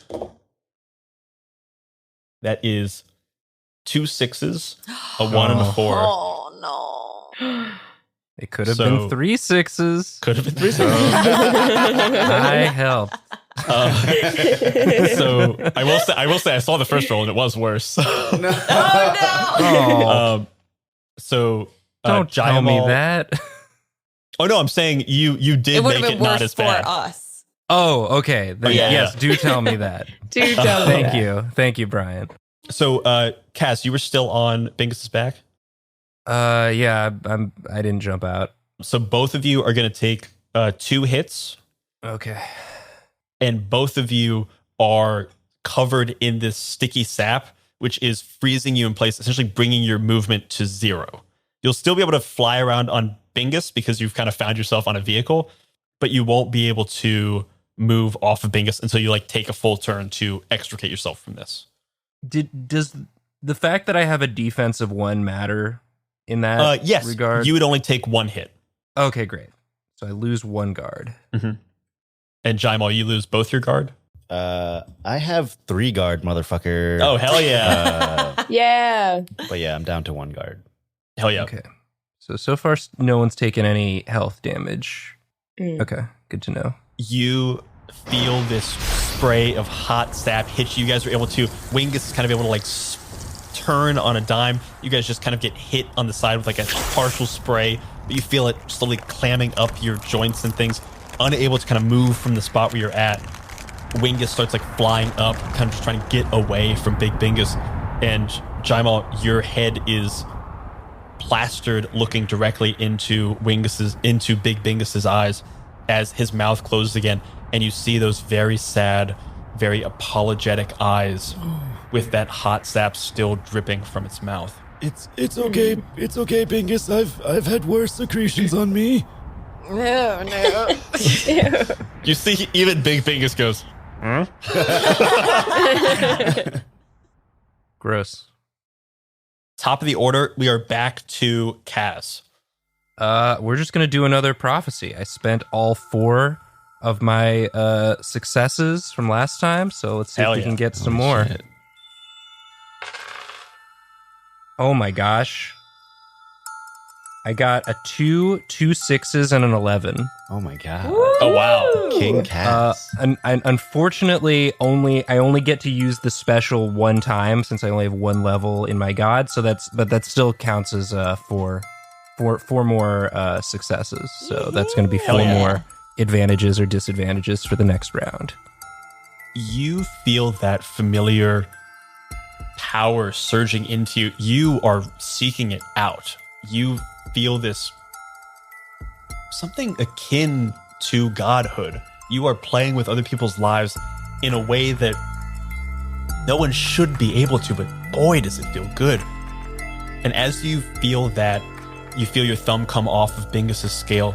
That is 2 6s, a 1 and a 4. Oh no. It could have been 3 6s. Could have been 3 6s. I help. So I will say I saw the first roll and it was worse. Oh no. Oh, So don't tell me Jayamal- that. Oh no, I'm saying you did It would make have it been not worse as for bad. us. Oh, okay. Then, Yeah. yes, do tell me that. Do tell me Thank that. Thank you, Brian. So Cass, you were still on Bingus's back. Yeah, I didn't jump out. So both of you are going to take 2 hits, Okay. and both of you are covered in this sticky sap, which is freezing you in place, essentially bringing your movement to 0. You'll still be able to fly around on Bingus because you've kind of found yourself on a vehicle, but you won't be able to move off of Bingus until you like take a full turn to extricate yourself from this. Does the fact that I have a defense of 1 matter in that yes, regard? You would only take 1 hit. Okay, great. So I lose 1 guard. Mm-hmm. And Jaimal, you lose both your guard? I have 3 guard, motherfucker. Oh, hell yeah. Yeah. But yeah, I'm down to 1 guard. Hell yeah. Okay. So far, no one's taken any health damage. Okay, good to know. You feel this spray of hot sap hit you. You guys are able to, Wingus is kind of able to like turn on a dime. You guys just kind of get hit on the side with like a partial spray, but you feel it slowly clamming up your joints and things, unable to kind of move from the spot where you're at. Wingus starts like flying up, kind of just trying to get away from Big Bingus. And Jaimal, your head is plastered looking directly into Big Bingus's eyes as his mouth closes again, and you see those very sad, very apologetic eyes with that hot sap still dripping from its mouth. It's okay, Bingus. I've had worse secretions on me. No. You see, even Big Bingus goes, huh? Gross. Top of the order, we are back to Kaz. We're just gonna do another prophecy. I spent all 4 of my successes from last time, so let's see if we can get some more. Shit. Oh my gosh. I got a 2, 2 6s, and an 11. Oh my god. Oh wow. King Kaz. And unfortunately, I only get to use the special 1 time since I only have 1 level in my god. So that still counts as 4 more successes. So that's going to be 4 more advantages or disadvantages for the next round. You feel that familiar power surging into you. You are seeking it out. You feel this something akin to godhood. You are playing with other people's lives in a way that no one should be able to, but boy, does it feel good. And as you feel that, you feel your thumb come off of Bingus's scale,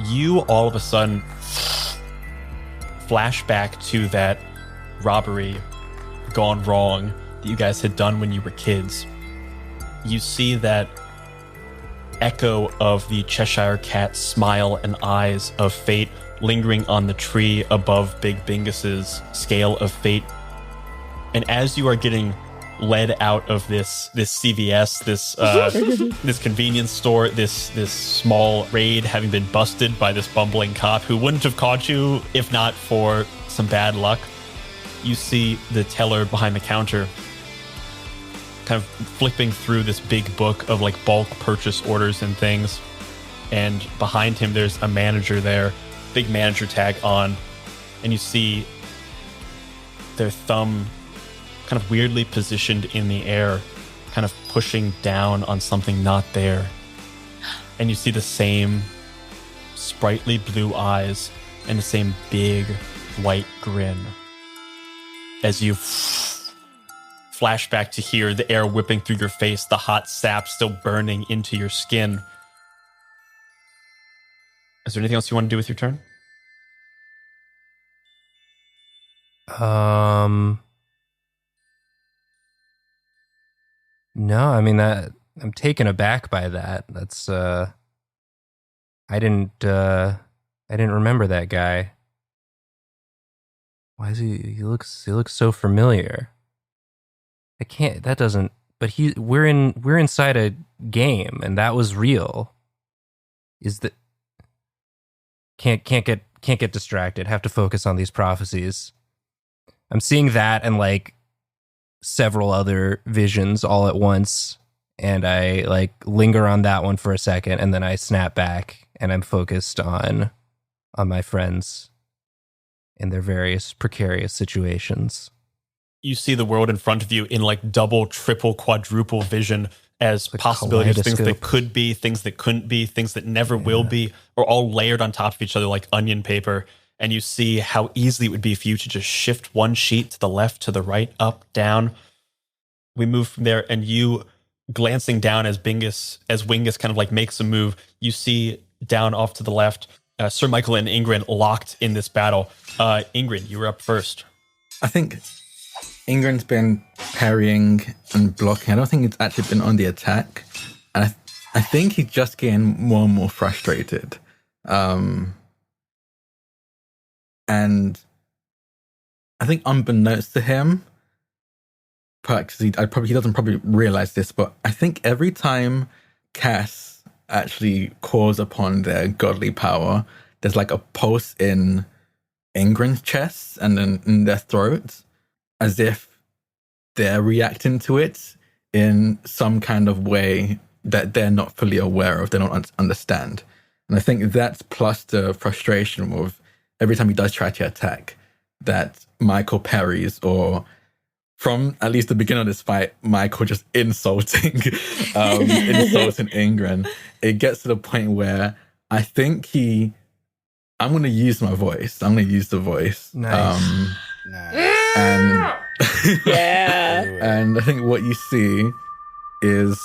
you all of a sudden flash back to that robbery gone wrong that you guys had done when you were kids. You see that echo of the Cheshire Cat's smile and eyes of fate lingering on the tree above Big Bingus's scale of fate. And as you are getting led out of this CVS, this convenience store, this small raid, having been busted by this bumbling cop who wouldn't have caught you if not for some bad luck, you see the teller behind the counter kind of flipping through this big book of like bulk purchase orders and things. And behind him, there's a manager there, big manager tag on. And you see their thumb kind of weirdly positioned in the air, kind of pushing down on something not there. And you see the same sprightly blue eyes and the same big white grin as you flashback to here, the air whipping through your face, the hot sap still burning into your skin. Is there anything else you want to do with your turn? No, I mean that I'm taken aback by that. That's I didn't remember that guy. Why is he looks so familiar. I can't, that doesn't, but we're inside a game and that was real. Is that can't get distracted. Have to focus on these prophecies. I'm seeing that and like several other visions all at once, and I like linger on that one for a second and then I snap back and I'm focused on my friends in their various precarious situations. You see the world in front of you in like double, triple, quadruple vision as like possibilities, things that kaleidoscope. could be, things that couldn't be, things that never will be, are all layered on top of each other like onion paper. And you see how easily it would be for you to just shift one sheet to the left, to the right, up, down. We move from there, and you glancing down as Wingus kind of like makes a move, you see down off to the left Sir Michael and Ingrid locked in this battle. Ingrid, you were up first. I think Ingrid's been parrying and blocking. I don't think it's actually been on the attack. And I think he's just getting more and more frustrated. And I think unbeknownst to him, perhaps he doesn't probably realize this, but I think every time Cass actually calls upon their godly power, there's like a pulse in Ingrid's chest and then in their throats, as if they're reacting to it in some kind of way that they're not fully aware of, they don't understand. And I think that's plus the frustration of every time he does try to attack, that Michael parries, or from at least the beginning of this fight, Michael just insulting Ingrid. It gets to the point where I think I'm going to use my voice. I'm going to use the voice. Nice. And Yeah. and I think what you see is,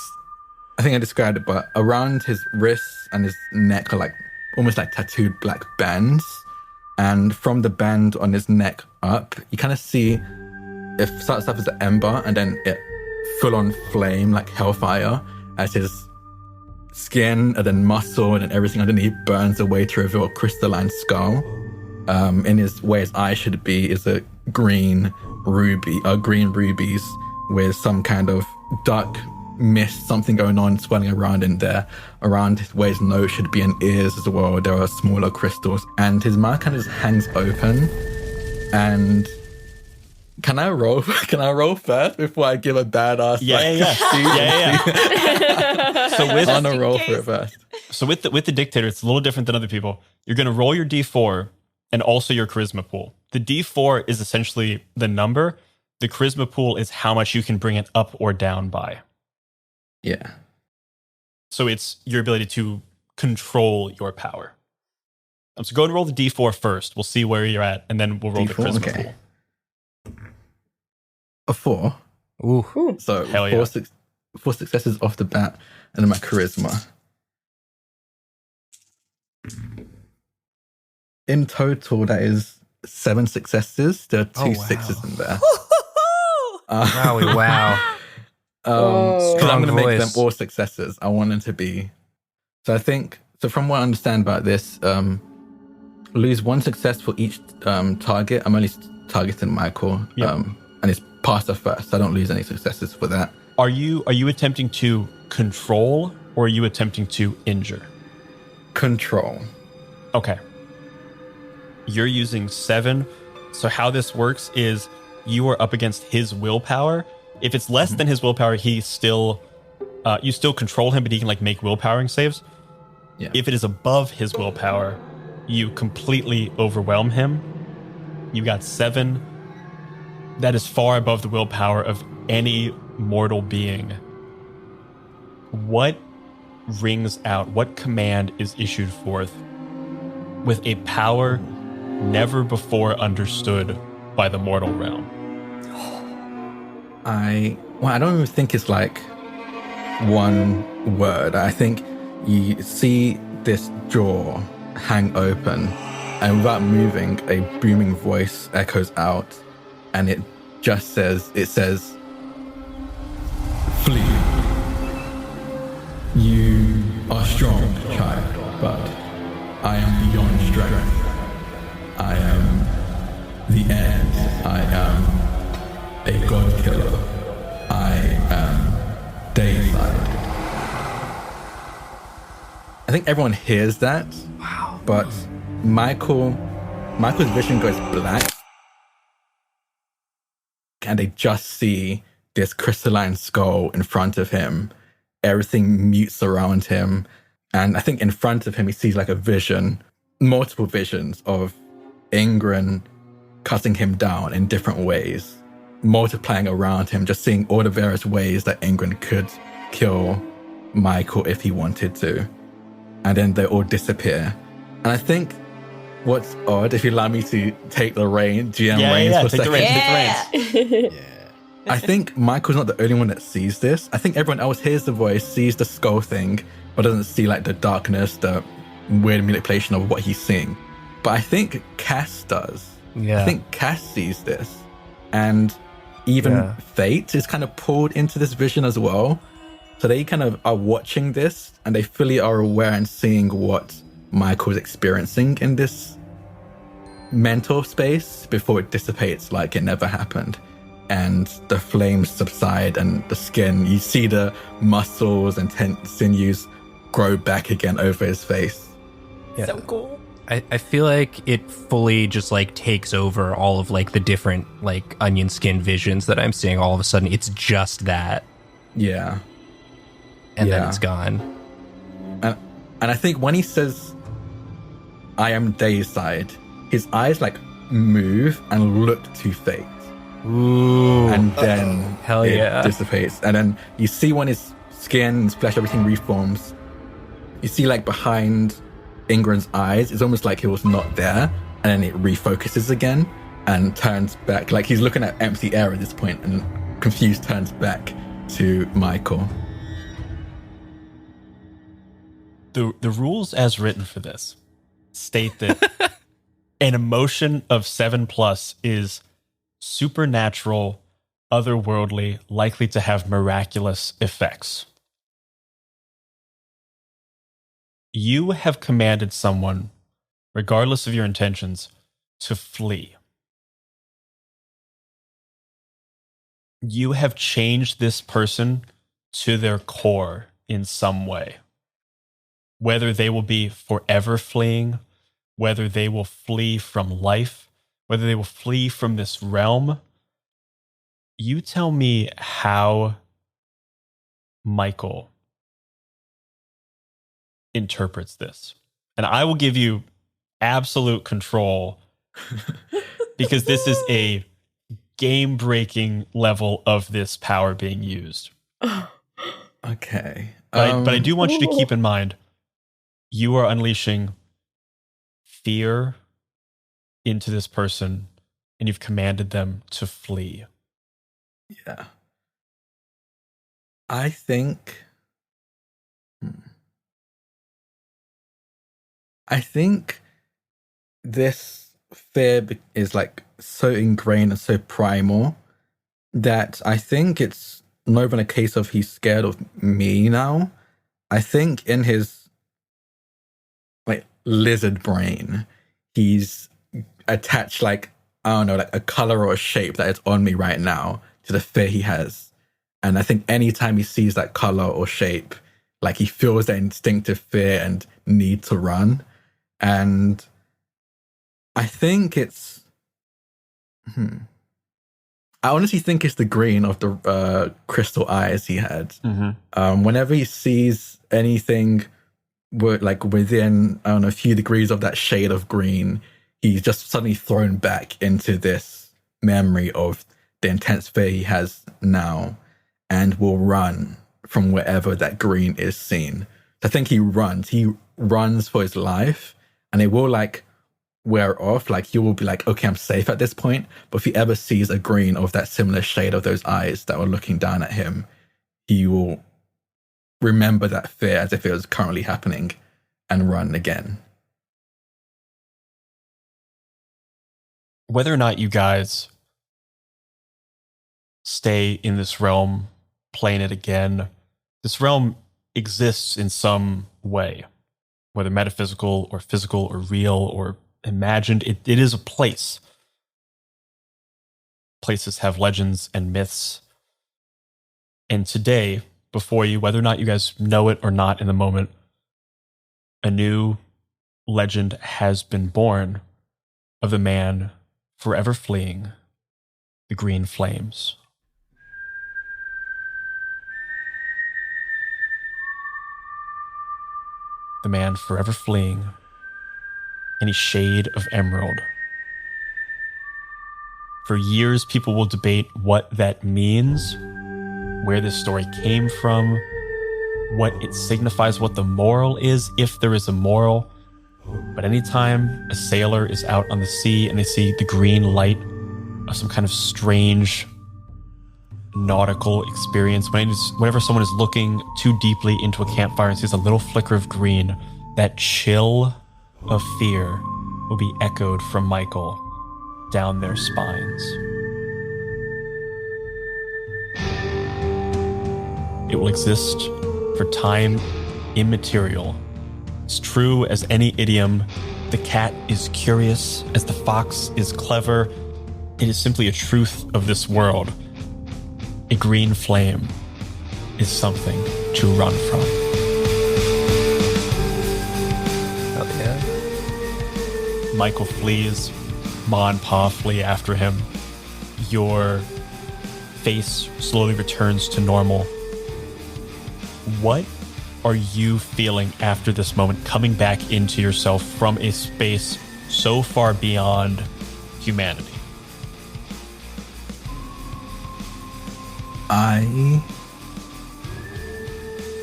I think I described it, but around his wrists and his neck are like almost like tattooed black bands. And from the band on his neck up, you kind of see it starts off as an ember and then it full on flame like hellfire as his skin and then muscle and then everything underneath burns away to reveal a crystalline skull. In his way his eye should be is a green rubies with some kind of dark mist, something going on, swirling around in there. Around his way his nose should be, and ears as well. There are smaller crystals, and his mouth kind of just hangs open. And can I roll first before I give a badass? Yeah. So I'm gonna roll for it first. So with the dictator, it's a little different than other people. You're gonna roll your D4 and also your charisma pool. The D4 is essentially the number. The charisma pool is how much you can bring it up or down by. Yeah. So it's your ability to control your power. So go and roll the D4 first. We'll see where you're at, and then we'll roll D4, the charisma okay. pool. A 4. Ooh. So Hell yeah. 4 successes off the bat, and then my charisma. In total, that is 7 successes. There are 2 wow. 6s in there. Wowie, wow. Whoa. Because I'm going to make voice. them all successes. I want them to be. So I think, from what I understand about this, lose 1 success for each target. I'm only targeting Michael, Yep. and it's past the first. So I don't lose any successes for that. Are you attempting to control, or are you attempting to injure? Control. Okay. You're using 7. So how this works is you are up against his willpower. If it's less than his willpower, he still, you still control him, but he can like make willpowering saves. Yeah. If it is above his willpower, you completely overwhelm him. You got 7. That is far above the willpower of any mortal being. What rings out? What command is issued forth with a power never before understood by the mortal realm? I don't even think it's like one word. I think you see this jaw hang open, and without moving, a booming voice echoes out, and it says, "Flee. You are strong, child, but I am beyond strength. I am the end. I am a god killer. I am Dayside." I think everyone hears that. Wow. But Michael's vision goes black, and they just see this crystalline skull in front of him. Everything mutes around him, and I think in front of him he sees like a vision, multiple visions of Ingrid cutting him down in different ways, multiplying around him, just seeing all the various ways that Ingrid could kill Michael if he wanted to. And then they all disappear. And I think what's odd, if you allow me to take the reins, GM reins for a take second. the reins. I think Michael's not the only one that sees this. I think everyone else hears the voice, sees the skull thing, but doesn't see like the darkness, the weird manipulation of what he's seeing. But I think Cass does. Yeah. I think Cass sees this. And even Fate is kind of pulled into this vision as well. So they kind of are watching this and they fully are aware and seeing what Michael's experiencing in this mental space before it dissipates like it never happened. And the flames subside and the skin, you see the muscles and sinews grow back again over his face. Yeah. So cool. I feel like it fully just like takes over all of like the different like onion skin visions that I'm seeing. All of a sudden, it's just that. Yeah. And then it's gone. And I think when he says, I am Dayside, his eyes like move and look to Fate. Ooh. And then hell yeah, it dissipates. And then you see when his skin, his flesh, everything reforms. You see like behind Ingram's eyes, it's almost like he was not there, and then it refocuses again and turns back. Like he's looking at empty air at this point, and confused turns back to Michael. The rules as written for this state that an emotion of 7+ is supernatural, otherworldly, likely to have miraculous effects. You have commanded someone, regardless of your intentions, to flee. You have changed this person to their core in some way. Whether they will be forever fleeing, whether they will flee from life, whether they will flee from this realm. You tell me how Michael interprets this. And I will give you absolute control because this is a game-breaking level of this power being used. Okay. But I do want you to keep in mind, you are unleashing fear into this person, and you've commanded them to flee. Yeah. I think... I think this fear is like so ingrained and so primal that I think it's not even a case of he's scared of me now. I think in his like lizard brain, he's attached like, I don't know, like a color or a shape that is on me right now to the fear he has. And I think anytime he sees that color or shape, like he feels that instinctive fear and need to run. And I think it's... I honestly think it's the green of the crystal eyes he had. Mm-hmm. Whenever he sees anything like within, I don't know, a few degrees of that shade of green, he's just suddenly thrown back into this memory of the intense fear he has now and will run from wherever that green is seen. I think he runs for his life. And it will like wear off. Like you will be like, okay, I'm safe at this point. But if he ever sees a green of that similar shade of those eyes that are looking down at him, he will remember that fear as if it was currently happening and run again. Whether or not you guys stay in this realm, playing it again, this realm exists in some way. Whether metaphysical or physical or real or imagined, it is a place. Places have legends and myths. And today, before you, whether or not you guys know it or not in the moment, a new legend has been born of the man forever fleeing the green flames. The man forever fleeing any shade of emerald. For years, people will debate what that means, where this story came from, what it signifies, what the moral is, if there is a moral. But anytime a sailor is out on the sea and they see the green light of some kind of strange nautical experience, whenever someone is looking too deeply into a campfire and sees a little flicker of green, that chill of fear will be echoed from Michael down their spines. It will exist for time immaterial. As true as any idiom, the cat is curious as the fox is clever. It is simply a truth of this world. A green flame is something to run from. Oh, yeah. Michael flees. Ma and Pa flee after him. Your face slowly returns to normal. What are you feeling after this moment, coming back into yourself from a space so far beyond humanity? I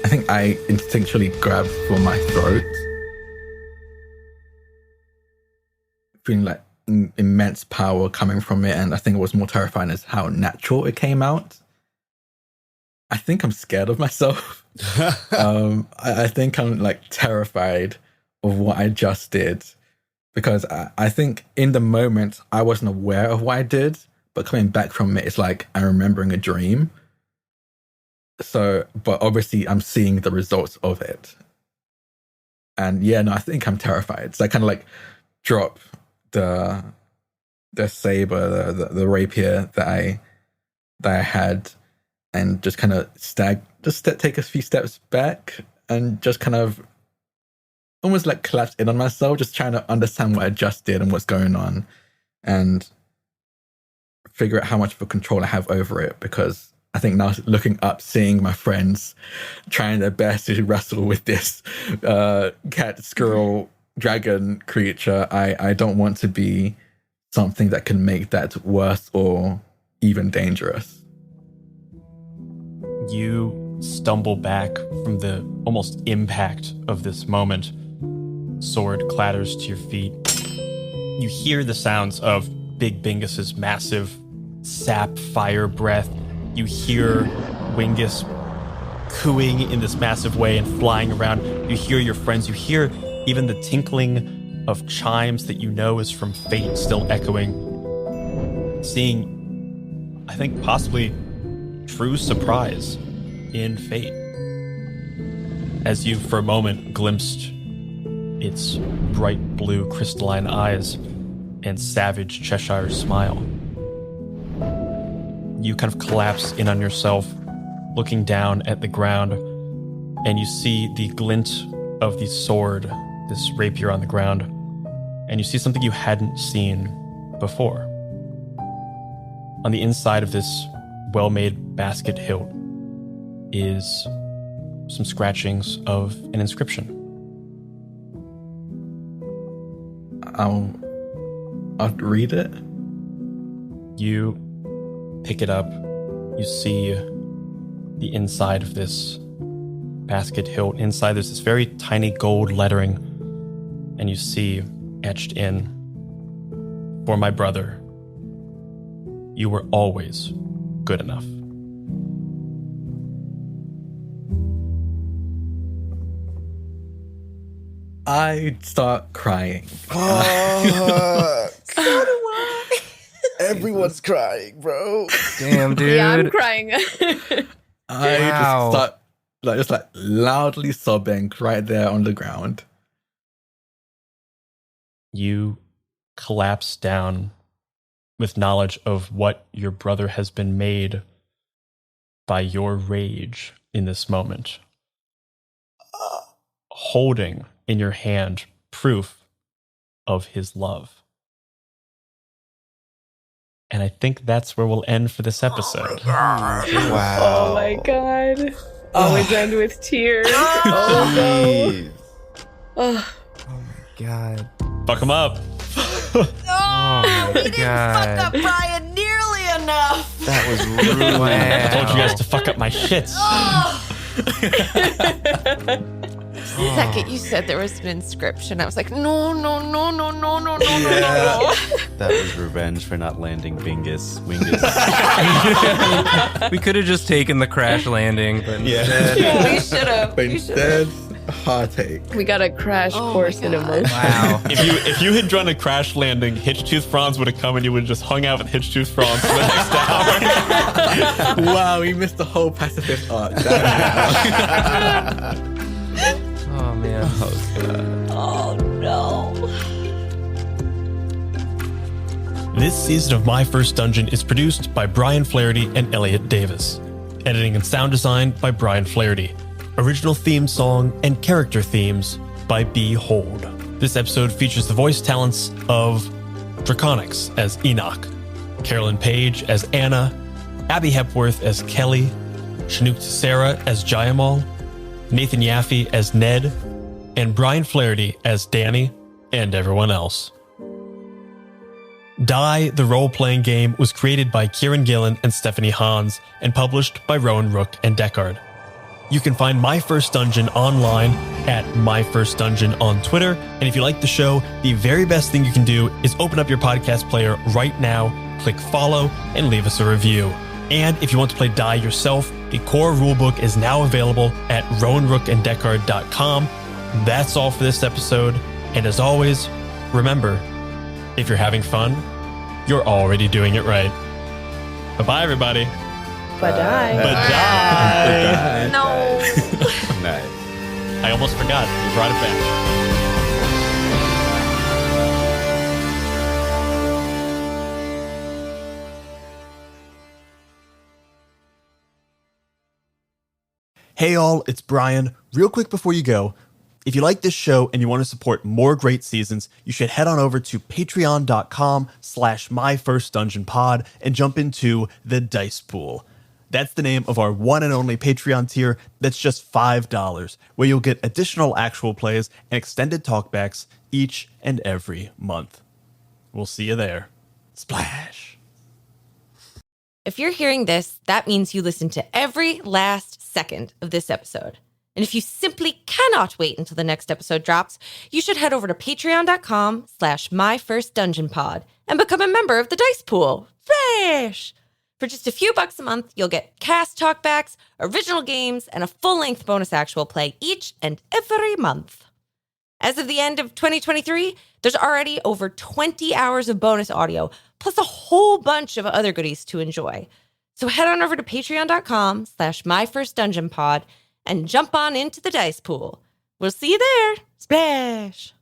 think I instinctually grabbed for my throat, feeling like immense power coming from it, and I think it was more terrifying is how natural it came out. I think I'm scared of myself. I think I'm like terrified of what I just did, because I think in the moment I wasn't aware of what I did, but coming back from it, it's like I'm remembering a dream. So, but obviously I'm seeing the results of it. And yeah, no, I think I'm terrified. So I kind of like drop the saber, the rapier that I had, and just kind of take a few steps back and just kind of almost like collapse in on myself, just trying to understand what I just did and what's going on, and figure out how much of a control I have over it. Because I think now looking up, seeing my friends trying their best to wrestle with this cat, squirrel, dragon creature, I don't want to be something that can make that worse or even dangerous. You stumble back from the almost impact of this moment. Sword clatters to your feet. You hear the sounds of Big Bingus's massive sap fire breath. You hear Wingus cooing in this massive way and flying around. You hear your friends. You hear even the tinkling of chimes that you know is from Fate still echoing. Seeing, I think, possibly true surprise in Fate. As you, for a moment, glimpsed its bright blue crystalline eyes and savage Cheshire smile. You kind of collapse in on yourself, looking down at the ground, and you see the glint of the sword, this rapier on the ground, and you see something you hadn't seen before. On the inside of this well-made basket hilt is some scratchings of an inscription. I'll read it. You pick it up. You see the inside of this basket hilt. Inside there's this very tiny gold lettering, and you see etched in, "For my brother, you were always good enough." I start crying. Oh, so do I. Everyone's crying, bro. Damn, dude. Yeah, I'm crying. I Wow. just start loudly sobbing right there on the ground. You collapse down with knowledge of what your brother has been made by your rage in this moment. Holding in your hand proof of his love. And I think that's where we'll end for this episode. Wow. Oh my god. Always end with tears. Jeez. Oh, God. Fuck him up. Oh my We didn't fuck up God. Brian nearly enough. That was rude. I told you guys to fuck up my shits. The second you said there was an inscription, I was like, no. That was revenge for not landing Wingus. We could have just taken the crash landing, but Yeah. instead, We should have. But instead, Hard take. We got a crash course in emotion. Wow. If you had drawn a crash landing, Hitchtooth Franz would have come and you would have just hung out with Hitchtooth Franz for the next hour. Wow, we missed the whole pacifist arc. Oh man. Oh no. This season of My First Dungeon is produced by Brian Flaherty and Elliot Davis. Editing and sound design by Brian Flaherty. Original theme song and character themes by Behold. This episode features the voice talents of Draconix as Enoch, Carolyn Page as Anna, Abby Hepworth as Kelly, Chinook Sarah as Jayamal, Nathan Yaffe as Ned, and Brian Flaherty as Danny and everyone else. Die, the role-playing game, was created by Kieran Gillen and Stephanie Hans and published by Rowan Rook and Deckard. You can find My First Dungeon online at My First Dungeon on Twitter. And if you like the show, the very best thing you can do is open up your podcast player right now, click follow, and leave us a review. And if you want to play Die yourself, the core rulebook is now available at rowanrookanddeckard.com. That's all for this episode. And as always, remember, if you're having fun, you're already doing it right. Bye-bye, everybody. Bye-bye. Bye-bye. No. Nice. I almost forgot. You brought it back. Hey all, it's Brian. Real quick before you go, if you like this show and you want to support more great seasons, you should head on over to patreon.com/myfirstdungeonpod and jump into the Dice Pool. That's the name of our one and only Patreon tier that's just $5, where you'll get additional actual plays and extended talkbacks each and every month. We'll see you there. Splash. If you're hearing this, that means you listened to every last second of this episode. And if you simply cannot wait until the next episode drops, you should head over to patreon.com/myfirstdungeonpod and become a member of the Dice Pool. Fresh! For just a few bucks a month, you'll get cast talkbacks, original games, and a full-length bonus actual play each and every month. As of the end of 2023, there's already over 20 hours of bonus audio, plus a whole bunch of other goodies to enjoy. So head on over to patreon.com/myfirstdungeonpod and jump on into the Dice Pool. We'll see you there. Splash!